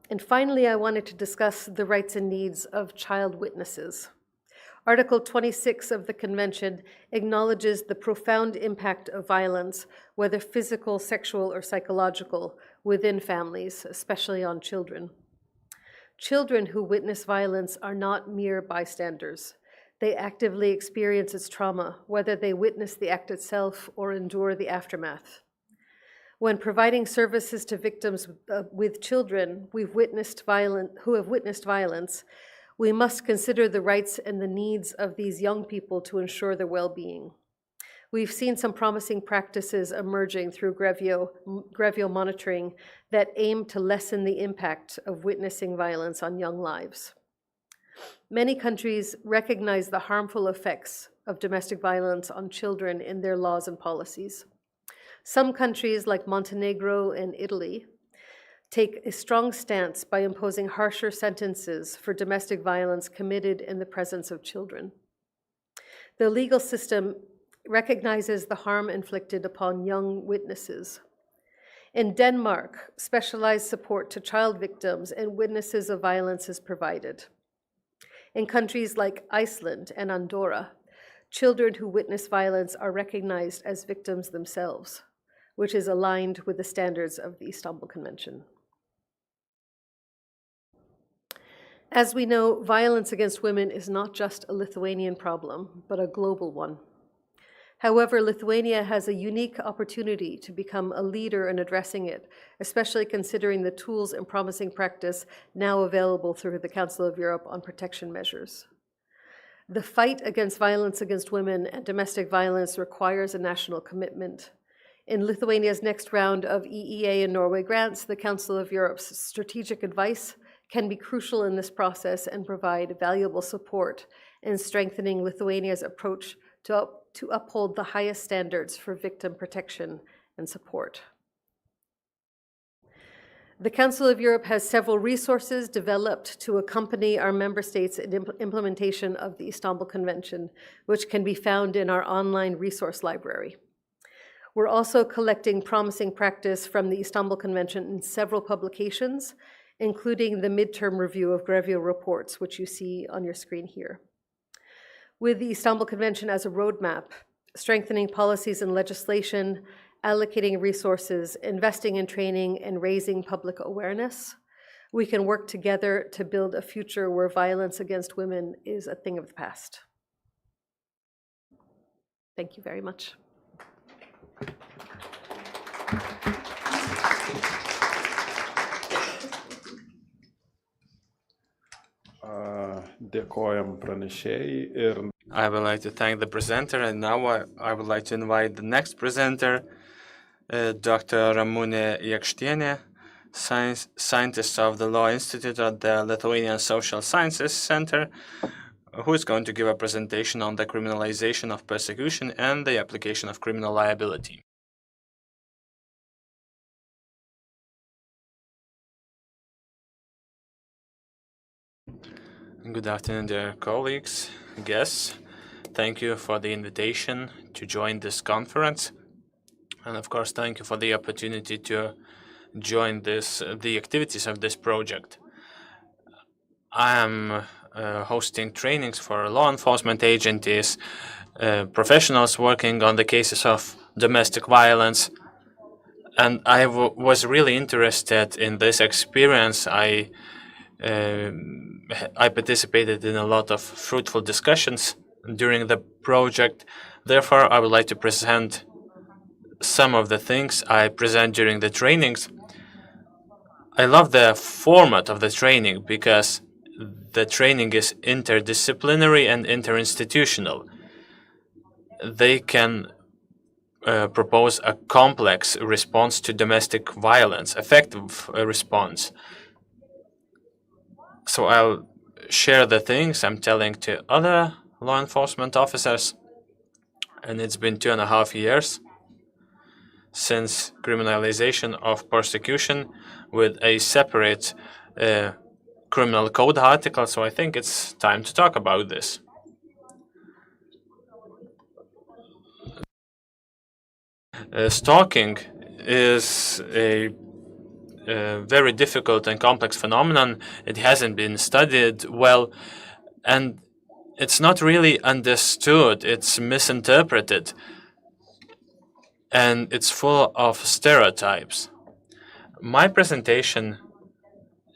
And finally, I wanted to discuss the rights and needs of child witnesses. Article 26 of the Convention acknowledges the profound impact of violence, whether physical, sexual, or psychological, within families, especially on children. Children who witness violence are not mere bystanders. They actively experience its trauma, whether they witness the act itself or endure the aftermath. When providing services to victims with children who have witnessed violence, we must consider the rights and the needs of these young people to ensure their well-being. We've seen some promising practices emerging through Grevio monitoring that aim to lessen the impact of witnessing violence on young lives. Many countries recognize the harmful effects of domestic violence on children in their laws and policies. Some countries, like Montenegro and Italy, take a strong stance by imposing harsher sentences for domestic violence committed in the presence of children. The legal system recognizes the harm inflicted upon young witnesses. In Denmark, specialized support to child victims and witnesses of violence is provided. In countries like Iceland and Andorra, children who witness violence are recognized as victims themselves, which is aligned with the standards of the Istanbul Convention. As we know, violence against women is not just a Lithuanian problem, but a global one. However, Lithuania has a unique opportunity to become a leader in addressing it, especially considering the tools and promising practice now available through the Council of Europe on protection measures. The fight against violence against women and domestic violence requires a national commitment. In Lithuania's next round of EEA and Norway grants, the Council of Europe's strategic advice can be crucial in this process and provide valuable support in strengthening Lithuania's approach to uphold the highest standards for victim protection and support. The Council of Europe has several resources developed to accompany our member states in implementation of the Istanbul Convention, which can be found in our online resource library. We're also collecting promising practice from the Istanbul Convention in several publications, including the midterm review of Grevio reports, which you see on your screen here. With the Istanbul Convention as a roadmap, strengthening policies and legislation, allocating resources, investing in training, and raising public awareness, we can work together to build a future where violence against women is a thing of the past. Thank you very much. Dėkojam pranešėjai ir I would like to thank the presenter, and now I would like to invite the next presenter, Dr. Ramunė Jakštienė, scientist of the Law Institute at the Lithuanian Social Sciences Center, who is going to give a presentation on the criminalization of persecution and the application of criminal liability. Good afternoon, dear colleagues, guests. Thank you for the invitation to join this conference. And of course, thank you for the opportunity to join the activities of this project. I am hosting trainings for law enforcement agencies, professionals working on the cases of domestic violence. And I was really interested in this experience. I participated in a lot of fruitful discussions during the project. Therefore, I would like to present some of the things I present during the trainings. I love the format of the training because the training is interdisciplinary and interinstitutional. They can propose a complex response to domestic violence, effective response. So I'll share the things I'm telling to other law enforcement officers, and it's been 2.5 years since criminalization of persecution with a separate criminal code article, so I think it's time to talk about this. Stalking is a very difficult and complex phenomenon. It hasn't been studied well, and it's not really understood. It's misinterpreted, and it's full of stereotypes. My presentation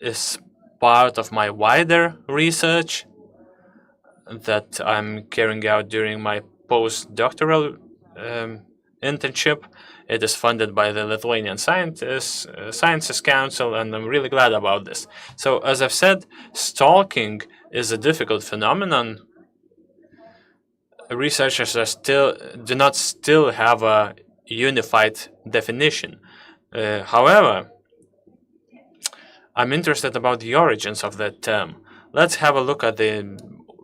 is part of my wider research that I'm carrying out during my postdoctoral internship. It is funded by the Lithuanian Sciences Council, and I'm really glad about this. So, as I've said, stalking is a difficult phenomenon. Researchers do not still have a unified definition. However, I'm interested about the origins of that term. Let's have a look at the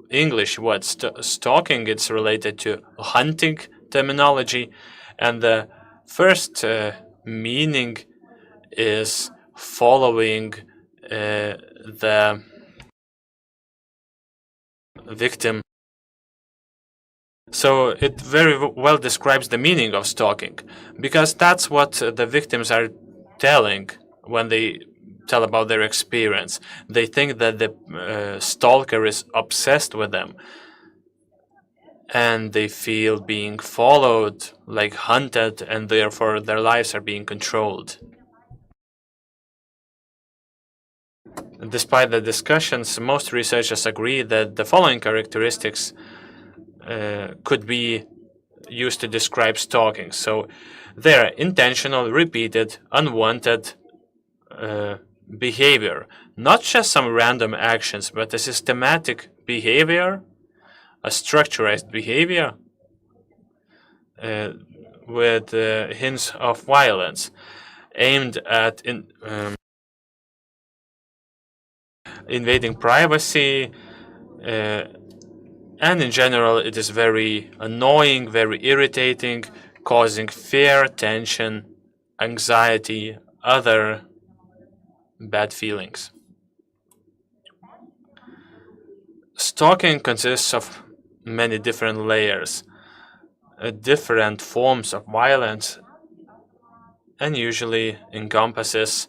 English word stalking. It's related to hunting terminology, and the first meaning is following the victim. So it very well describes the meaning of stalking, because that's what the victims are telling when they tell about their experience. They think that the stalker is obsessed with them, and they feel being followed, like hunted, and therefore their lives are being controlled. Despite the discussions, most researchers agree that the following characteristics could be used to describe stalking. So they are intentional, repeated, unwanted behavior. Not just some random actions, but a systematic behavior, a structured behavior with hints of violence aimed at invading privacy, and in general it is very annoying, very irritating, causing fear, tension, anxiety, other bad feelings. Stalking consists of many different layers, different forms of violence, and usually encompasses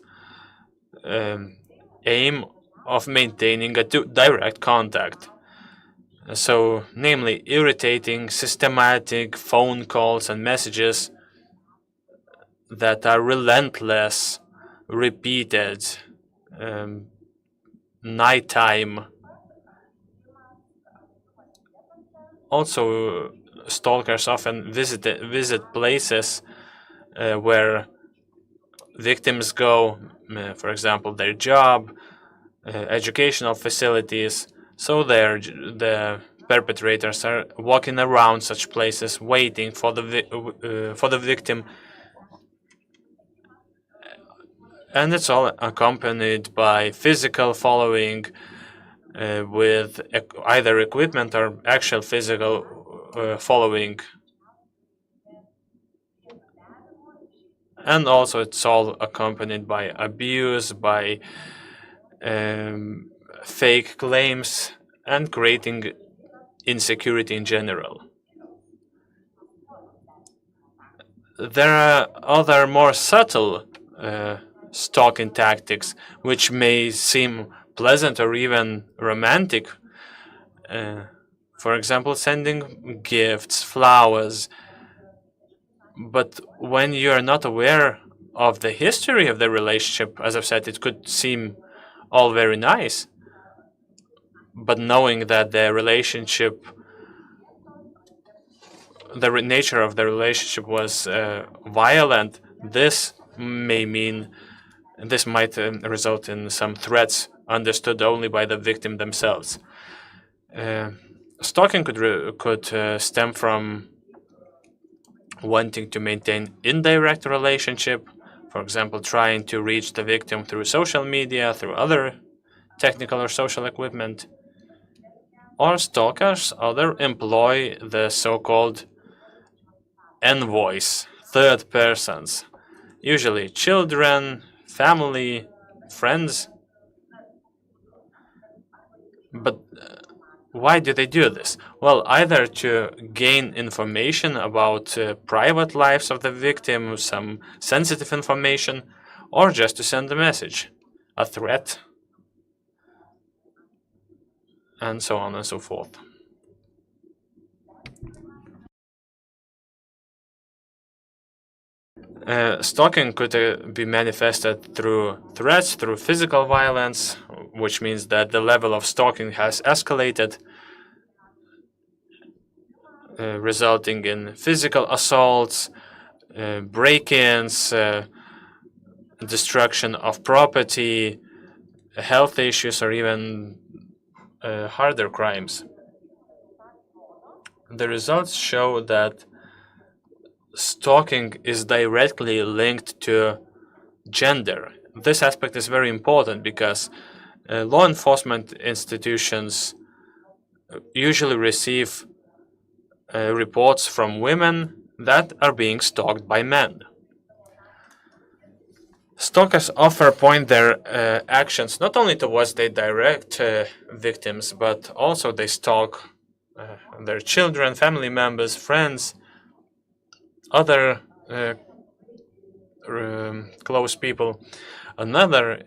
aim of maintaining a direct contact. So, namely, irritating, systematic phone calls and messages that are relentless, repeated, nighttime. Also, stalkers often visit places where victims go, for example, their job, educational facilities. So the perpetrators are walking around such places, waiting for the victim, And it's all accompanied by physical following with either equipment or actual physical following. And also it's all accompanied by abuse, by fake claims, and creating insecurity in general. There are other more subtle stalking tactics which may seem pleasant or even romantic. For example, sending gifts, flowers. But when you're not aware of the history of the relationship, as I've said, it could seem all very nice. But knowing that the relationship, the nature of the relationship was violent, this might result in some threats understood only by the victim themselves. Stalking could stem from wanting to maintain indirect relationship, for example, trying to reach the victim through social media, through other technical or social equipment. Or stalkers employ the so-called envoys, third persons, usually children, family, friends. But why do they do this? Well, either to gain information about private lives of the victim, some sensitive information, or just to send a message, a threat, and so on and so forth. Stalking could be manifested through threats, through physical violence, which means that the level of stalking has escalated, resulting in physical assaults, break-ins, destruction of property, health issues, or even harder crimes. The results show that stalking is directly linked to gender. This aspect is very important because law enforcement institutions usually receive reports from women that are being stalked by men. Stalkers often point their actions not only towards their direct victims, but also they stalk their children, family members, friends, other close people. Another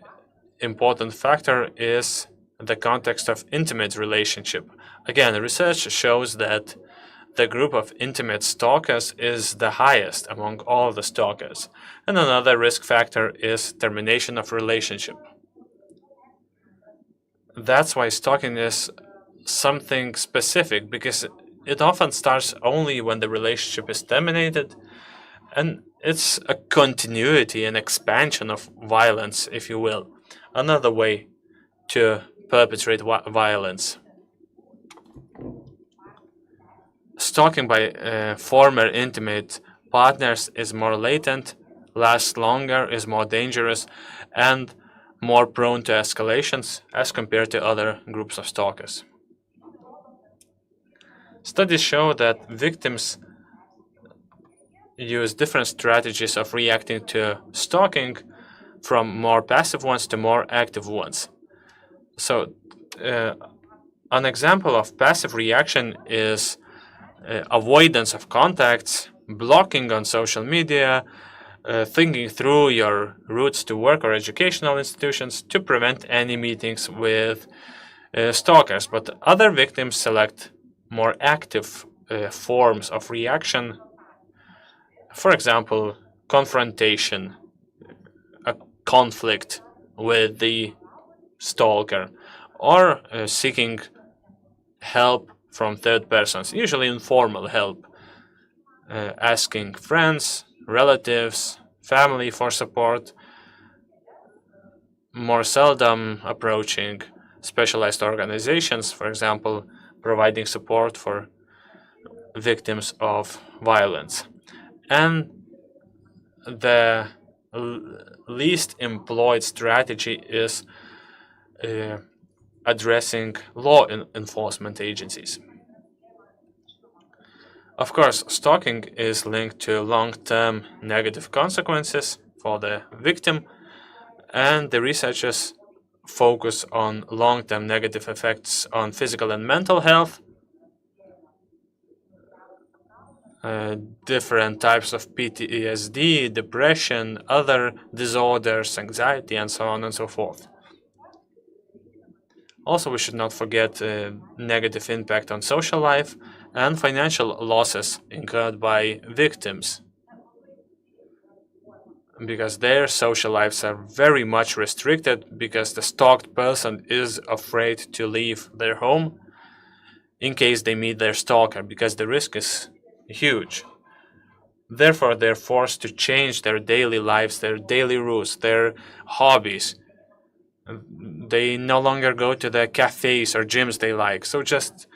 important factor is the context of intimate relationship. Again, research shows that the group of intimate stalkers is the highest among all the stalkers. And another risk factor is termination of relationship. That's why stalking is something specific, because it often starts only when the relationship is terminated, and it's a continuity and expansion of violence, if you will. Another way to perpetrate violence. Stalking by former intimate partners is more latent, lasts longer, is more dangerous, and more prone to escalations as compared to other groups of stalkers. Studies show that victims use different strategies of reacting to stalking, from more passive ones to more active ones. So, an example of passive reaction is avoidance of contacts, blocking on social media, thinking through your routes to work or educational institutions to prevent any meetings with stalkers. But other victims select more active forms of reaction. For example, confrontation, a conflict with the stalker, or seeking help from third persons, usually informal help, asking friends, relatives, family for support, more seldom approaching specialized organizations, for example, providing support for victims of violence. And the least employed strategy is addressing law enforcement agencies. Of course, stalking is linked to long-term negative consequences for the victim, and the researchers focus on long-term negative effects on physical and mental health, different types of PTSD, depression, other disorders, anxiety, and so on and so forth. Also, we should not forget negative impact on social life and financial losses incurred by victims, because their social lives are very much restricted because the stalked person is afraid to leave their home in case they meet their stalker, because the risk is huge. Therefore, they're forced to change their daily lives, their daily routes, their hobbies. They no longer go to the cafes or gyms they like, so just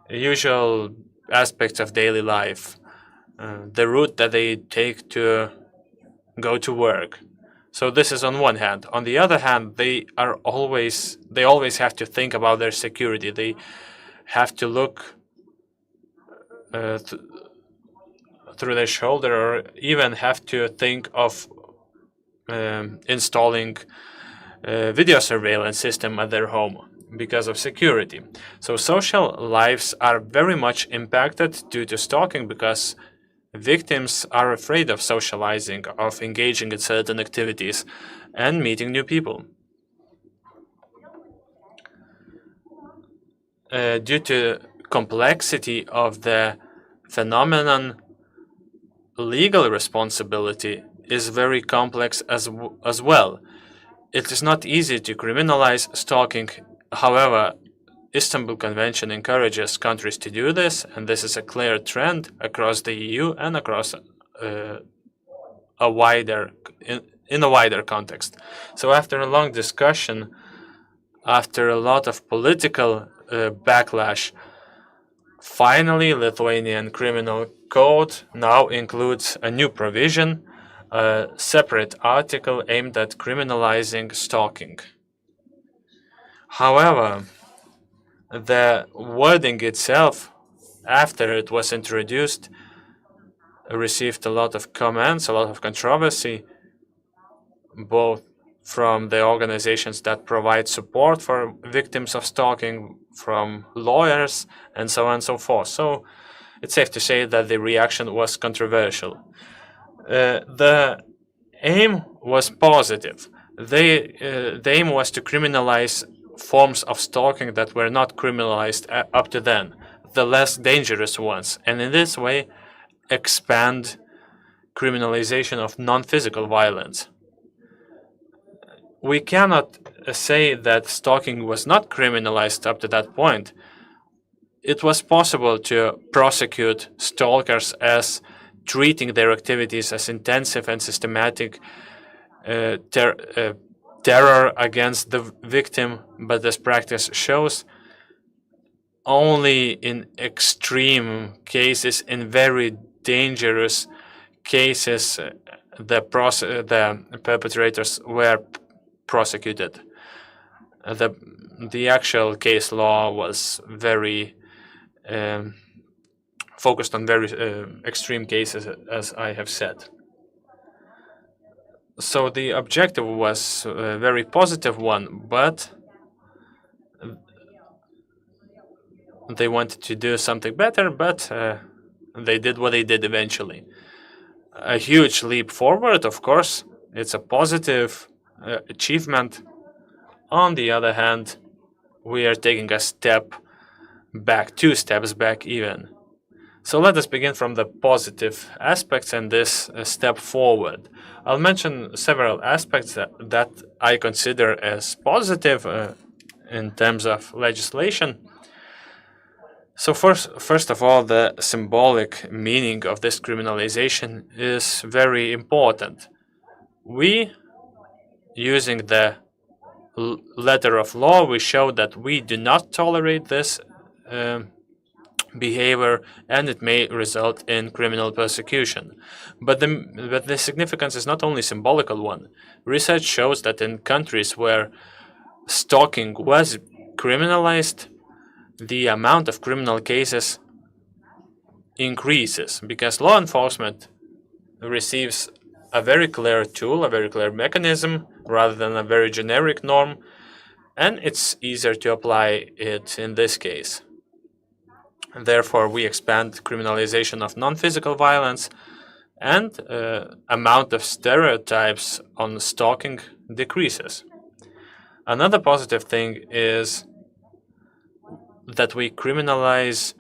usual aspects of daily life. The route that they take to go to work. So this is on one hand. On the other hand, they always have to think about their security. They have to look through their shoulder, or even have to think of installing a video surveillance system at their home because of security. So social lives are very much impacted due to stalking because victims are afraid of socializing, of engaging in certain activities and meeting new people. Due to complexity of the phenomenon, legal responsibility is very complex as well. It is not easy to criminalize stalking. However, Istanbul Convention encourages countries to do this, and this is a clear trend across the EU and across in a wider context. So after a long discussion, after a lot of political backlash, finally Lithuanian Criminal Code now includes a new provision, a separate article aimed at criminalizing stalking. However, the wording itself, after it was introduced, received a lot of comments, a lot of controversy, both from the organizations that provide support for victims of stalking, from lawyers, and so on and so forth. So it's safe to say that the reaction was controversial. The aim was positive. The aim was to criminalize forms of stalking that were not criminalized up to then, the less dangerous ones, and in this way expand criminalization of non-physical violence. We cannot say that stalking was not criminalized up to that point. It was possible to prosecute stalkers as treating their activities as intensive and systematic terror against the victim, but this practice shows only in extreme cases, in very dangerous cases, the perpetrators were prosecuted. The actual case law was very focused on very extreme cases, as I have said. So the objective was a very positive one, but they wanted to do something better, but they did what they did eventually. A huge leap forward, of course. It's a positive achievement. On the other hand, we are taking a step back, 2 steps back even. So let us begin from the positive aspects and this step forward. I'll mention several aspects that I consider as positive in terms of legislation. So first of all, the symbolic meaning of this criminalization is very important. We, using the letter of law, we show that we do not tolerate this behavior, and it may result in criminal persecution. But the significance is not only symbolical one. Research shows that in countries where stalking was criminalized, the amount of criminal cases increases because law enforcement receives a very clear tool, a very clear mechanism, rather than a very generic norm, and it's easier to apply it in this case. Therefore, we expand criminalization of non-physical violence, and amount of stereotypes on stalking decreases. Another positive thing is that we criminalize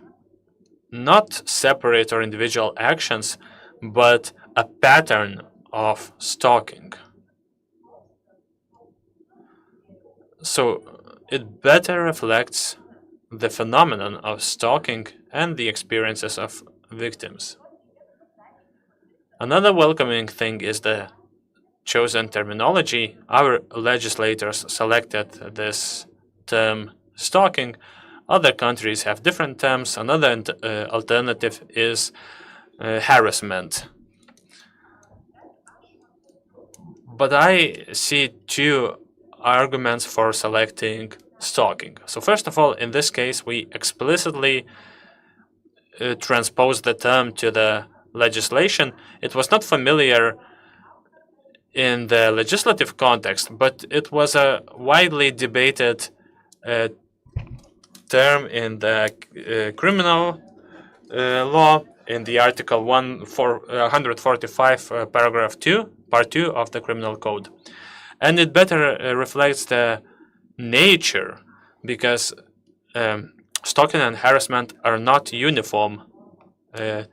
not separate or individual actions, but a pattern of stalking. So it better reflects the phenomenon of stalking and the experiences of victims. Another welcoming thing is the chosen terminology. Our legislators selected this term stalking. Other countries have different terms. Another alternative is harassment. But I see two arguments for selecting stalking. So first of all, in this case, we explicitly transpose the term to the legislation. It was not familiar in the legislative context, but it was a widely debated term in the criminal law, in the Article 145, paragraph 2, part 2 of the Criminal Code. And it better reflects the nature, because stalking and harassment are not uniform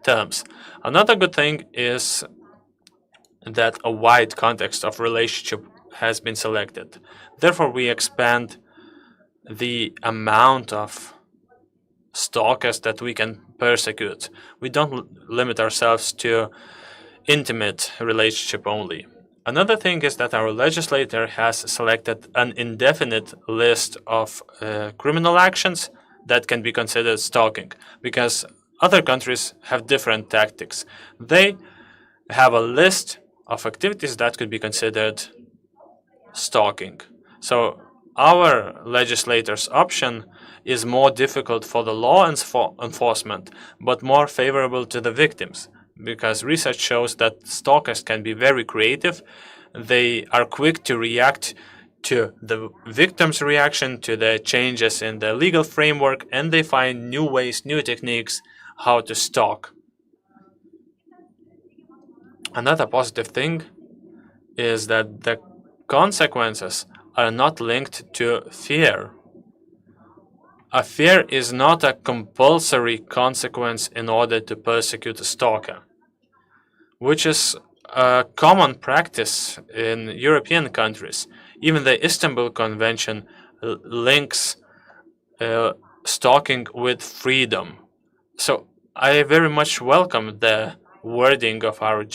terms. Another good thing is that a wide context of relationship has been selected. Therefore, we expand the amount of stalkers that we can persecute. We don't limit ourselves to intimate relationship only. Another thing is that our legislator has selected an indefinite list of criminal actions that can be considered stalking, because other countries have different tactics. They have a list of activities that could be considered stalking. So our legislator's option is more difficult for the law enforcement, but more favorable to the victims, because research shows that stalkers can be very creative. They are quick to react to the victim's reaction to the changes in the legal framework, and they find new ways, new techniques how to stalk. Another positive thing is that the consequences are not linked to fear. A fear is not a compulsory consequence in order to persecute a stalker, which is a common practice in European countries. Even the Istanbul Convention links stalking with freedom. So I very much welcome the wording of our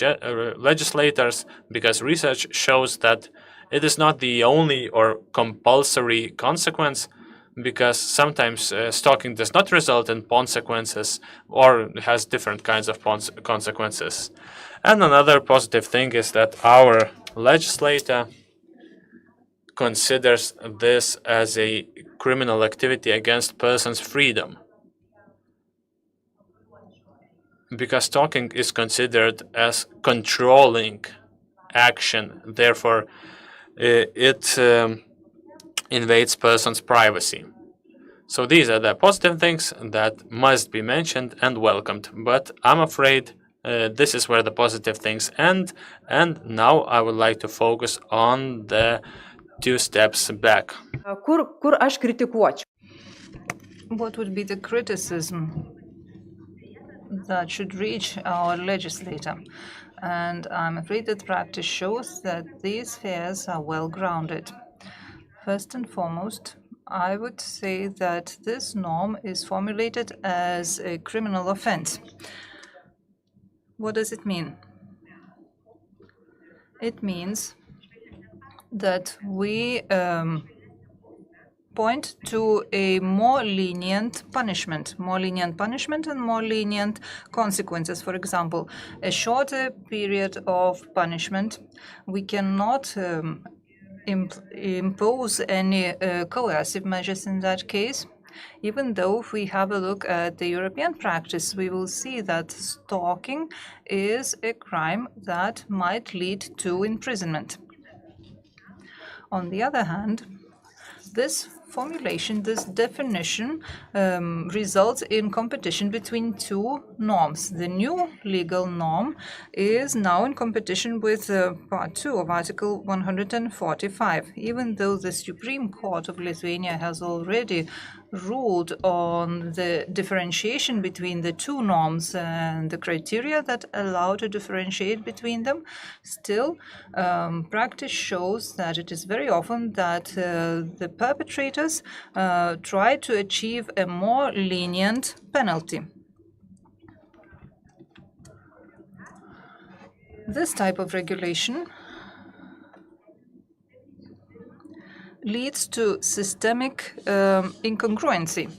legislators, because research shows that it is not the only or compulsory consequence, because sometimes stalking does not result in consequences or has different kinds of consequences. And another positive thing is that our legislator considers this as a criminal activity against person's freedom, because stalking is considered as controlling action. Therefore, it invades person's privacy. So these are the positive things that must be mentioned and welcomed. But I'm afraid this is where the positive things end. And now I would like to focus on the 2 steps back. Kur aš kritikuočiau? What would be the criticism that should reach our legislator? And I'm afraid that practice shows that these fears are well grounded. First and foremost, I would say that this norm is formulated as a criminal offense. What does it mean? It means that we point to a more lenient punishment and more lenient consequences. For example, a shorter period of punishment. We cannot impose any coercive measures in that case. Even though if we have a look at the European practice, we will see that stalking is a crime that might lead to imprisonment. On the other hand, this formulation, this definition, results in competition between two norms. The new legal norm is now in competition with Part 2 of Article 145. Even though the Supreme Court of Lithuania has already ruled on the differentiation between the two norms and the criteria that allow to differentiate between them, still practice shows that it is very often that the perpetrators try to achieve a more lenient penalty. This type of regulation leads to systemic incongruency.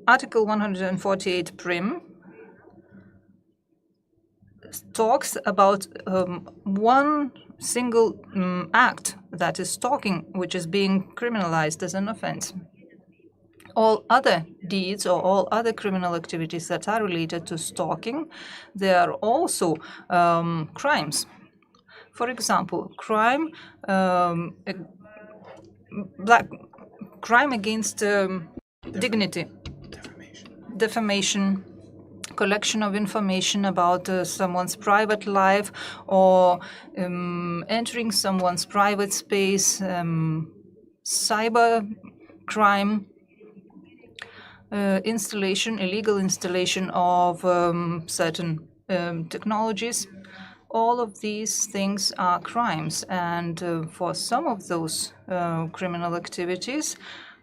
Article 148 prim talks about one single act, that is stalking, which is being criminalized as an offense. All other deeds or all other criminal activities that are related to stalking, they are also crimes. For example, crime against dignity, defamation, collection of information about someone's private life, or entering someone's private space, cyber crime, illegal installation of certain technologies. All of these things are crimes, and for some of those criminal activities,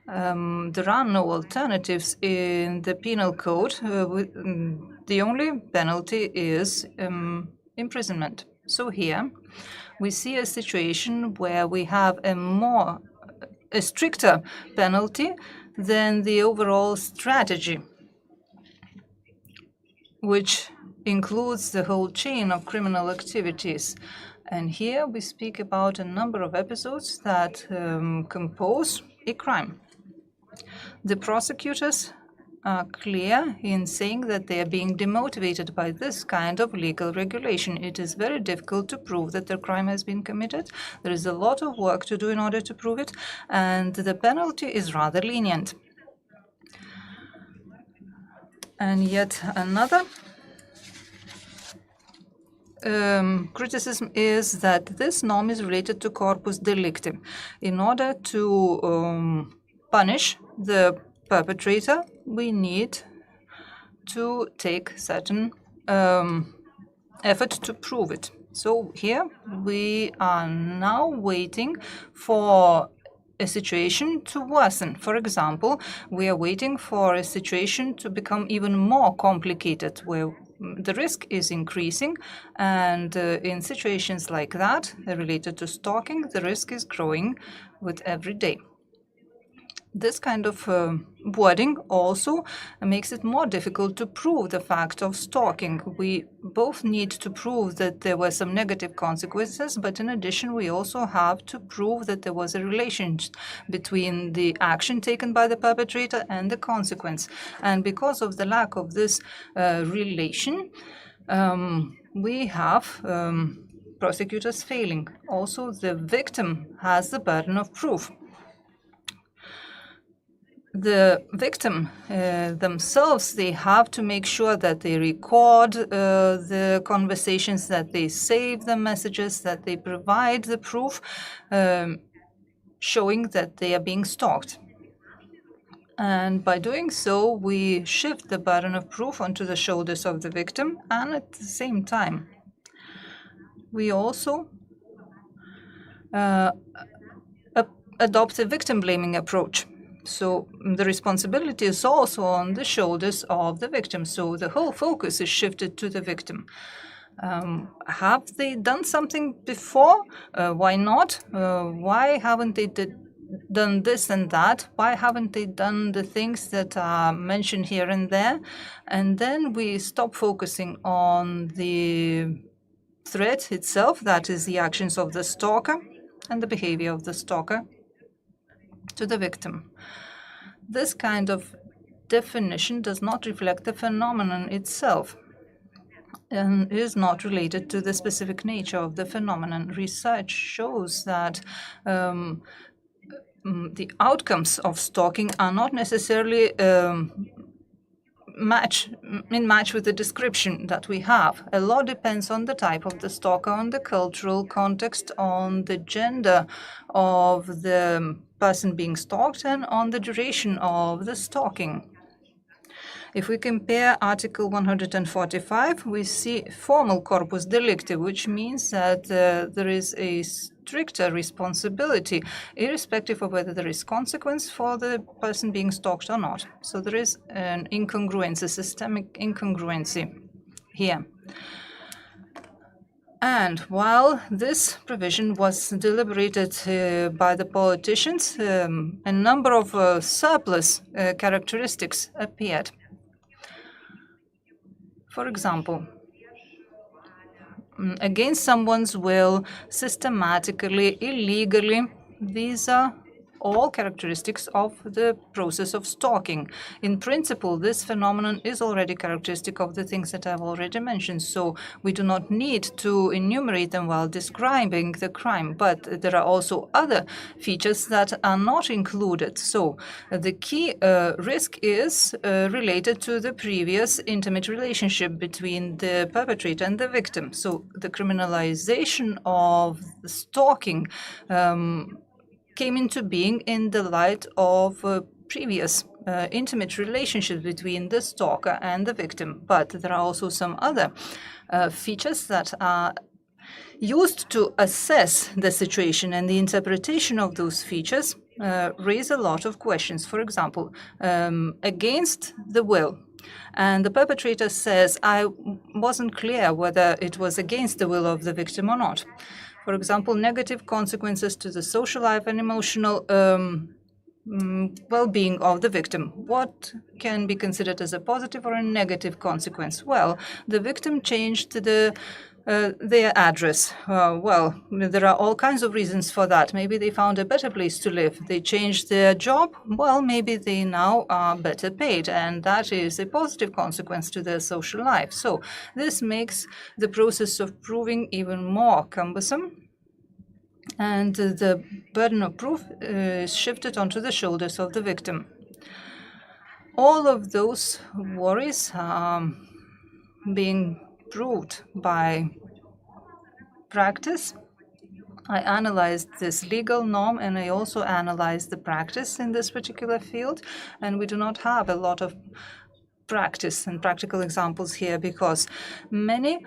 there are no alternatives in the penal code. The only penalty is imprisonment. So here we see a situation where we have a stricter penalty than the overall strategy, which includes the whole chain of criminal activities. And here we speak about a number of episodes that compose a crime. The prosecutors are clear in saying that they are being demotivated by this kind of legal regulation. It is very difficult to prove that the crime has been committed. There is a lot of work to do in order to prove it, and the penalty is rather lenient. And yet another criticism is that this norm is related to corpus delicti. In order to punish the perpetrator, we need to take certain effort to prove it. So here we are now waiting for a situation to worsen. For example, we are waiting for a situation to become even more complicated, where the risk is increasing, and in situations like that, related to stalking, the risk is growing with every day. This kind of wording also makes it more difficult to prove the fact of stalking. We both need to prove that there were some negative consequences, but in addition, we also have to prove that there was a relation between the action taken by the perpetrator and the consequence. And because of the lack of this relation, we have prosecutors failing. Also, the victim has the burden of proof. The victim themselves, they have to make sure that they record the conversations, that they save the messages, that they provide the proof showing that they are being stalked. And by doing so, we shift the burden of proof onto the shoulders of the victim, and at the same time, we also adopt a victim-blaming approach. So the responsibility is also on the shoulders of the victim. So the whole focus is shifted to the victim. Have they done something before? Why not? Why haven't they done this and that? Why haven't they done the things that are mentioned here and there? And then we stop focusing on the threat itself, that is the actions of the stalker and the behavior of the stalker to the victim. This kind of definition does not reflect the phenomenon itself and is not related to the specific nature of the phenomenon. Research shows that the outcomes of stalking are not necessarily match with the description that we have. A lot depends on the type of the stalker, on the cultural context, on the gender of the person being stalked, and on the duration of the stalking. If we compare Article 145, we see formal corpus delicti, which means that there is a stricter responsibility, irrespective of whether there is consequence for the person being stalked or not. So there is an incongruency, systemic incongruency here. And while this provision was deliberated by the politicians, a number of surplus characteristics appeared. For example, against someone's will, systematically, illegally, these are all characteristics of the process of stalking. In principle, this phenomenon is already characteristic of the things that I've already mentioned, so we do not need to enumerate them while describing the crime, but there are also other features that are not included. So the key risk is related to the previous intimate relationship between the perpetrator and the victim. So the criminalization of stalking came into being in the light of previous intimate relationships between the stalker and the victim. But there are also some other features that are used to assess the situation, and the interpretation of those features raise a lot of questions. For example, against the will. And the perpetrator says, I wasn't clear whether it was against the will of the victim or not. For example, negative consequences to the social life and emotional well-being of the victim. What can be considered as a positive or a negative consequence? Well, the victim changed their address. Well, there are all kinds of reasons for that. Maybe they found a better place to live. They changed their job. Well, maybe they now are better paid, and that is a positive consequence to their social life. So this makes the process of proving even more cumbersome, and the burden of proof is shifted onto the shoulders of the victim. All of those worries are being proved by practice. I analyzed this legal norm, and I also analyzed the practice in this particular field, and we do not have a lot of practice and practical examples here, because in many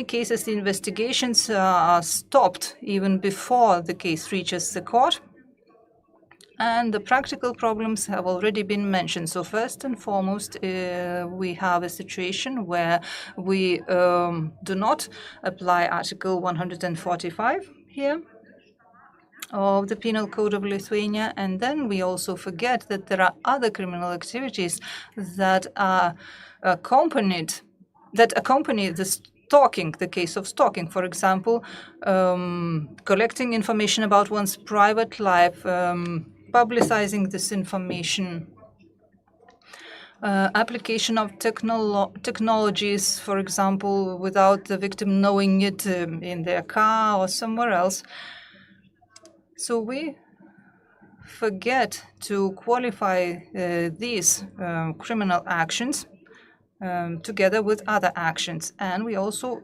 cases the investigations are stopped even before the case reaches the court. And the practical problems have already been mentioned. So first and foremost, we have a situation where we do not apply Article 145 here of the Penal Code of Lithuania, and then we also forget that there are other criminal activities that are accompany the stalking, the case of stalking. For example, collecting information about one's private life, publicizing this information, application of technologies, for example, without the victim knowing it, in their car or somewhere else. So we forget to qualify these criminal actions together with other actions. And we also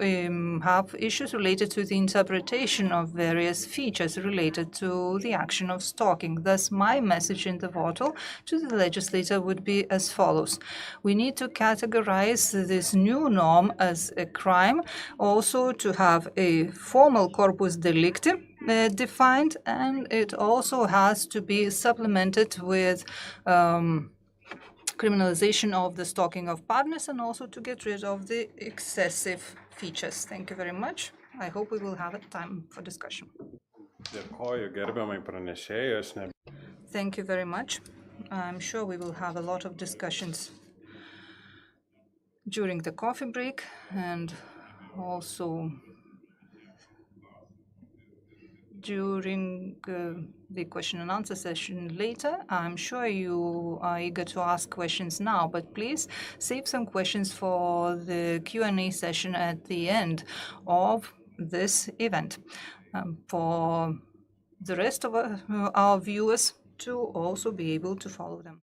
have issues related to the interpretation of various features related to the action of stalking. Thus, my message in the votal to the legislator would be as follows. We need to categorize this new norm as a crime, also to have a formal corpus delicti defined, and it also has to be supplemented with criminalization of the stalking of partners and also to get rid of the excessive features. Thank you very much. I hope we will have a time for discussion. Dėkoju gerbiamai pranešėjai, aš ne. Thank you very much. I'm sure we will have a lot of discussions during the coffee break and also during the question and answer session later. I'm sure you are eager to ask questions now, but please save some questions for the Q&A session at the end of this event for the rest of our viewers to also be able to follow them.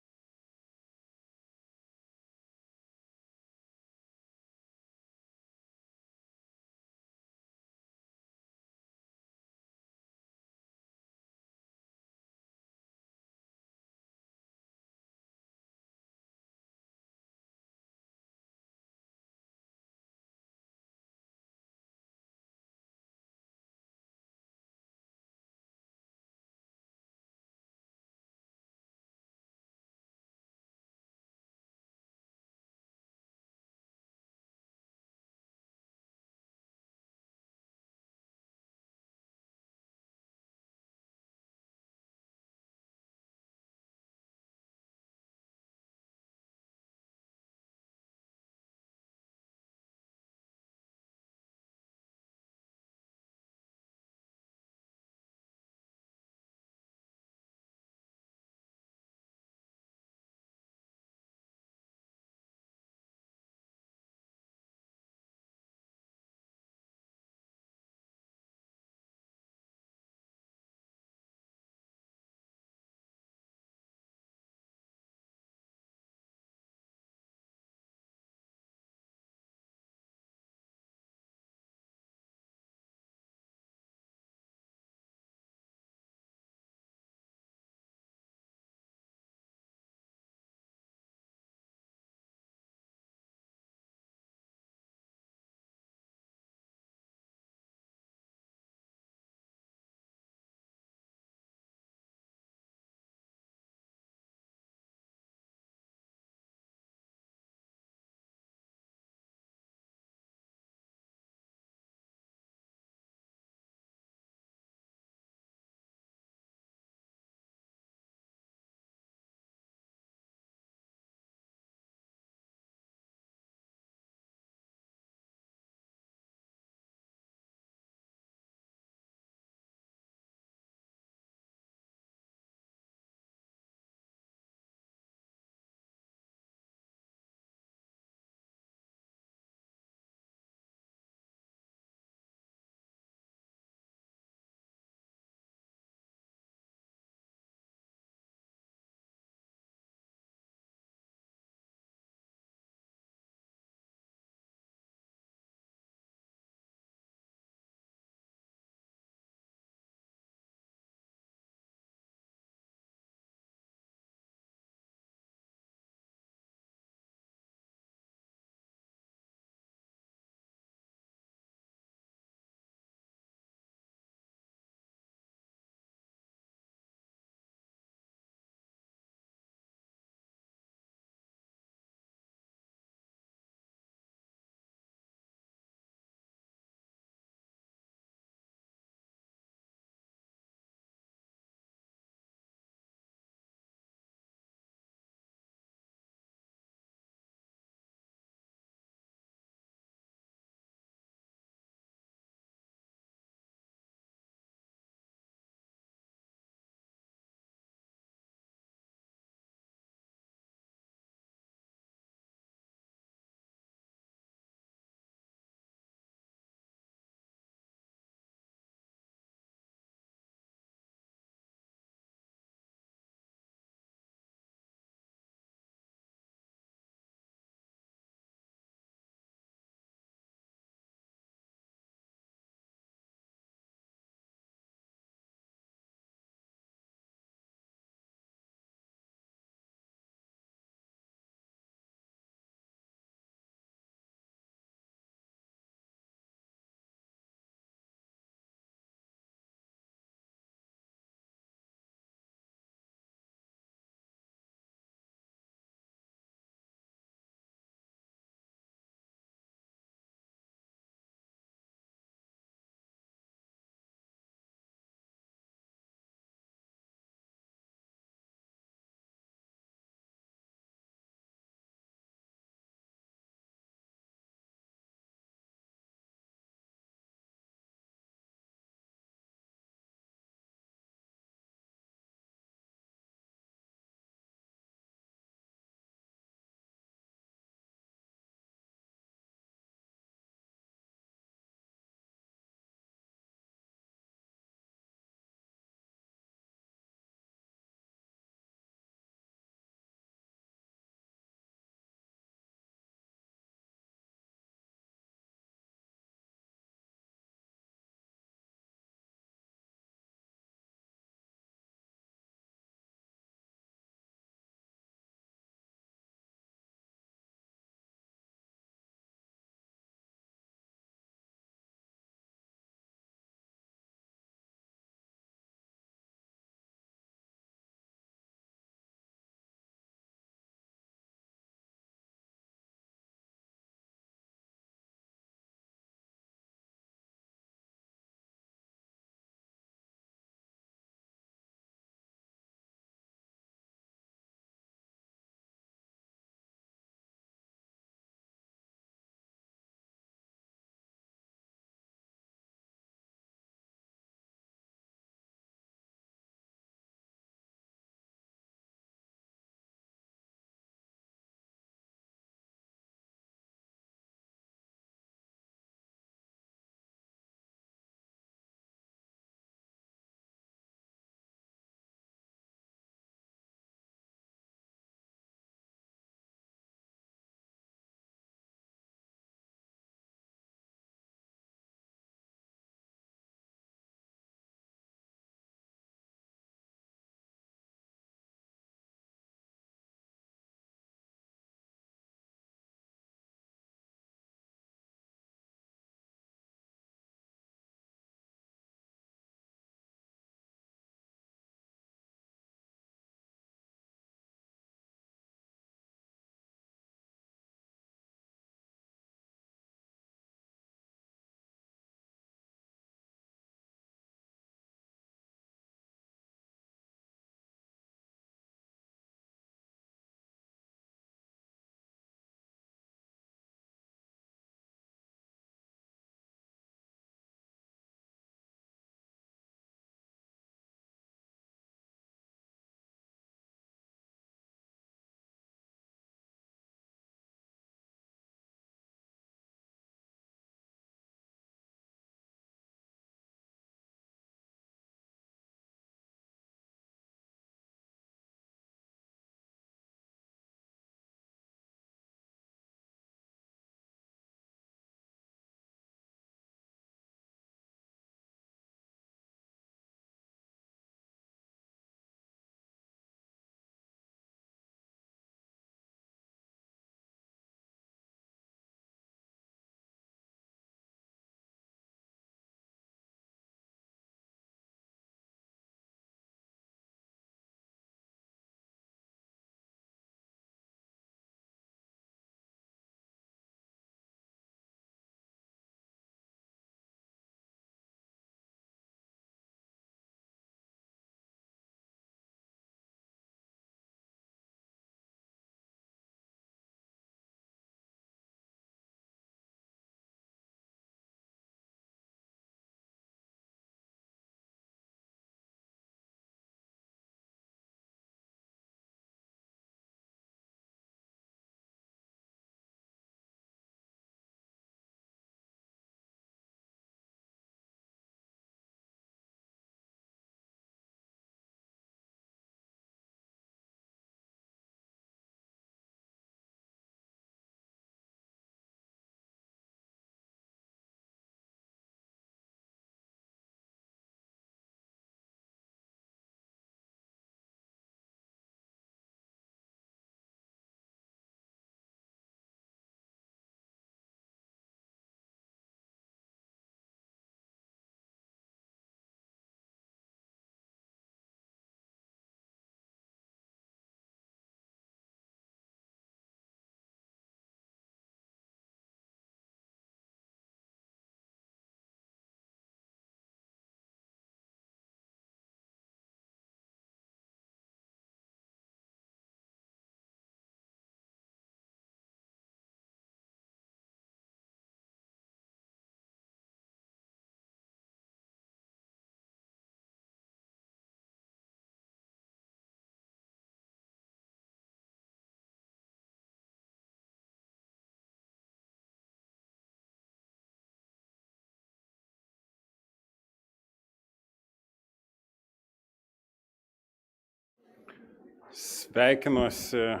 Sveikinuosi.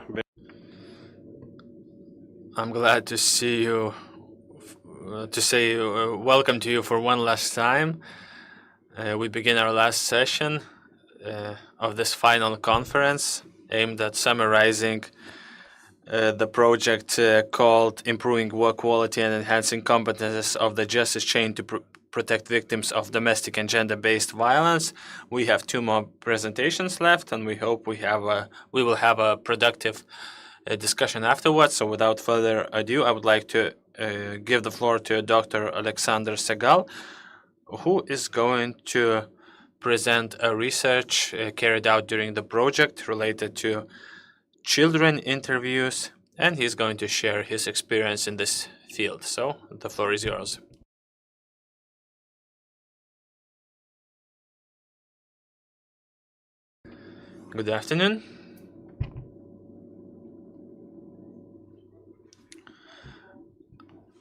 I'm glad to see you, to say welcome to you for one last time. We begin our last session of this final conference aimed at summarizing the project called Improving Work Quality and Enhancing Competences of the Justice Chain to Protect Victims of Domestic and Gender-Based Violence. We have 2 more presentations left, and we hope we will have a productive discussion afterwards. So without further ado, I would like to give the floor to Dr. Alexander Segal, who is going to present a research carried out during the project related to children interviews, and he's going to share his experience in this field. So the floor is yours. Good afternoon.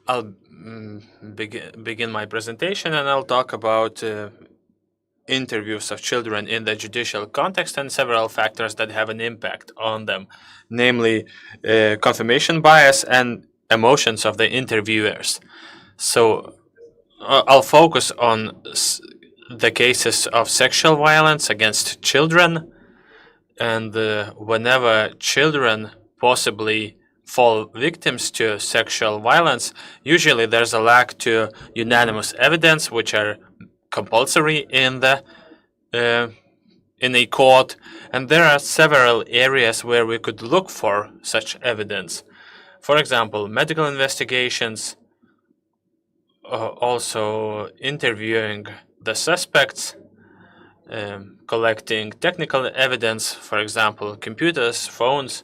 I'll begin my presentation, and I'll talk about interviews of children in the judicial context and several factors that have an impact on them, namely confirmation bias and emotions of the interviewers. So I'll focus on the cases of sexual violence against children, and whenever children possibly fall victims to sexual violence, usually there's a lack to unanimous evidence, which are compulsory in a court, and there are several areas where we could look for such evidence. For example, medical investigations, also interviewing the suspects, collecting technical evidence, for example, computers, phones,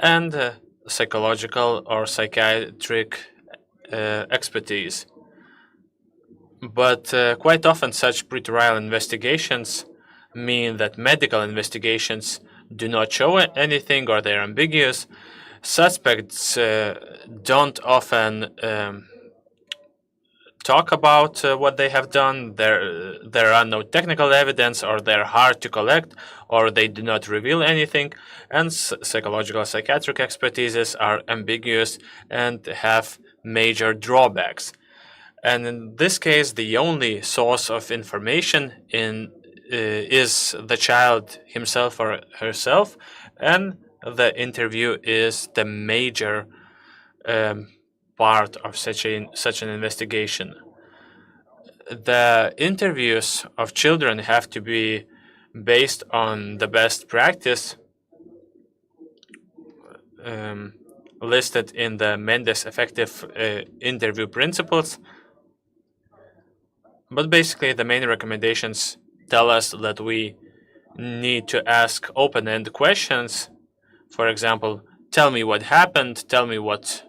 and psychological or psychiatric expertise. But quite often such pretrial investigations mean that medical investigations do not show anything, or they're ambiguous. Suspects don't often talk about what they have done. There are no technical evidence, or they're hard to collect, or they do not reveal anything. And psychological psychiatric expertises are ambiguous and have major drawbacks. And in this case, the only source of information is the child himself or herself, and the interview is the major part of such an investigation. The interviews of children have to be based on the best practice listed in the Mendes Effective Interview Principles. But basically, the main recommendations tell us that we need to ask open-end questions. For example, tell me what happened, tell me what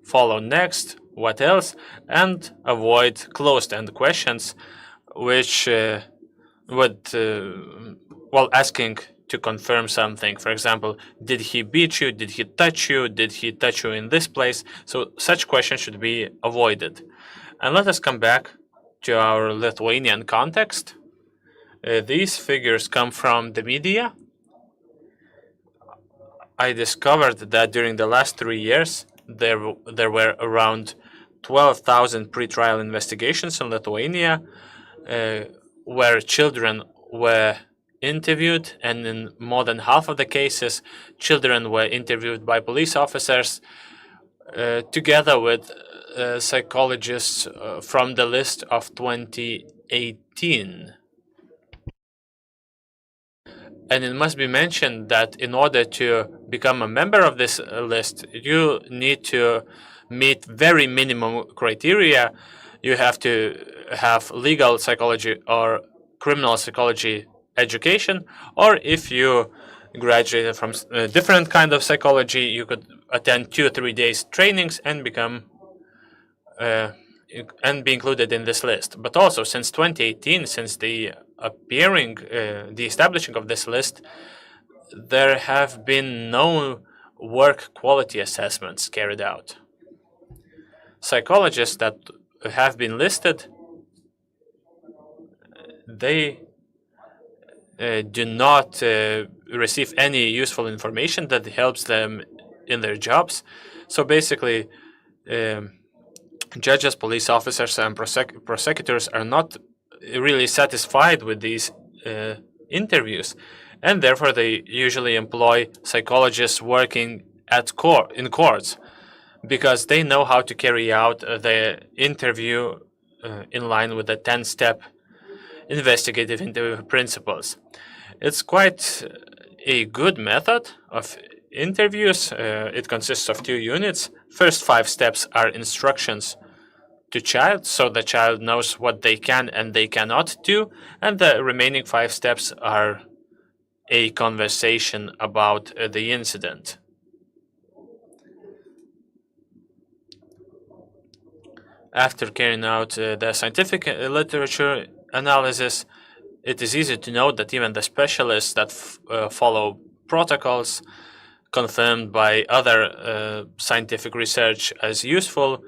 followed next, what else, and avoid closed-end questions, which while asking to confirm something. For example, did he beat you? Did he touch you? Did he touch you in this place? So such questions should be avoided. And let us come back to our Lithuanian context. These figures come from the media. I discovered that during the last 3 years, there were around 12,000 pretrial investigations in Lithuania, where children were interviewed, and in more than half of the cases, children were interviewed by police officers, together with psychologists from the list of 2018. And it must be mentioned that in order to become a member of this list, you need to meet very minimum criteria. You have to have legal psychology or criminal psychology education, or if you graduated from a different kind of psychology, you could attend 2 or 3 days trainings and become and be included in this list. But also, since 2018, since the establishing of this list, there have been no work quality assessments carried out. Psychologists that have been listed, they do not receive any useful information that helps them in their jobs. So basically, judges, police officers, and prosecutors are not really satisfied with these interviews, and therefore they usually employ psychologists working in courts, because they know how to carry out the interview in line with the 10-step investigative interview principles. It's quite a good method of interviews. It consists of 2 units. First 5 steps are instructions to child, so the child knows what they can and they cannot do, and the remaining 5 steps are a conversation about the incident. After carrying out the scientific literature analysis, it is easy to note that even the specialists that follow protocols confirmed by other scientific research as useful,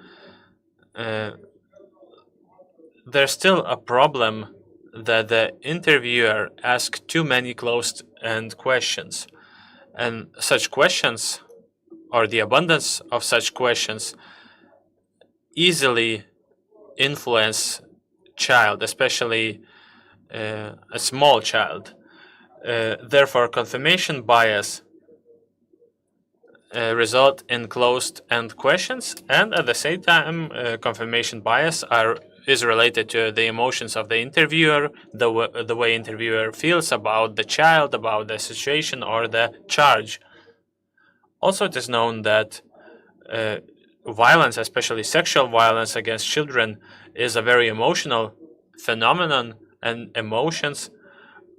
there's still a problem that the interviewer asks too many closed-end questions. And such questions, or the abundance of such questions, easily influence child, especially a small child. Therefore, confirmation bias result in closed-end questions, and at the same time, confirmation bias is related to the emotions of the interviewer, the way interviewer feels about the child, about the situation or the charge. Also, it is known that violence, especially sexual violence against children, is a very emotional phenomenon, and emotions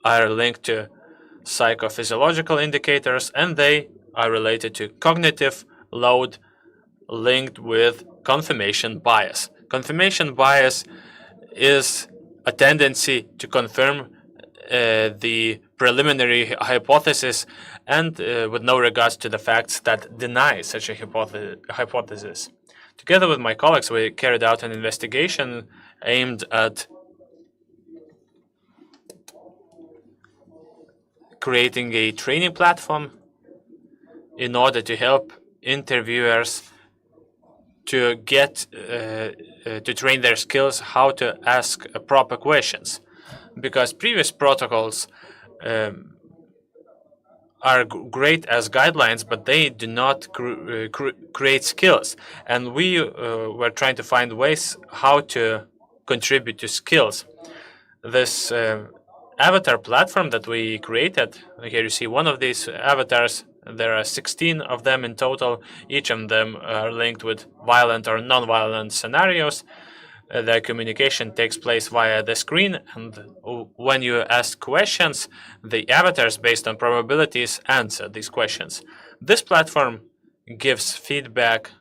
are linked to psychophysiological indicators, and they are related to cognitive load linked with confirmation bias. Confirmation bias is a tendency to confirm the preliminary hypothesis, and with no regards to the facts that deny such a hypothesis. Together with my colleagues, we carried out an investigation aimed at creating a training platform in order to help interviewers to get to train their skills how to ask proper questions, because previous protocols are great as guidelines, but they do not create skills, and we were trying to find ways how to contribute to skills. This avatar platform that we created, here you see one of these avatars. There are 16 of them in total. Each of them are linked with violent or non-violent scenarios. The communication takes place via the screen, and when you ask questions, the avatars, based on probabilities, answer these questions. This platform gives feedback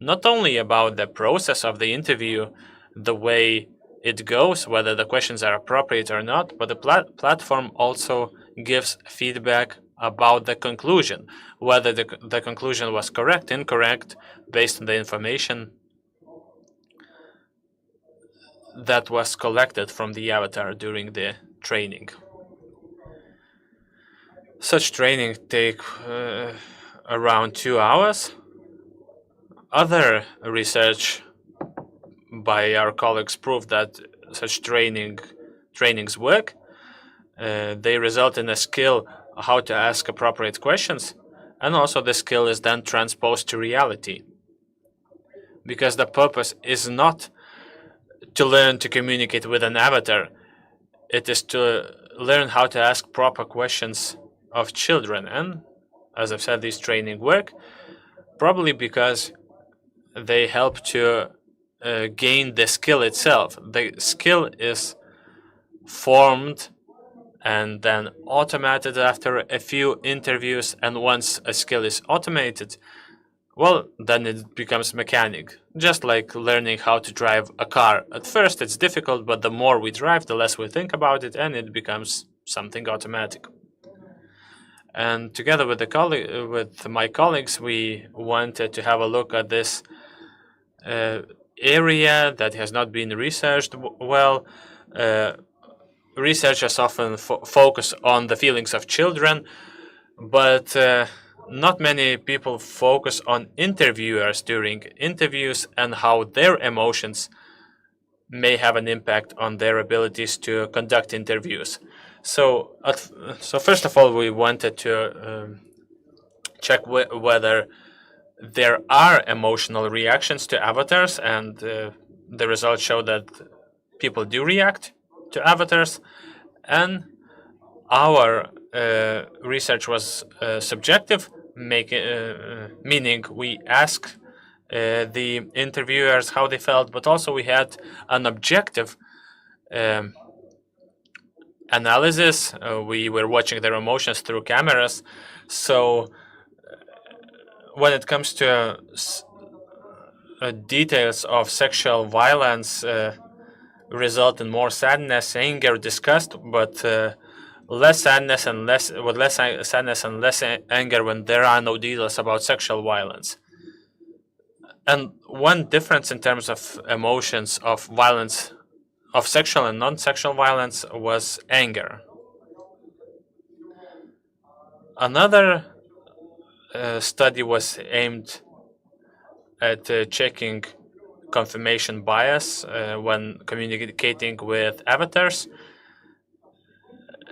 not only about the process of the interview, the way it goes, whether the questions are appropriate or not, but the platform also gives feedback about the conclusion, whether the conclusion was correct, incorrect, based on the information that was collected from the avatar during the training. Such training takes around 2 hours. Other research by our colleagues proved that such trainings work. They result in a skill how to ask appropriate questions, and also the skill is then transposed to reality, because the purpose is not to learn to communicate with an avatar. It is to learn how to ask proper questions of children, and as I've said, these training work probably because they help to gain the skill itself. The skill is formed and then automated after a few interviews, and once a skill is automated, well, then it becomes mechanic, just like learning how to drive a car. At first it's difficult, but the more we drive, the less we think about it, and it becomes something automatic. And together with my colleagues, we wanted to have a look at this area that has not been researched well. researchers often focus on the feelings of children, but not many people focus on interviewers during interviews and how their emotions may have an impact on their abilities to conduct interviews. So first of all, we wanted to check whether there are emotional reactions to avatars, and the results show that people do react to avatars. And our research was subjective, meaning we asked the interviewers how they felt, but also we had an objective analysis. We were watching their emotions through cameras. So when it comes to details of sexual violence, result in more sadness, anger, disgust, but less sadness and less anger when there are no details about sexual violence. And one difference in terms of emotions of violence, of sexual and non-sexual violence, was anger. Another study was aimed at checking confirmation bias when communicating with avatars,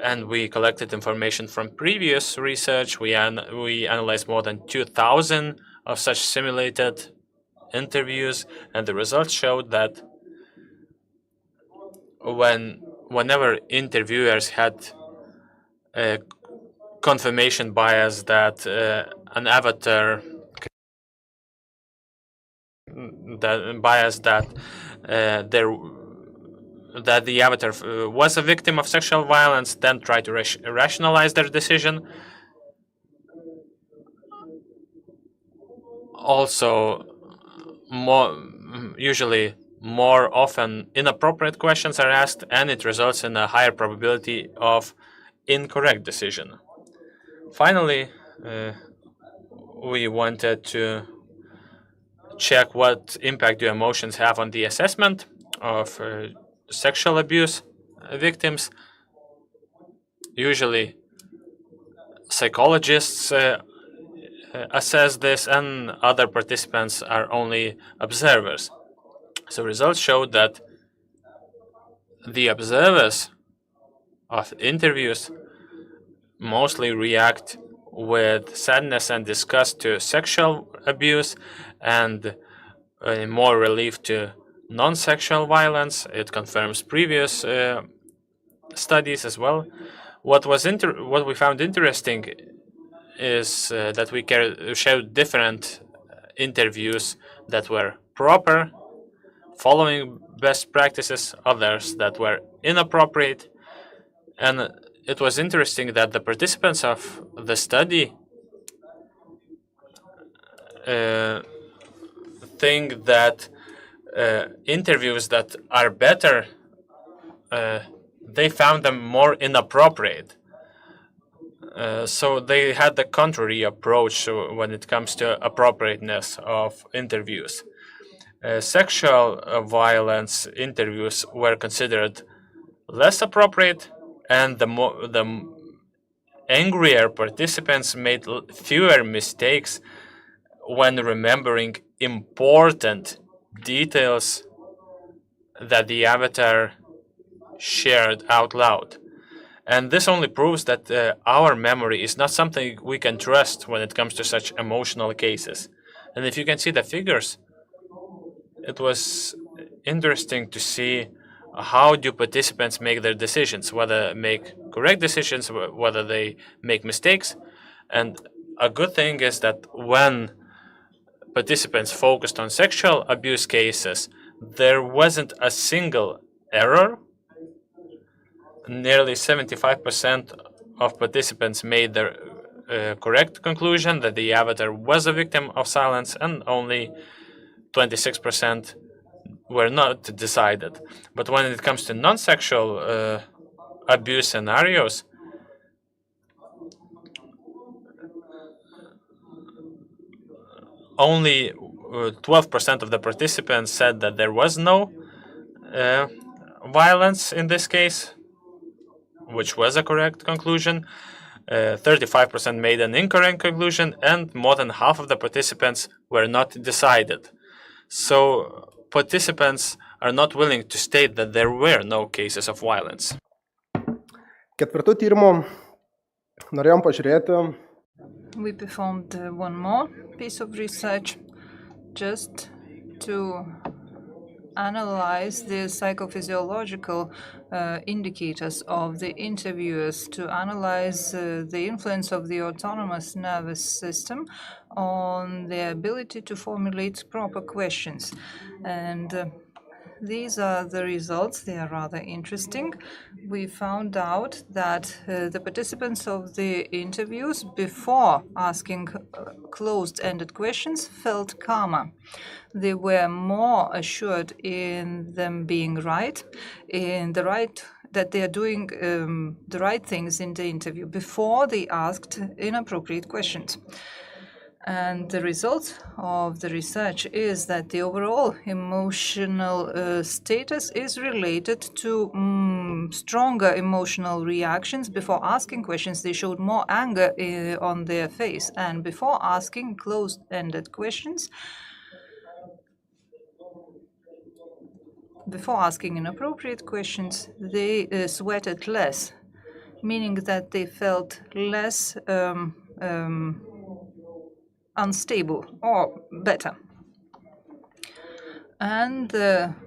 and we collected information from previous research. We analyzed more than 2,000 of such simulated interviews, and the results showed that whenever interviewers had a confirmation bias that an avatar that the avatar was a victim of sexual violence, then try to rationalize their decision. Also, usually more often inappropriate questions are asked, and it results in a higher probability of incorrect decision. Finally, we wanted to check what impact do emotions have on the assessment of sexual abuse victims. Usually, psychologists assess this, and other participants are only observers. So results showed that the observers of interviews mostly react with sadness and disgust to sexual abuse, and more relief to non-sexual violence. It confirms previous studies as well. What we found interesting is that we showed different interviews that were proper, following best practices, others that were inappropriate. And it was interesting that the participants of the study think that interviews that are better, they found them more inappropriate. So they had the contrary approach when it comes to appropriateness of interviews. Sexual violence interviews were considered less appropriate, and the angrier participants made fewer mistakes when remembering important details that the avatar shared out loud. And this only proves that our memory is not something we can trust when it comes to such emotional cases. And if you can see the figures, it was interesting to see how do participants make their decisions, whether make correct decisions, whether they make mistakes. And a good thing is that when participants focused on sexual abuse cases, there wasn't a single error. Nearly 75% of participants made their correct conclusion that the avatar was a victim of silence, and only 26% were not decided. But when it comes to non-sexual abuse scenarios, only 12% of the participants said that there was no violence in this case. which was a correct conclusion. 35% made an incorrect conclusion, and more than half of the participants were not decided. So participants are not willing to state that there were no cases of violence. Ketvirtu tyrimu norėjom pažiūrėti, We performed one more piece of research just to analyze the psychophysiological indicators of the interviewers, to analyze the influence of the autonomous nervous system on their ability to formulate proper questions. And these are the results. They are rather interesting. We found out that the participants of the interviews, before asking closed-ended questions, felt calmer. They were more assured in them being right, that they are doing the right things in the interview before they asked inappropriate questions. And the result of the research is that the overall emotional status is related to stronger emotional reactions. Before asking questions, they showed more anger on their face. And before asking closed-ended questions, before asking inappropriate questions, they sweated less, meaning that they felt less unstable or better. And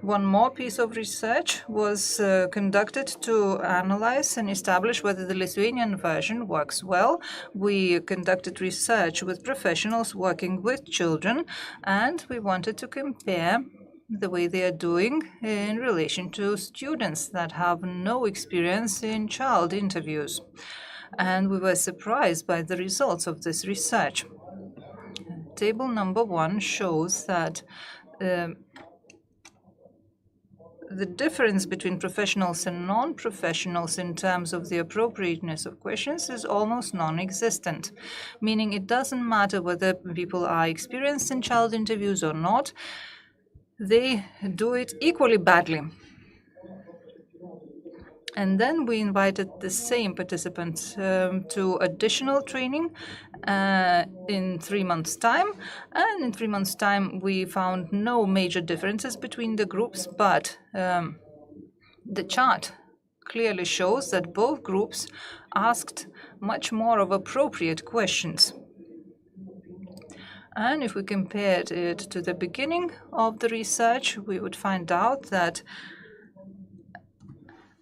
one more piece of research was conducted to analyze and establish whether the Lithuanian version works well. We conducted research with professionals working with children, and we wanted to compare the way they are doing in relation to students that have no experience in child interviews. And we were surprised by the results of this research. Table number 1 shows that the difference between professionals and non-professionals in terms of the appropriateness of questions is almost non-existent, meaning it doesn't matter whether people are experienced in child interviews or not, they do it equally badly. And then we invited the same participants to additional training in 3 months' time. And in 3 months' time, we found no major differences between the groups, but the chart clearly shows that both groups asked much more of appropriate questions. And if we compared it to the beginning of the research, we would find out that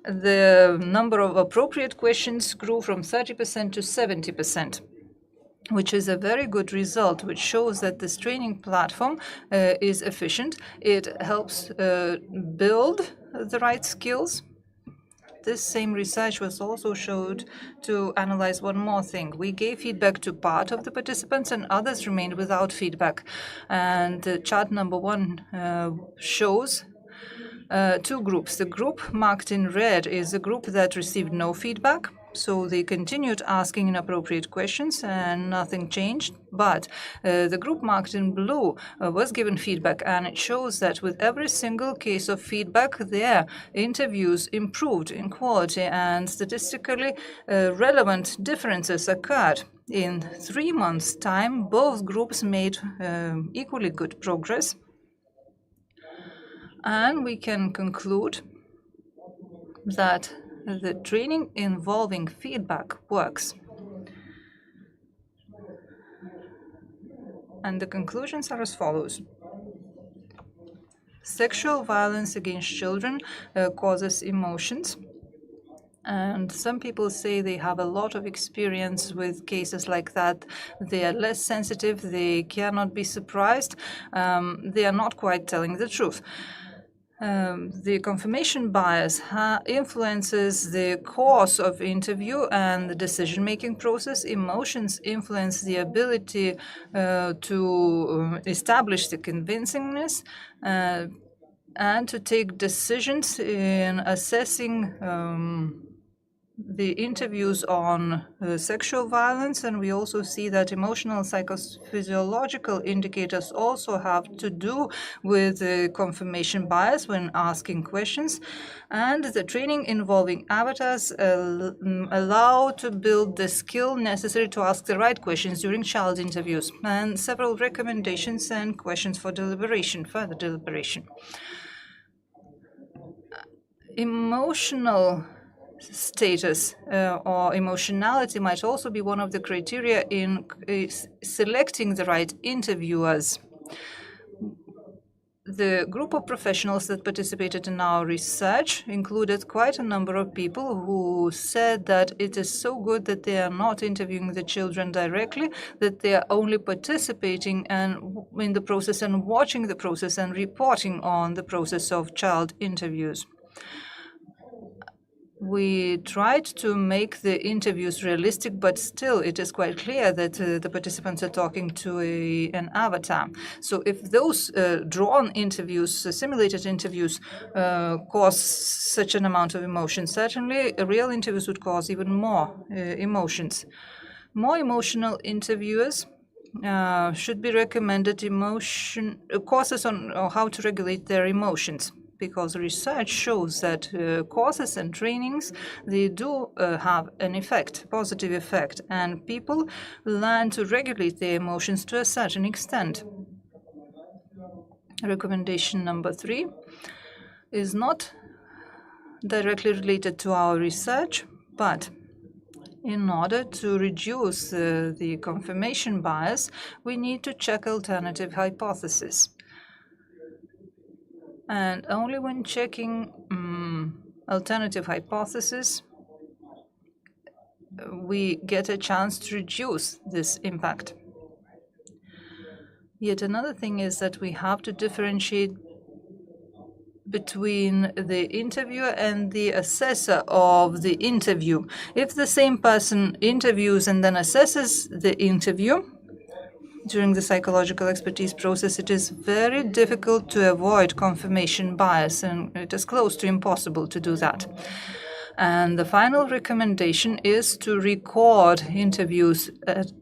the number of appropriate questions grew from 30% to 70%, which is a very good result, which shows that this training platform is efficient. It helps build the right skills. This same research was also showed to analyze one more thing. We gave feedback to part of the participants and others remained without feedback. And chart number 1 shows 2 groups. The group marked in red is a group that received no feedback, so they continued asking inappropriate questions and nothing changed. But the group marked in blue was given feedback, and it shows that with every single case of feedback, their interviews improved in quality and statistically relevant differences occurred. In 3 months' time, both groups made equally good progress. And we can conclude that the training involving feedback works. And the conclusions are as follows. Sexual violence against children causes emotions. And some people say they have a lot of experience with cases like that. They are less sensitive, they cannot be surprised, they are not quite telling the truth. The confirmation bias influences the course of interview and the decision-making process. Emotions influence the ability to establish the convincingness and to take decisions in assessing the interviews on sexual violence, and we also see that emotional psychophysiological indicators also have to do with confirmation bias when asking questions, and the training involving avatars allow to build the skill necessary to ask the right questions during child interviews, and several recommendations and questions for deliberation, further deliberation. Emotional status or emotionality might also be one of the criteria in selecting the right interviewers. The group of professionals that participated in our research included quite a number of people who said that it is so good that they are not interviewing the children directly, that they are only participating in the process and watching the process and reporting on the process of child interviews. We tried to make the interviews realistic, but still it is quite clear that the participants are talking to an avatar. So if those drawn interviews, simulated interviews, cause such an amount of emotion, certainly real interviews would cause even more emotions. More emotional interviewers should be recommended courses on how to regulate their emotions, because research shows that courses and trainings, they do have an effect, positive effect, and people learn to regulate their emotions to a certain extent. Recommendation number 3 is not directly related to our research, but in order to reduce the confirmation bias, we need to check alternative hypotheses. And only when checking alternative hypotheses, we get a chance to reduce this impact. Yet another thing is that we have to differentiate between the interviewer and the assessor of the interview. If the same person interviews and then assesses the interview, during the psychological expertise process, it is very difficult to avoid confirmation bias, and it is close to impossible to do that. And the final recommendation is to record interviews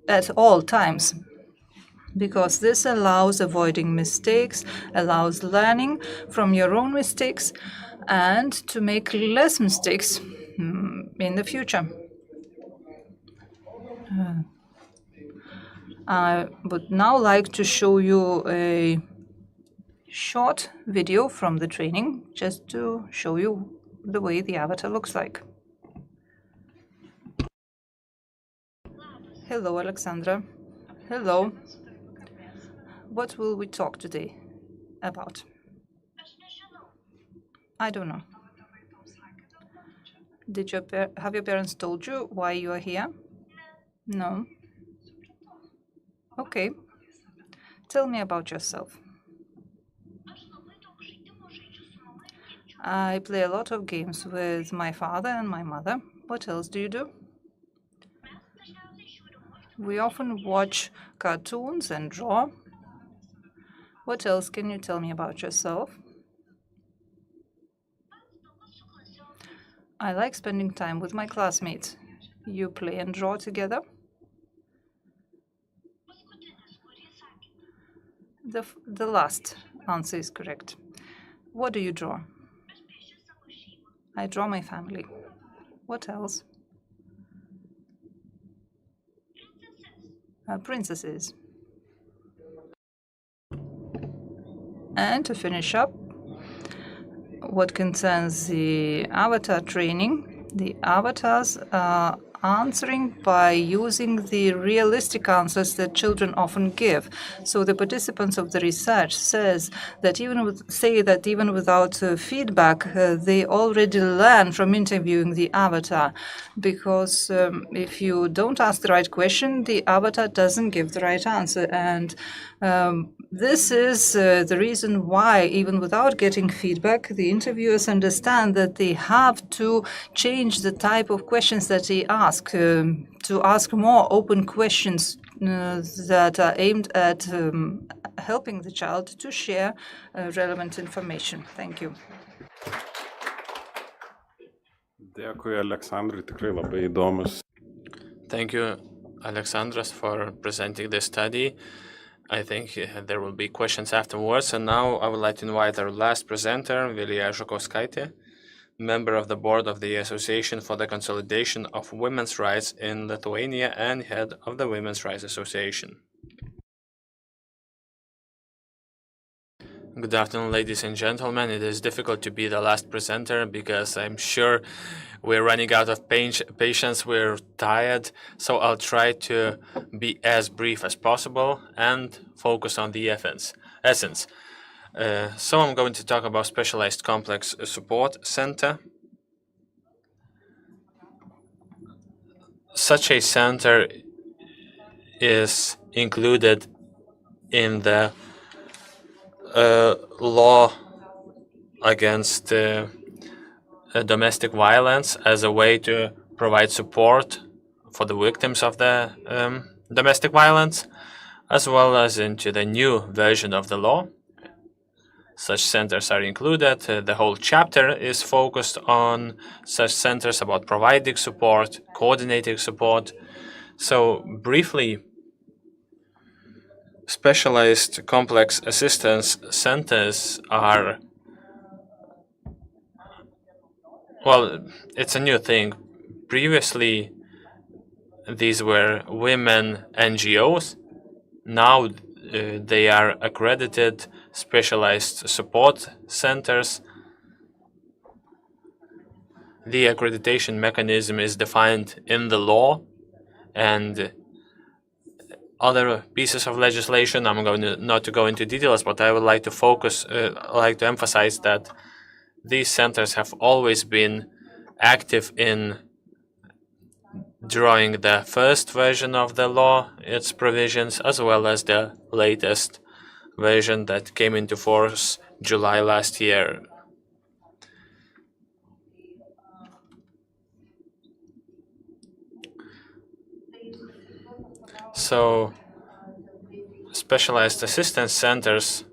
at all times, because this allows avoiding mistakes, allows learning from your own mistakes, and to make less mistakes in the future. I would now like to show you a short video from the training, just to show you the way the avatar looks like. Hello, Alexandra. Hello. What will we talk today about? I don't know. Have your parents told you why you are here? No. Okay. Tell me about yourself. I play a lot of games with my father and my mother. What else do you do? We often watch cartoons and draw. What else can you tell me about yourself? I like spending time with my classmates. You play and draw together? The last answer is correct. What do you draw? I draw my family. What else? Princesses. And to finish up, what concerns the avatar training, the avatars are answering by using the realistic answers that children often give. So the participants of the research say that even without feedback, they already learn from interviewing the avatar, because if you don't ask the right question, the avatar doesn't give the right answer. And this is the reason why, even without getting feedback, the interviewers understand that they have to change the type of questions that they ask, to ask more open questions that are aimed at helping the child to share relevant information. Thank you. Dėkui, Aleksandrai, tikrai labai įdomus. Thank you, Alexandras, for presenting this study. I think there will be questions afterwards. And now I would like to invite our last presenter, Vilija Žukauskaitė, member of the board of the Association for the Consolidation of Women's Rights in Lithuania and head of the Women's Rights Association. Good afternoon, ladies and gentlemen. It is difficult to be the last presenter because I'm sure we're running out of patience, we're tired, so I'll try to be as brief as possible and focus on the essence. So I'm going to talk about Specialized Complex Support Center. Such a center is included in the law against domestic violence as a way to provide support for the victims of the domestic violence, as well as into the new version of the law. Such centers are included. The whole chapter is focused on such centers, about providing support, coordinating support. So briefly, Specialized Complex Assistance Centers are, well, it's a new thing. Previously, these were women NGOs. Now they are accredited specialized support centers. The accreditation mechanism is defined in the law and other pieces of legislation. I'm going not to go into details, but I would like to emphasize that these centers have always been active in drawing the first version of the law, its provisions, as well as the latest version that came into force July last year. So, Specialized Assistance Centers,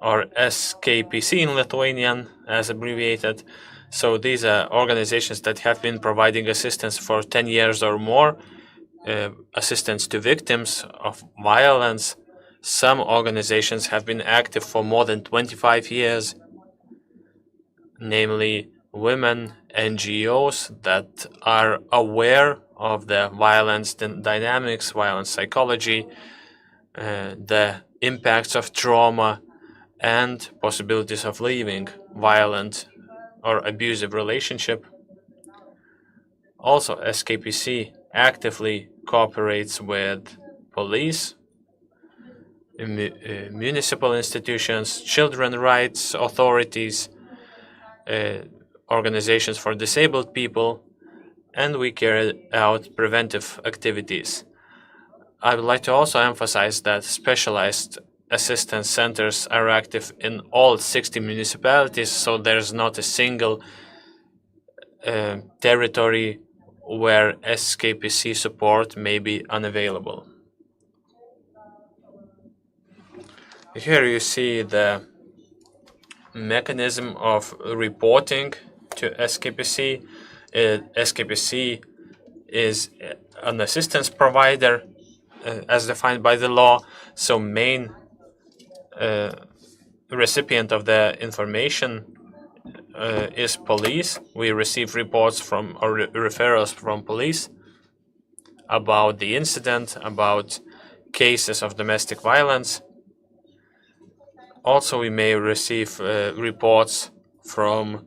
or SCAC in Lithuanian as abbreviated. So these are organizations that have been providing assistance for 10 years or more, assistance to victims of violence. Some organizations have been active for more than 25 years, namely women NGOs that are aware of the violence dynamics, violence psychology, the impacts of trauma, and possibilities of leaving violent or abusive relationship. Also, SCAC actively cooperates with police, municipal institutions, children's rights authorities, organizations for disabled people, and we carry out preventive activities. I would like to also emphasize that specialized assistance centers are active in all 60 municipalities, so there's not a single territory where SCAC support may be unavailable. Here you see the mechanism of reporting to SCAC. SCAC is an assistance provider as defined by the law, so main recipient of the information is police. We receive reports from or referrals from police about the incident, about cases of domestic violence. Also, we may receive reports from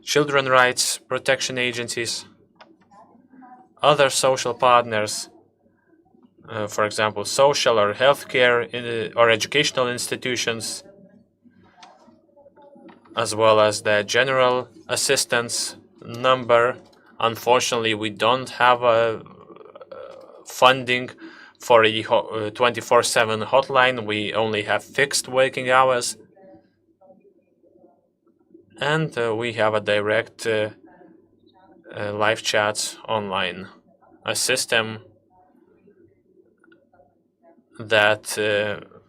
children's rights protection agencies, other social partners, for example, social or healthcare or educational institutions, as well as the general assistance number. Unfortunately, we don't have a funding for a 24/7 hotline. We only have fixed working hours. And we have a direct live chats online, a system that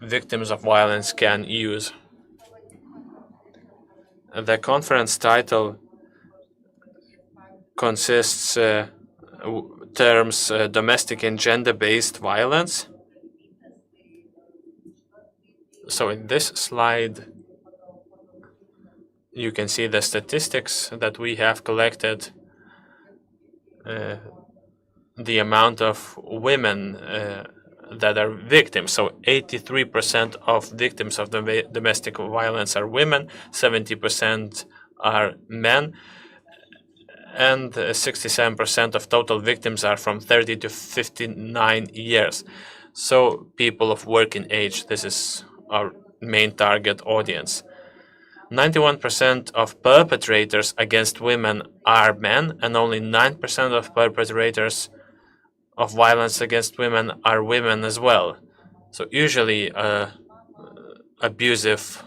victims of violence can use. The conference title consists terms domestic and gender-based violence. So in this slide, you can see the statistics that we have collected, the amount of women that are victims. So 83% of victims of domestic violence are women, 70% are men, and 67% of total victims are from 30 to 59 years. So people of working age, this is our main target audience. 91% of perpetrators against women are men, and only 9% of perpetrators of violence against women are women as well. So usually abusive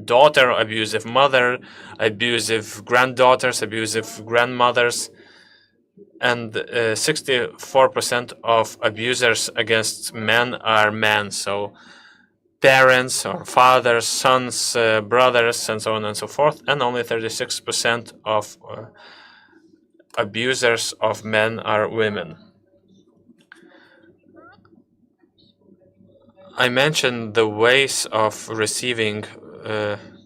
daughter, abusive mother, abusive granddaughters, abusive grandmothers, and 64% of abusers against men are men. So parents or fathers, sons, brothers, and so on and so forth, and only 36% of abusers of men are women. I mentioned the ways of receiving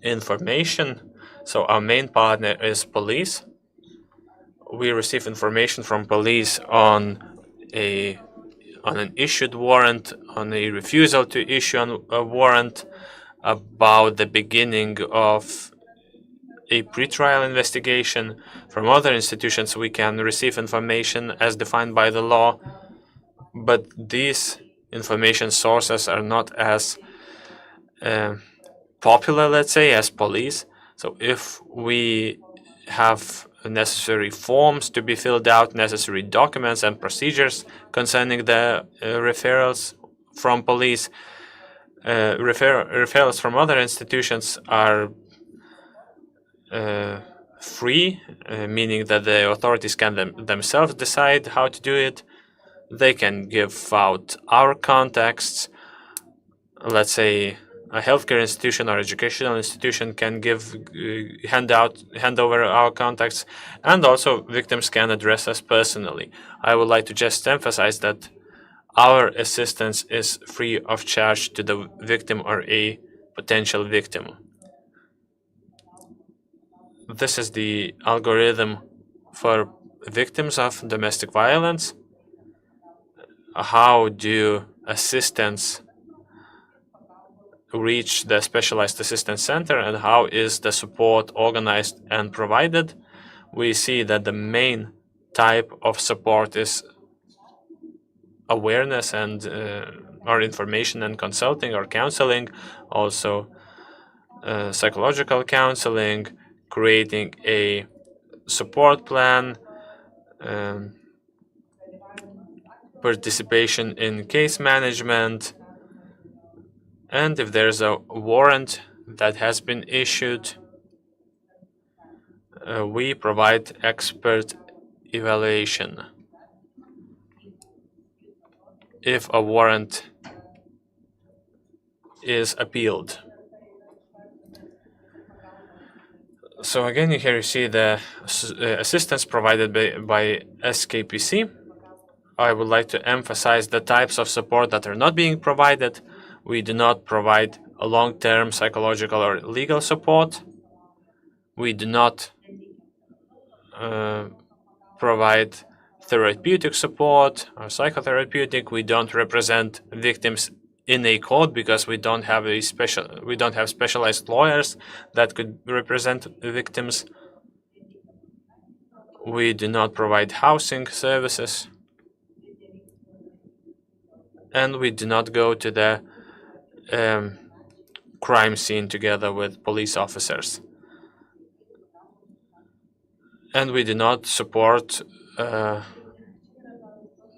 information. So our main partner is police. We receive information from police on an issued warrant, on a refusal to issue a warrant, about the beginning of a pretrial investigation. From other institutions, we can receive information as defined by the law, but these information sources are not as popular, let's say, as police. So if we have necessary forms to be filled out, necessary documents and procedures concerning the referrals from police, referrals from other institutions are free, meaning that the authorities can themselves decide how to do it. They can give out our contacts. Let's say a healthcare institution or educational institution can hand over our contacts, and also victims can address us personally. I would like to just emphasize that our assistance is free of charge to the victim or a potential victim. This is the algorithm for victims of domestic violence. How do assistants reach the Specialized Assistance Center, and how is the support organized and provided? We see that the main type of support is awareness and or information and consulting or counseling, also psychological counseling, creating a support plan, participation in case management, and if there's a warrant that has been issued, we provide expert evaluation. If a warrant is appealed. So again, here you see the assistance provided by SKPC. I would like to emphasize the types of support that are not being provided. We do not provide a long-term psychological or legal support. We do not provide therapeutic support or psychotherapeutic. We don't represent victims in a court because we don't have specialized lawyers that could represent victims. We do not provide housing services, and we do not go to the crime scene together with police officers. And we do not support, do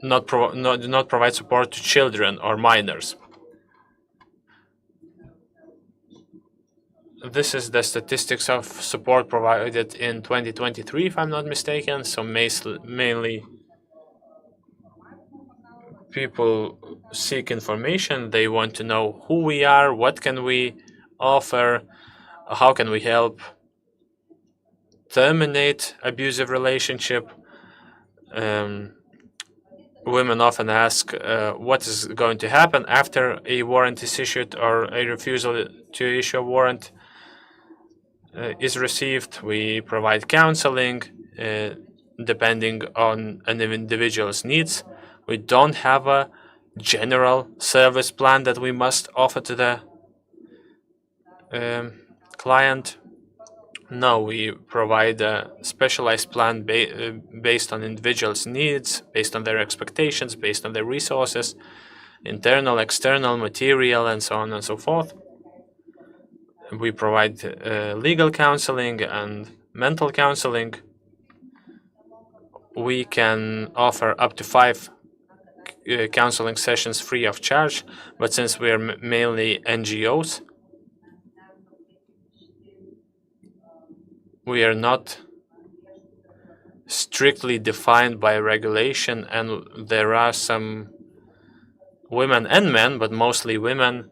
not provide support to children or minors. This is the statistics of support provided in 2023, if I'm not mistaken. So mainly people seek information. They want to know who we are, what can we offer, how can we help terminate abusive relationship, women often ask what is going to happen after a warrant is issued or a refusal to issue a warrant is received. We provide counseling depending on an individual's needs. We don't have a general service plan that we must offer to the client. No, we provide a specialized plan based on individuals' needs, based on their expectations, based on their resources, internal, external, material, and so on and so forth. We provide legal counseling and mental counseling. We can offer up to 5 counseling sessions free of charge, but since we are mainly NGOs, we are not strictly defined by regulation, and there are some women and men, but mostly women,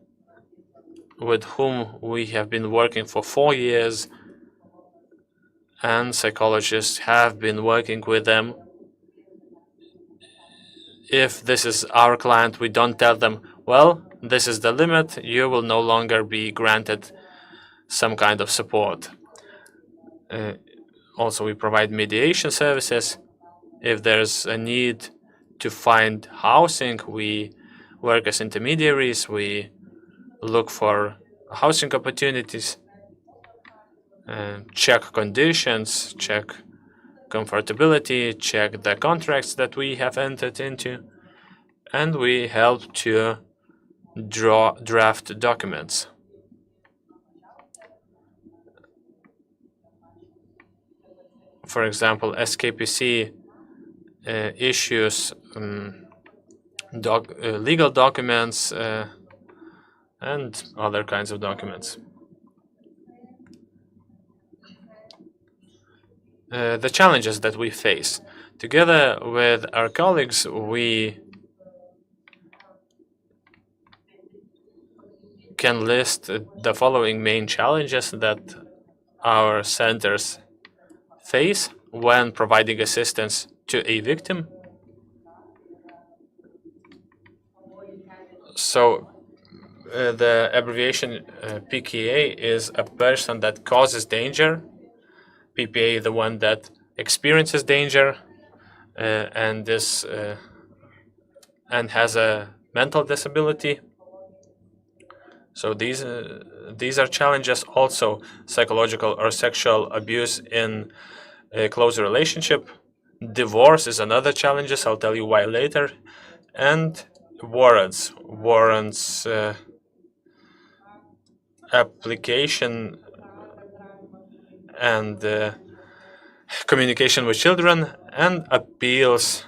with whom we have been working for 4 years, and psychologists have been working with them. If this is our client, we don't tell them, well, this is the limit, you will no longer be granted some kind of support. Also, we provide mediation services. If there's a need to find housing, we work as intermediaries. We look for housing opportunities, check conditions, check comfortability, check the contracts that we have entered into, and we help to draft documents. For example, SKPC issues legal documents and other kinds of documents. The challenges that we face. Together with our colleagues, we can list the following main challenges that our centers face when providing assistance to a victim. So the abbreviation PKA is a person that causes danger, PPA the one that experiences danger and has a mental disability. So these are challenges. Also, psychological or sexual abuse in a close relationship. Divorce is another challenge. I'll tell you why later. And warrants. Warrants application and communication with children, and appeals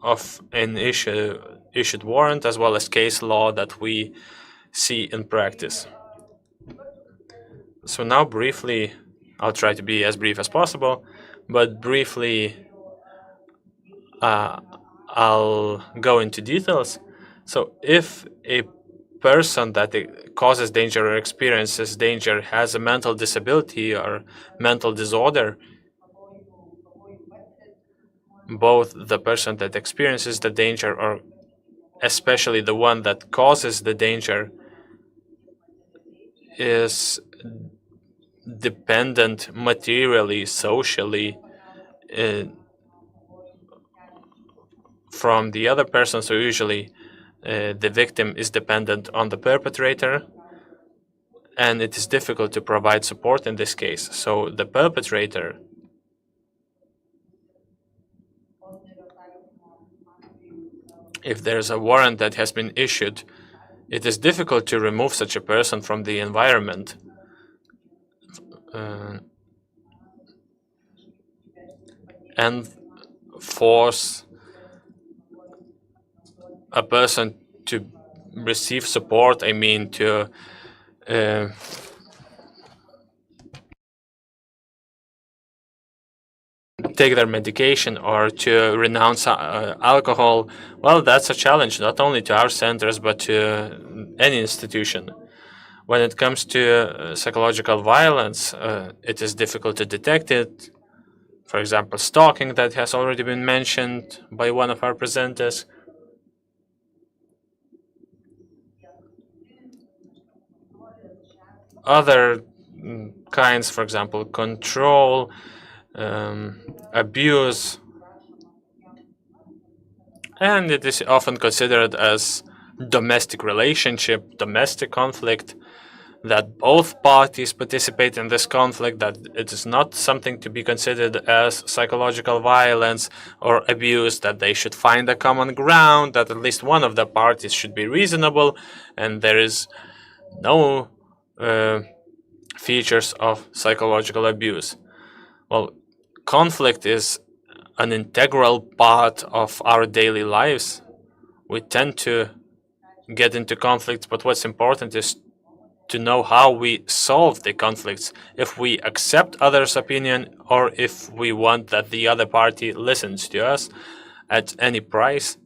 of an issued warrant, as well as case law that we see in practice. So now briefly, I'll try to be as brief as possible, but briefly I'll go into details. So if a person that causes danger or experiences danger has a mental disability or mental disorder, both the person that experiences the danger or especially the one that causes the danger is dependent materially, socially from the other person. So usually the victim is dependent on the perpetrator, and it is difficult to provide support in this case. So the perpetrator if there's a warrant that has been issued, it is difficult to remove such a person from the environment. And force a person to receive support, I mean to take their medication or to renounce alcohol, well, that's a challenge not only to our centers but to any institution. When it comes to psychological violence, it is difficult to detect it, For example, stalking that has already been mentioned by one of our presenters. Other kinds, for example, control, abuse, and it is often considered as domestic relationship, domestic conflict, that both parties participate in this conflict, that it is not something to be considered as psychological violence or abuse, that they should find a common ground, that at least one of the parties should be reasonable, and there is no features of psychological abuse. Well, conflict is an integral part of our daily lives. We tend to get into conflicts, but what's important is to know how we solve the conflicts, if we accept others' opinion or if we want that the other party listens to us at any price.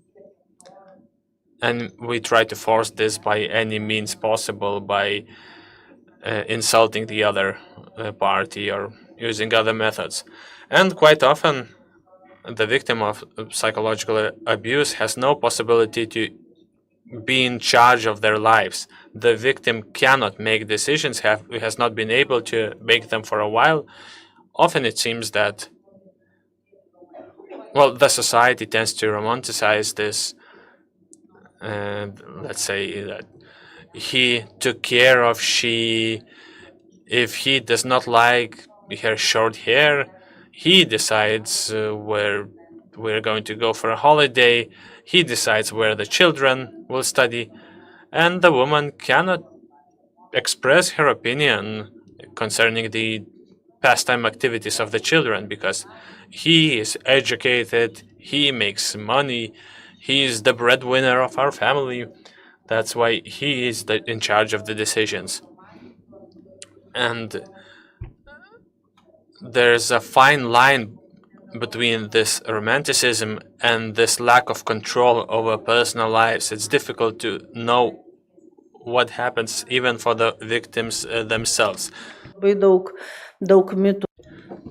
And we try to force this by any means possible, by insulting the other party or using other methods. And quite often, the victim of psychological abuse has no possibility to be in charge of their lives. The victim cannot make decisions, has not been able to make them for a while. Often it seems that, well, the society tends to romanticize this. Let's say that he took care of she. If he does not like her short hair, he decides where we're going to go for a holiday. He decides where the children will study, and the woman cannot express her opinion concerning the pastime activities of the children because he is educated, he makes money, he is the breadwinner of our family. That's why he is in charge of the decisions. And there's a fine line between this romanticism and this lack of control over personal lives. It's difficult to know what happens even for the victims themselves.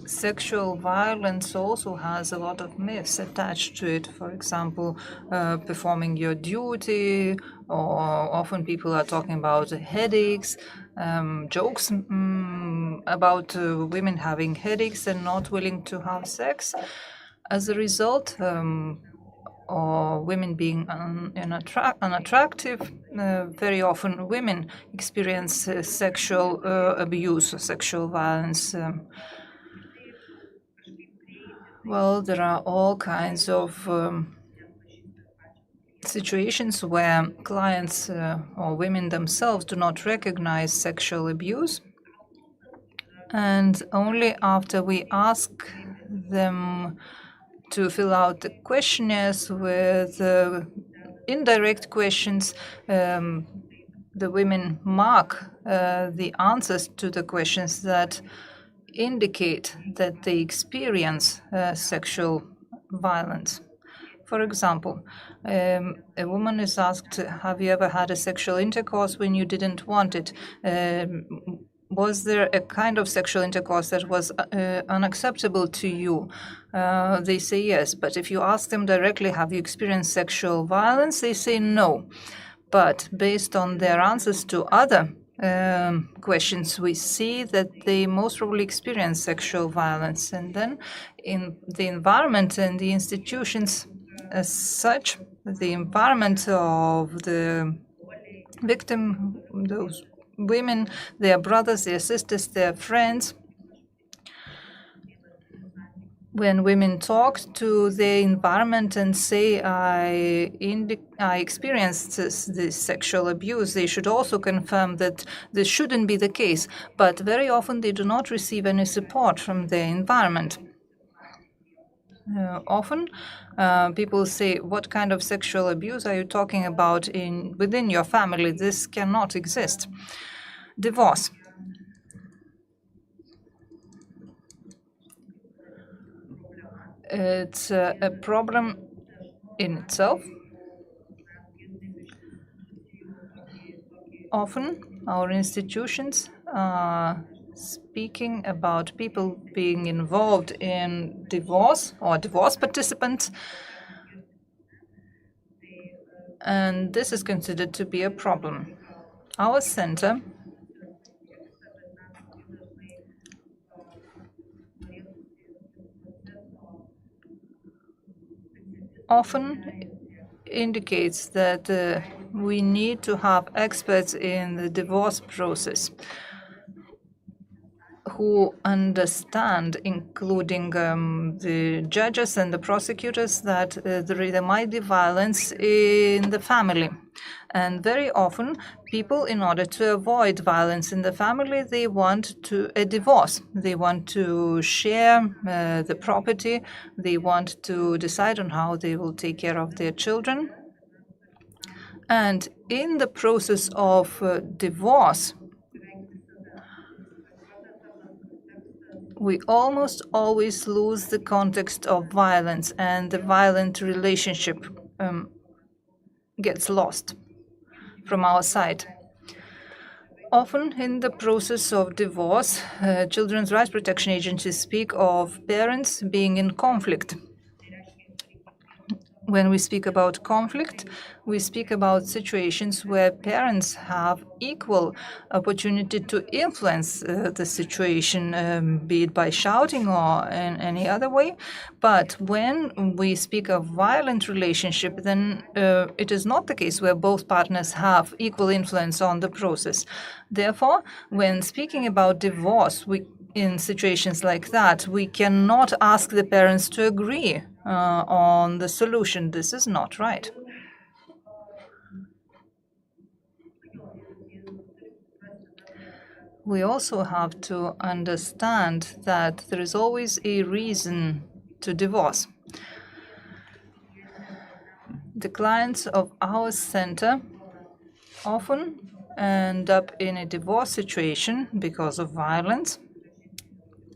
Sexual violence also has a lot of myths attached to it. For example, performing your duty, or often people are talking about headaches, jokes about women having headaches and not willing to have sex. As a result, or women being unattractive, very often women experience sexual abuse or sexual violence. Well, there are all kinds of situations where clients or women themselves do not recognize sexual abuse. And only after we ask them to fill out the questionnaires with indirect questions, the women mark the answers to the questions that indicate that they experience sexual violence. For example, a woman is asked, have you ever had a sexual intercourse when you didn't want it? Was there a kind of sexual intercourse that was unacceptable to you? They say yes, but if you ask them directly, have you experienced sexual violence? They say no. But based on their answers to other questions, we see that they most probably experience sexual violence. And then in the environment and the institutions as such, the environment of the victim, those women, their brothers, their sisters, their friends, when women talk to the environment and say, I experienced this sexual abuse, they should also confirm that this shouldn't be the case. But very often they do not receive any support from their environment. Often people say, what kind of sexual abuse are you talking about within your family? This cannot exist. Divorce. It's a problem in itself. Often our institutions are speaking about people being involved in divorce or divorce participants, and this is considered to be a problem. Our center often indicates that we need to have experts in the divorce process who understand, including the judges and the prosecutors, that there might be violence in the family. And very often, people, in order to avoid violence in the family, they want a divorce. They want to share the property. They want to decide on how they will take care of their children. And in the process of divorce, we almost always lose the context of violence, and the violent relationship gets lost from our side. Often in the process of divorce, children's rights protection agencies speak of parents being in conflict. When we speak about conflict, we speak about situations where parents have equal opportunity to influence the situation, be it by shouting or in any other way. But when we speak of violent relationship, then it is not the case where both partners have equal influence on the process. Therefore, when speaking about divorce, in situations like that, we cannot ask the parents to agree on the solution. This is not right. We also have to understand that there is always a reason to divorce. The clients of our center often end up in a divorce situation because of violence,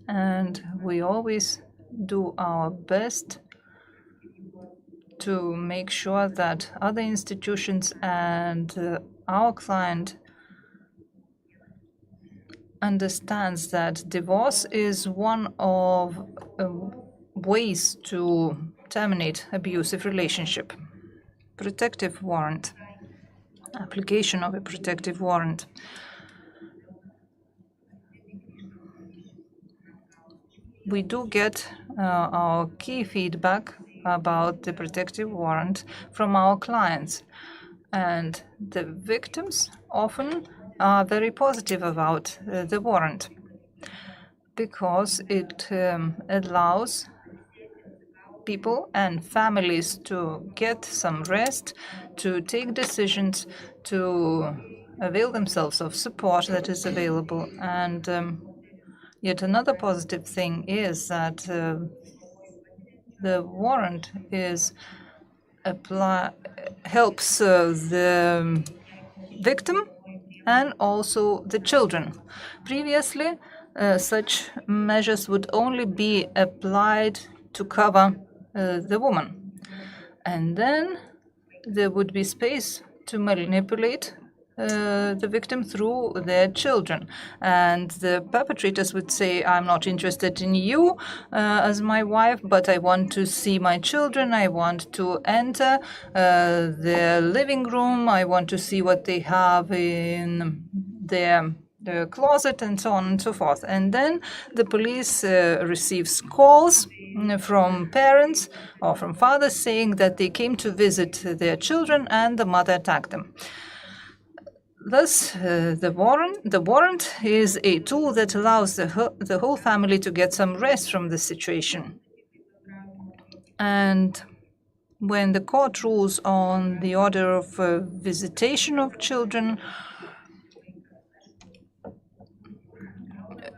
and we always do our best to make sure that other institutions and our client understands that divorce is one of ways to terminate abusive relationship. Protective warrant, application of a protective warrant. We do get our key feedback about the protective warrant from our clients, and the victims often are very positive about the warrant because it allows people and families to get some rest, to take decisions, to avail themselves of support that is available. And yet another positive thing is that the warrant helps the victim and also the children. Previously, such measures would only be applied to cover the woman. And then there would be space to manipulate the victim through their children. And the perpetrators would say, I'm not interested in you as my wife, but I want to see my children. I want to enter their living room. I want to see what they have in their closet, and so on and so forth. And then the police receives calls from parents or from fathers saying that they came to visit their children and the mother attacked them. Thus, the warrant is a tool that allows the whole family to get some rest from the situation. And when the court rules on the order of visitation of children,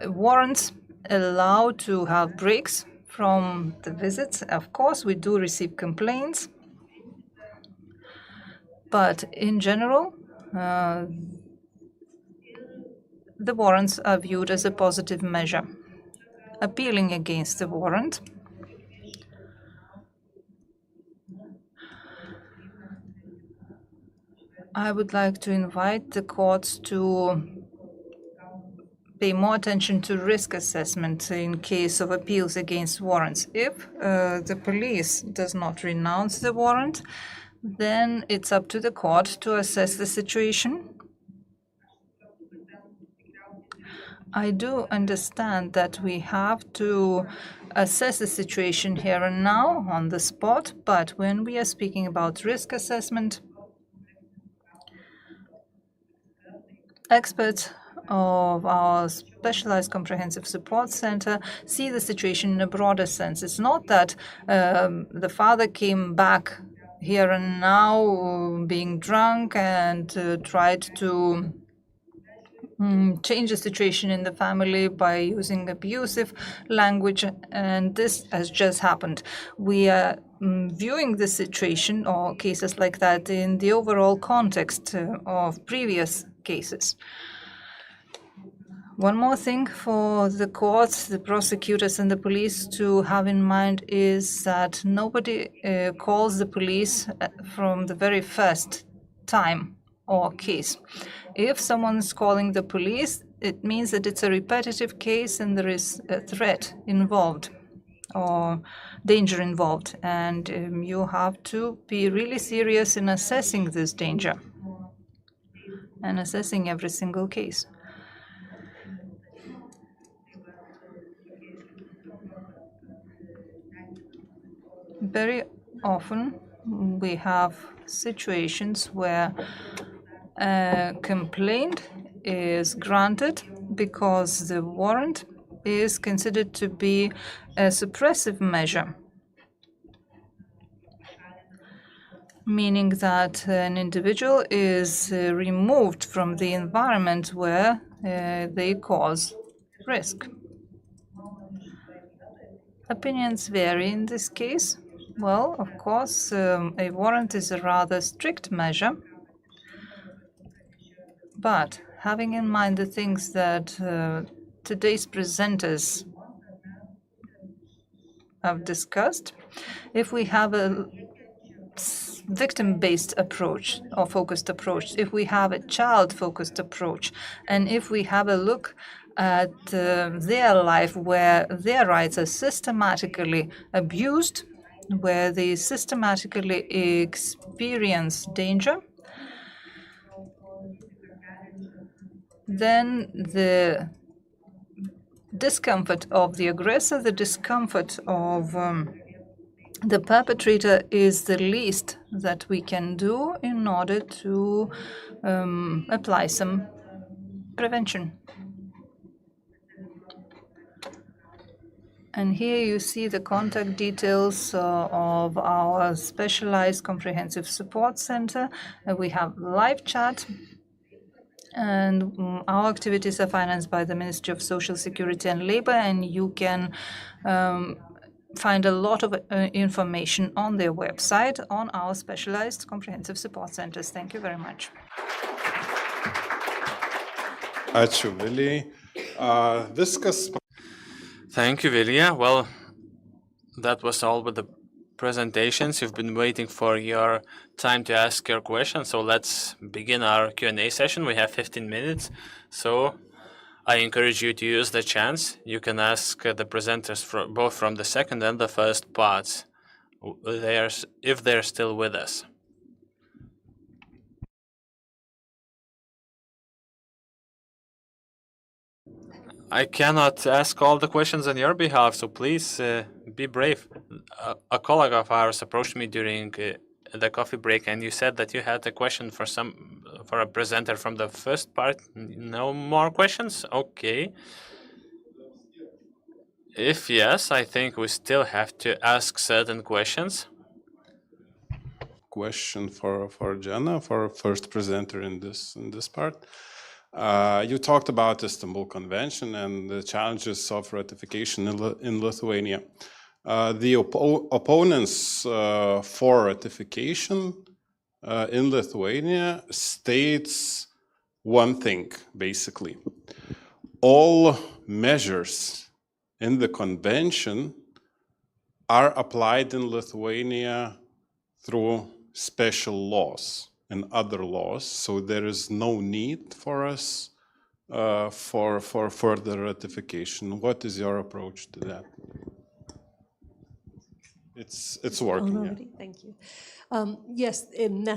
warrants allow to have breaks from the visits. Of course, we do receive complaints, but in general, the warrants are viewed as a positive measure. Appealing against the warrant, I would like to invite the courts to pay more attention to risk assessment in case of appeals against warrants. If the police does not renounce the warrant, then it's up to the court to assess the situation. I do understand that we have to assess the situation here and now on the spot, but when we are speaking about risk assessment, experts of our Specialized Comprehensive Support Center see the situation in a broader sense. It's not that the father came back here and now being drunk and tried to change the situation in the family by using abusive language, and this has just happened. We are viewing the situation or cases like that in the overall context of previous cases. One more thing for the courts, the prosecutors and the police to have in mind is that nobody calls the police from the very first time or case. If someone's calling the police, it means that it's a repetitive case and there is a threat involved or danger involved, and you have to be really serious in assessing this danger and assessing every single case. Very often we have situations where a complaint is granted because the warrant is considered to be a suppressive measure, meaning that an individual is removed from the environment where they cause risk. Opinions vary in this case. Well, of course, a warrant is a rather strict measure, but having in mind the things that today's presenters have discussed, if we have a victim-based approach or focused approach, if we have a child-focused approach, and if we have a look at their life where their rights are systematically abused, where they systematically experience danger, then the discomfort of the aggressor, the discomfort of the perpetrator is the least that we can do in order to apply some prevention. And here you see the contact details of our Specialized Comprehensive Support Center. We have live chat, and our activities are financed by the Ministry of Social Security and Labor, and you can find a lot of information on their website on our Specialized Comprehensive Support Centers. Thank you very much. Ačiū, Vilijai. Viskas. Thank you, Vilija. Well, that was all with the presentations. You've been waiting for your time to ask your questions, so let's begin our Q&A session. We have 15 minutes, so I encourage you to use the chance. You can ask the presenters both from the second and the first parts if they're still with us. I cannot ask all the questions on your behalf, so please be brave. A colleague of ours approached me during the coffee break, and you said that you had a question for a presenter from the first part. No more questions? Okay. If yes, I think we still have to ask certain questions. Question for Jenna, for first presenter in this part. You talked about Istanbul Convention and the challenges of ratification in Lithuania. The opponents for ratification in Lithuania states one thing, basically. All measures in the convention are applied in Lithuania through special laws and other laws, so there is no need for us for further ratification. What is your approach to that? It's working. Yeah. Already, thank you. Yes, and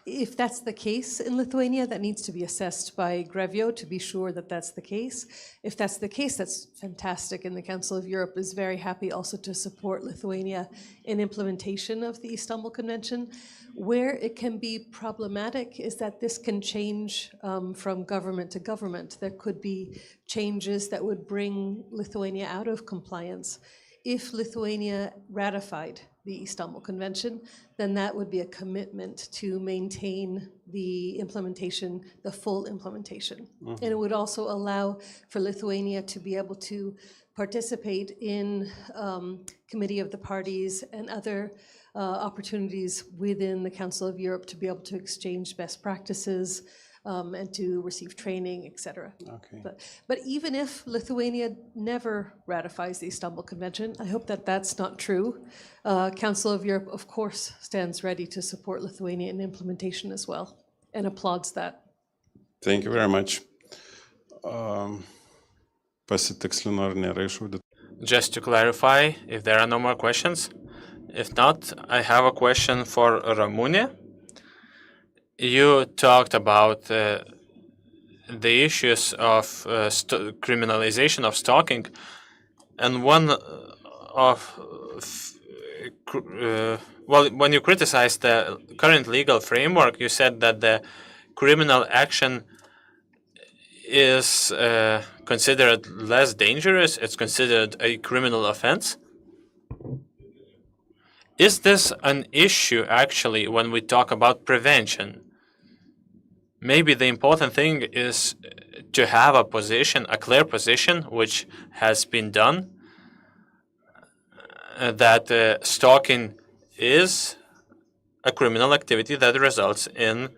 if that's the case in Lithuania, that needs to be assessed by Grevio to be sure that that's the case. If that's the case, that's fantastic, and the Council of Europe is very happy also to support Lithuania in implementation of the Istanbul Convention. Where it can be problematic is that this can change from government to government. There could be changes that would bring Lithuania out of compliance. If Lithuania ratified the Istanbul Convention, then that would be a commitment to maintain the implementation, the full implementation. And it would also allow for Lithuania to be able to participate in Committee of the Parties and other opportunities within the Council of Europe to be able to exchange best practices and to receive training, etc. Okay. But even if Lithuania never ratifies the Istanbul Convention, I hope that that's not true. Council of Europe, of course, stands ready to support Lithuania in implementation as well and applauds that. Thank you very much. Pasitikslinu, ar nėra išvaidų. Just to clarify, if there are no more questions. If not, I have a question for Ramūnė. You talked about the issues of criminalization of stalking, and one of when you criticized the current legal framework, you said that the criminal action is considered less dangerous. It's considered a criminal offense. Is this an issue actually when we talk about prevention? Maybe the important thing is to have a position, a clear position, which has been done, that stalking is a criminal activity that results in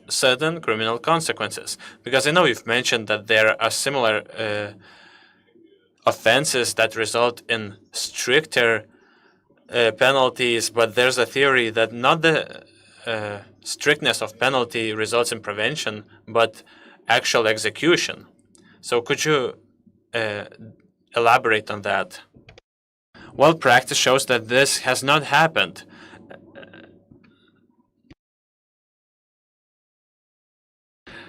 certain criminal consequences. Because I know you've mentioned that there are similar offenses that result in stricter penalties, but there's a theory that not the strictness of penalty results in prevention, but actual execution. So could you elaborate on that? Well, practice shows that this has not happened.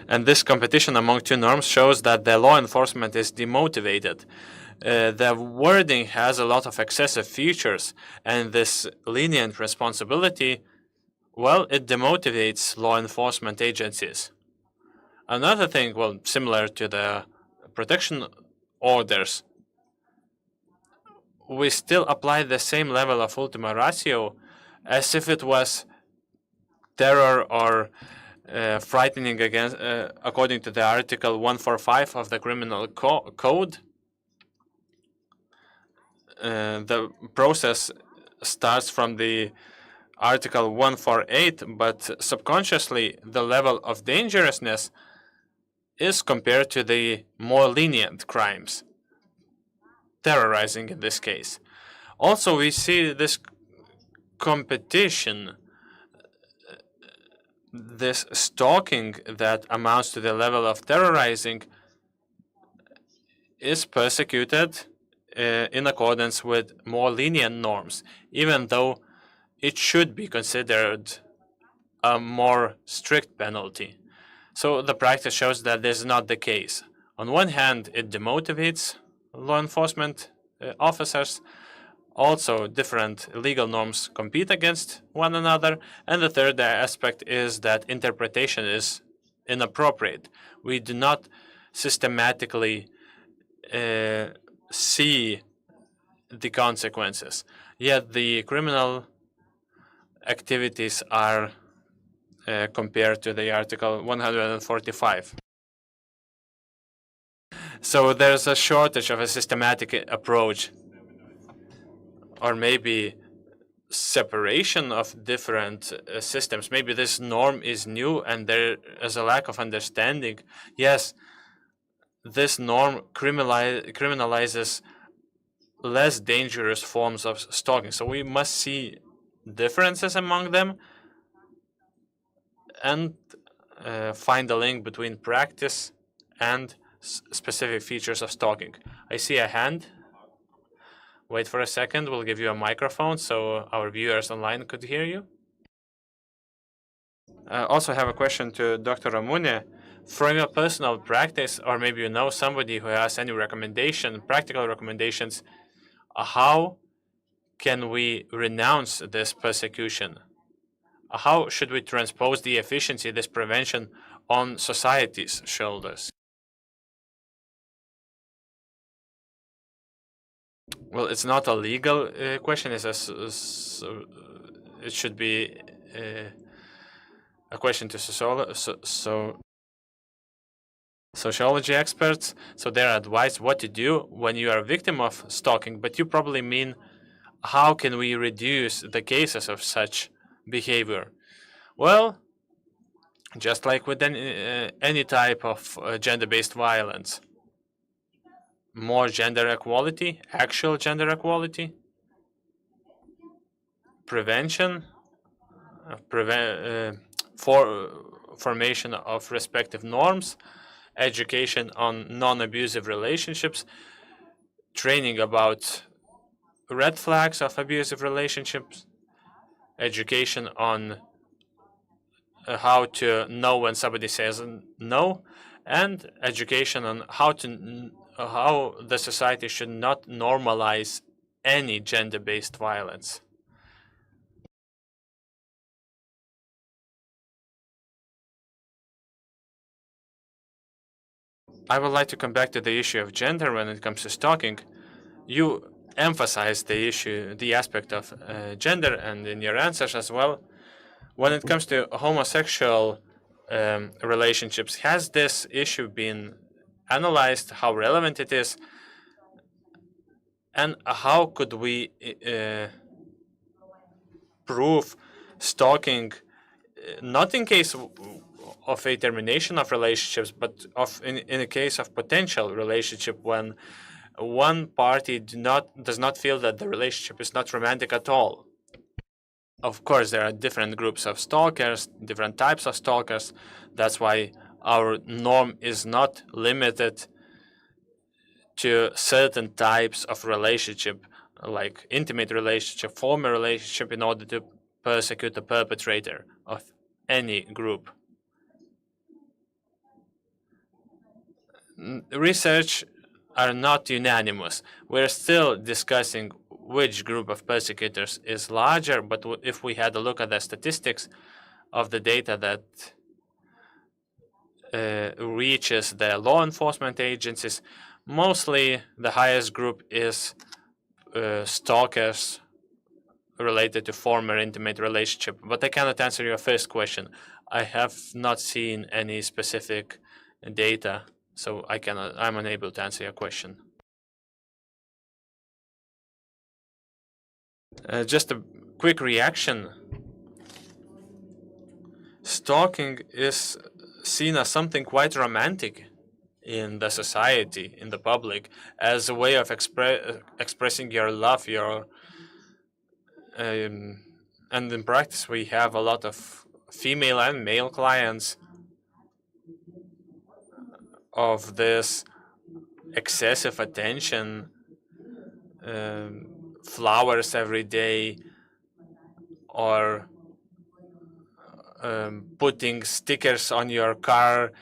And this competition among two norms shows that the law enforcement is demotivated. The wording has a lot of excessive features, and this lenient responsibility, well, it demotivates law enforcement agencies. Another thing, well, similar to the protection orders, we still apply the same level of ultima ratio as if it was terror or frightening against, according to the Article 145 of the Criminal Code. The process starts from the Article 148, but subconsciously the level of dangerousness is compared to the more lenient crimes, terrorizing in this case. Also, we see this competition, this stalking that amounts to the level of terrorizing is persecuted in accordance with more lenient norms, even though it should be considered a more strict penalty. So the practice shows that this is not the case. On one hand, it demotivates law enforcement officers. Also, different legal norms compete against one another. And the third aspect is that interpretation is inappropriate. We do not systematically see the consequences. Yet the criminal activities are compared to the Article 145. So there's a shortage of a systematic approach, or maybe separation of different systems. Maybe this norm is new and there is a lack of understanding. Yes, this norm criminalizes less dangerous forms of stalking. So we must see differences among them and find a link between practice and specific features of stalking. I see a hand. Wait for a second, we'll give you a microphone so our viewers online could hear you. I also have a question to Dr. Ramune. From your personal practice, or maybe you know somebody who has any practical recommendations, how can we renounce this persecution? How should we transpose the efficiency of this prevention on society's shoulders? Well, it's not a legal question. It should be a question to sociology experts. So they're advised what to do when you are a victim of stalking. But you probably mean, how can we reduce the cases of such behavior? Well, just like with any type of gender-based violence, more gender equality, actual gender equality, prevention, formation of respective norms, education on non-abusive relationships, training about red flags of abusive relationships, education on how to know when somebody says no, and education on how the society should not normalize any gender-based violence. I would like to come back to the issue of gender when it comes to stalking. You emphasize the aspect of gender, and in your answers as well. When it comes to homosexual relationships, has this issue been analyzed, how relevant it is, and how could we prove stalking, not in case of a termination of relationships, but in a case of potential relationship when one party does not feel that the relationship is not romantic at all? Of course, there are different groups of stalkers, different types of stalkers. That's why our norm is not limited to certain types of relationship, like intimate relationship, formal relationship, in order to persecute the perpetrator of any group. Research are not unanimous. We're still discussing which group of persecutors is larger, but if we had a look at the statistics of the data that reaches the law enforcement agencies, mostly the highest group is stalkers related to former intimate relationship. But I cannot answer your first question. I have not seen any specific data, so I'm unable to answer your question. Just a quick reaction. Stalking is seen as something quite romantic in the society, in the public, as a way of expressing your love, and in practice we have a lot of female and male clients of this excessive attention, flowers every day, or putting stickers on your car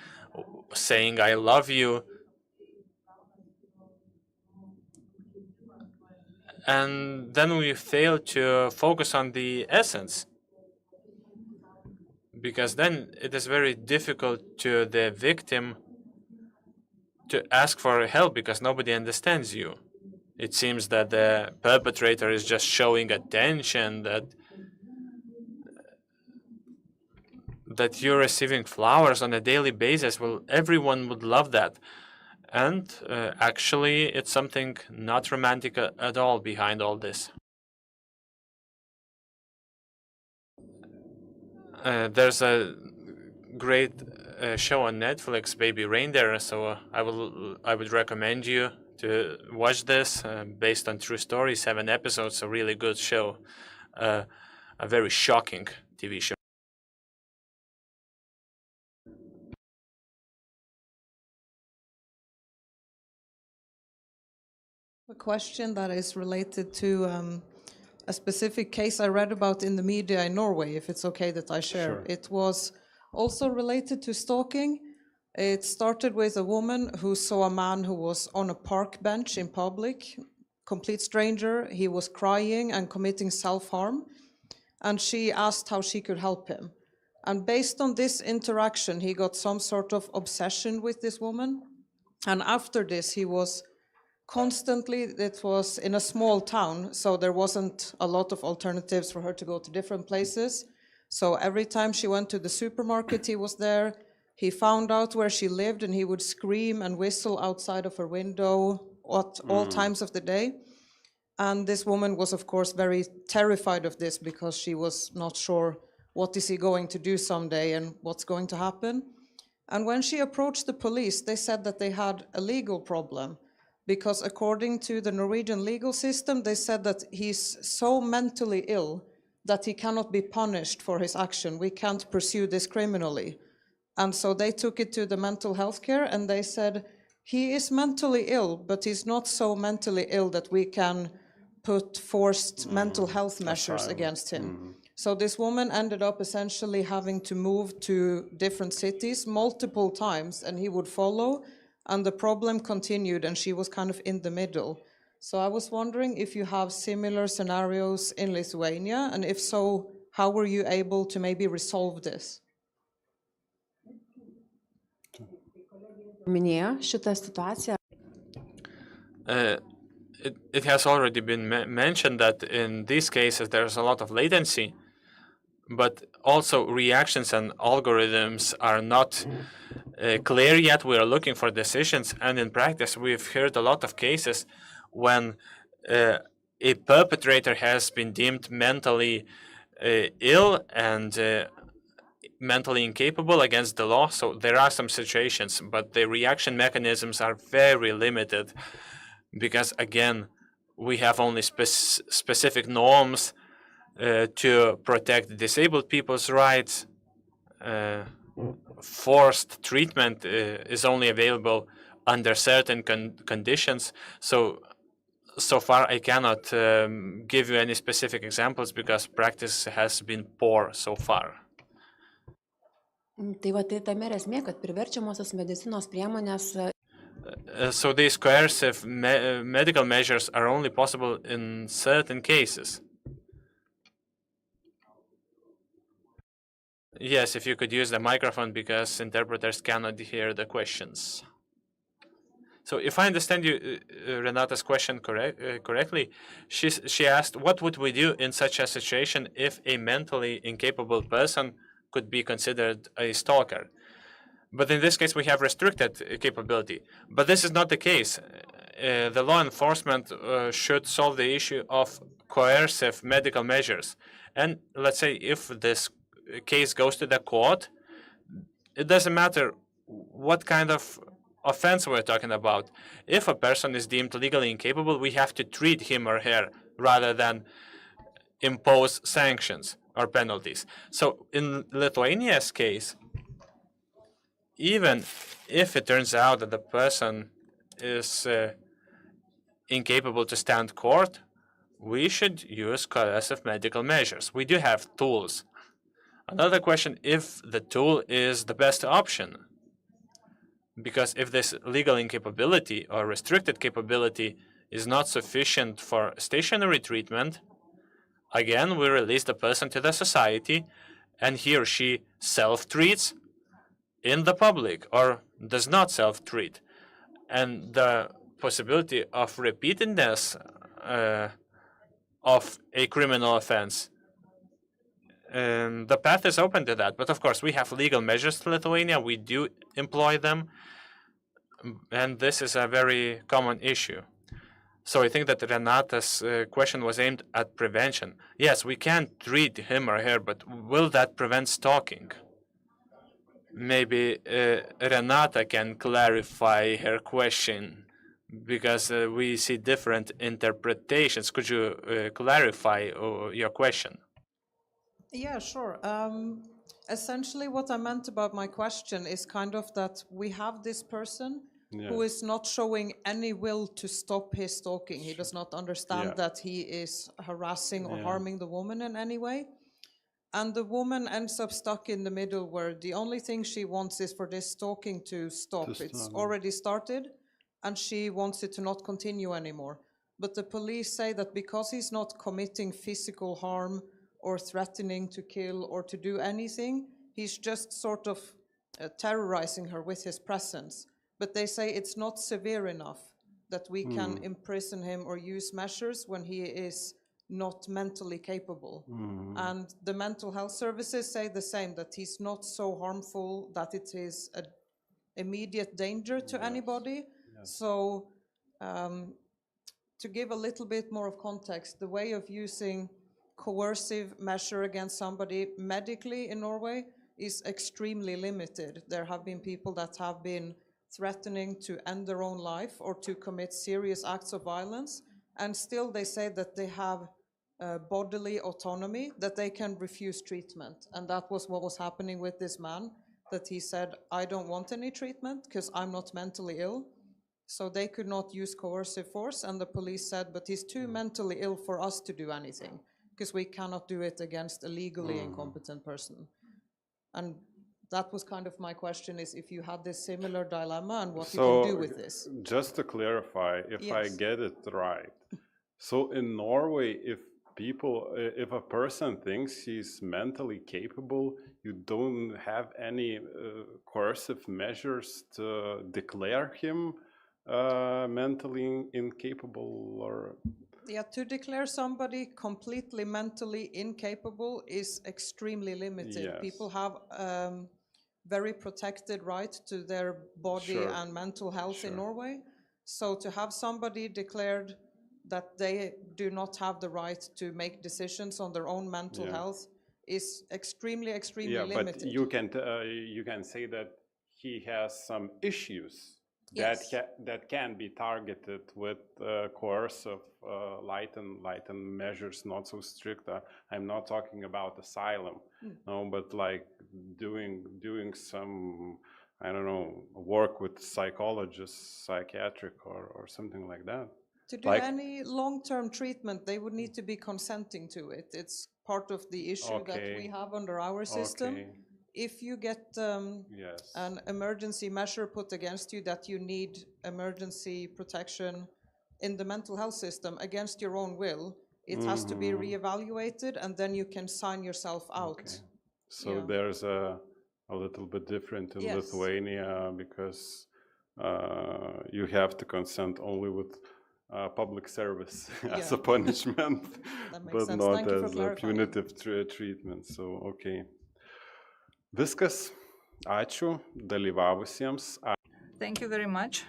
saying I love you. And then we fail to focus on the essence, because then it is very difficult to the victim to ask for help because nobody understands you. It seems that the perpetrator is just showing attention, that you're receiving flowers on a daily basis. Well, everyone would love that. And actually, it's something not romantic at all behind all this. There's a great show on Netflix, Baby Reindeer, so I would recommend you to watch this, based on true story, 7 episodes, a really good show, a very shocking TV show. A question that is related to a specific case I read about in the media in Norway, if it's okay that I share. Sure. It was also related to stalking. It started with a woman who saw a man who was on a park bench in public, complete stranger. He was crying and committing self-harm, and she asked how she could help him. And based on this interaction, he got some sort of obsession with this woman. And after this, he was constantly, it was in a small town, so there wasn't a lot of alternatives for her to go to different places. So every time she went to the supermarket, he was there. He found out where she lived, and he would scream and whistle outside of her window at all times of the day. And this woman was, of course, very terrified of this because she was not sure what is he going to do someday and what's going to happen. And when she approached the police, they said that they had a legal problem because according to the Norwegian legal system, they said that he's so mentally ill that he cannot be punished for his action. We can't pursue this criminally. And so they took it to the mental health care and they said, he is mentally ill, but he's not so mentally ill that we can put forced mental health measures against him. So this woman ended up essentially having to move to different cities multiple times, and he would follow, and the problem continued, and she was kind of in the middle. So I was wondering if you have similar scenarios in Lithuania, and if so, how were you able to maybe resolve this? Minėjo šitą situaciją. It has already been mentioned that in these cases there's a lot of latency, but also reactions and algorithms are not clear yet. We are looking for decisions, and in practice we've heard a lot of cases when a perpetrator has been deemed mentally ill and mentally incapable against the law. So there are some situations, but the reaction mechanisms are very limited because, again, we have only specific norms to protect disabled people's rights. Forced treatment is only available under certain conditions. So far, I cannot give you any specific examples because practice has been poor so far. Tai va, tai tame ir esmė, kad priverčiamosios medicinos priemonės. So these coercive medical measures are only possible in certain cases. Yes, if you could use the microphone because interpreters cannot hear the questions. So if I understand you, Renata's question correctly, she asked, what would we do in such a situation if a mentally incapable person could be considered a stalker? But in this case, we have restricted capability. But this is not the case. The law enforcement should solve the issue of coercive medical measures. And let's say if this case goes to the court, it doesn't matter what kind of offense we're talking about. If a person is deemed legally incapable, we have to treat him or her rather than impose sanctions or penalties. So in Lithuania's case, even if it turns out that the person is incapable to stand court, we should use coercive medical measures. We do have tools. Another question, if the tool is the best option. Because if this legal incapability or restricted capability is not sufficient for stationary treatment, again, we release the person to the society, and he or she self-treats in the public or does not self-treat. And the possibility of repeatedness of a criminal offense, the path is open to that. But of course, we have legal measures in Lithuania. We do employ them. And this is a very common issue. So I think that Renata's question was aimed at prevention. Yes, we can treat him or her, but will that prevent stalking? Maybe Renata can clarify her question because we see different interpretations. Could you clarify your question? Yeah, sure. Essentially, what I meant about my question is kind of that we have this person who is not showing any will to stop his stalking. He does not understand that he is harassing or harming the woman in any way. And the woman ends up stuck in the middle where the only thing she wants is for this stalking to stop. It's already started and she wants it to not continue anymore. But the police say that because he's not committing physical harm or threatening to kill or to do anything, he's just sort of terrorizing her with his presence. But they say it's not severe enough that we can imprison him or use measures when he is not mentally capable. And the mental health services say the same, that he's not so harmful that it is an immediate danger to anybody. So to give a little bit more of context, the way of using coercive measure against somebody medically in Norway is extremely limited. There have been people that have been threatening to end their own life or to commit serious acts of violence, and still they say that they have bodily autonomy, that they can refuse treatment. And that was what was happening with this man, that he said, I don't want any treatment because I'm not mentally ill. So they could not use coercive force, and the police said, but he's too mentally ill for us to do anything, because we cannot do it against a legally incompetent person. And that was kind of my question, is if you had this similar dilemma and what you can do with this. Just to clarify, if I get it right, so in Norway, if a person thinks he's mentally capable, you don't have any coercive measures to declare him mentally incapable, or? Yeah, to declare somebody completely mentally incapable is extremely limited. People have very protected right to their body and mental health in Norway. So to have somebody declared that they do not have the right to make decisions on their own mental health is extremely limited. But you can say that he has some issues that can be targeted with coercive lighten measures, not so strict. I'm not talking about asylum, no, but like doing some, I don't know, work with psychologists, psychiatric or something like that. To do any long-term treatment, they would need to be consenting to it. It's part of the issue that we have under our system. If you get an emergency measure put against you that you need emergency protection in the mental health system against your own will, it has to be reevaluated, and then you can sign yourself out. So there's a little bit different in Lithuania, because you have to consent only with public service as a punishment, but not as a punitive treatment. So, Viskas. Ačiū dalyvavusiems. Thank you very much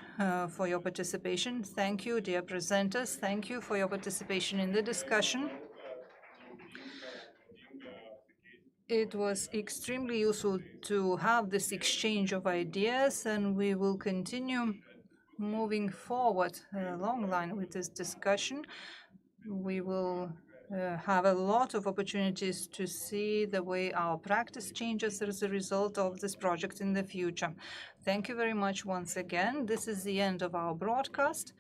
for your participation. Thank you, dear presenters. Thank you for your participation in the discussion. It was extremely useful to have this exchange of ideas, and we will continue moving forward along the line with this discussion. We will have a lot of opportunities to see the way our practice changes as a result of this project in the future. Thank you very much once again. This is the end of our broadcast.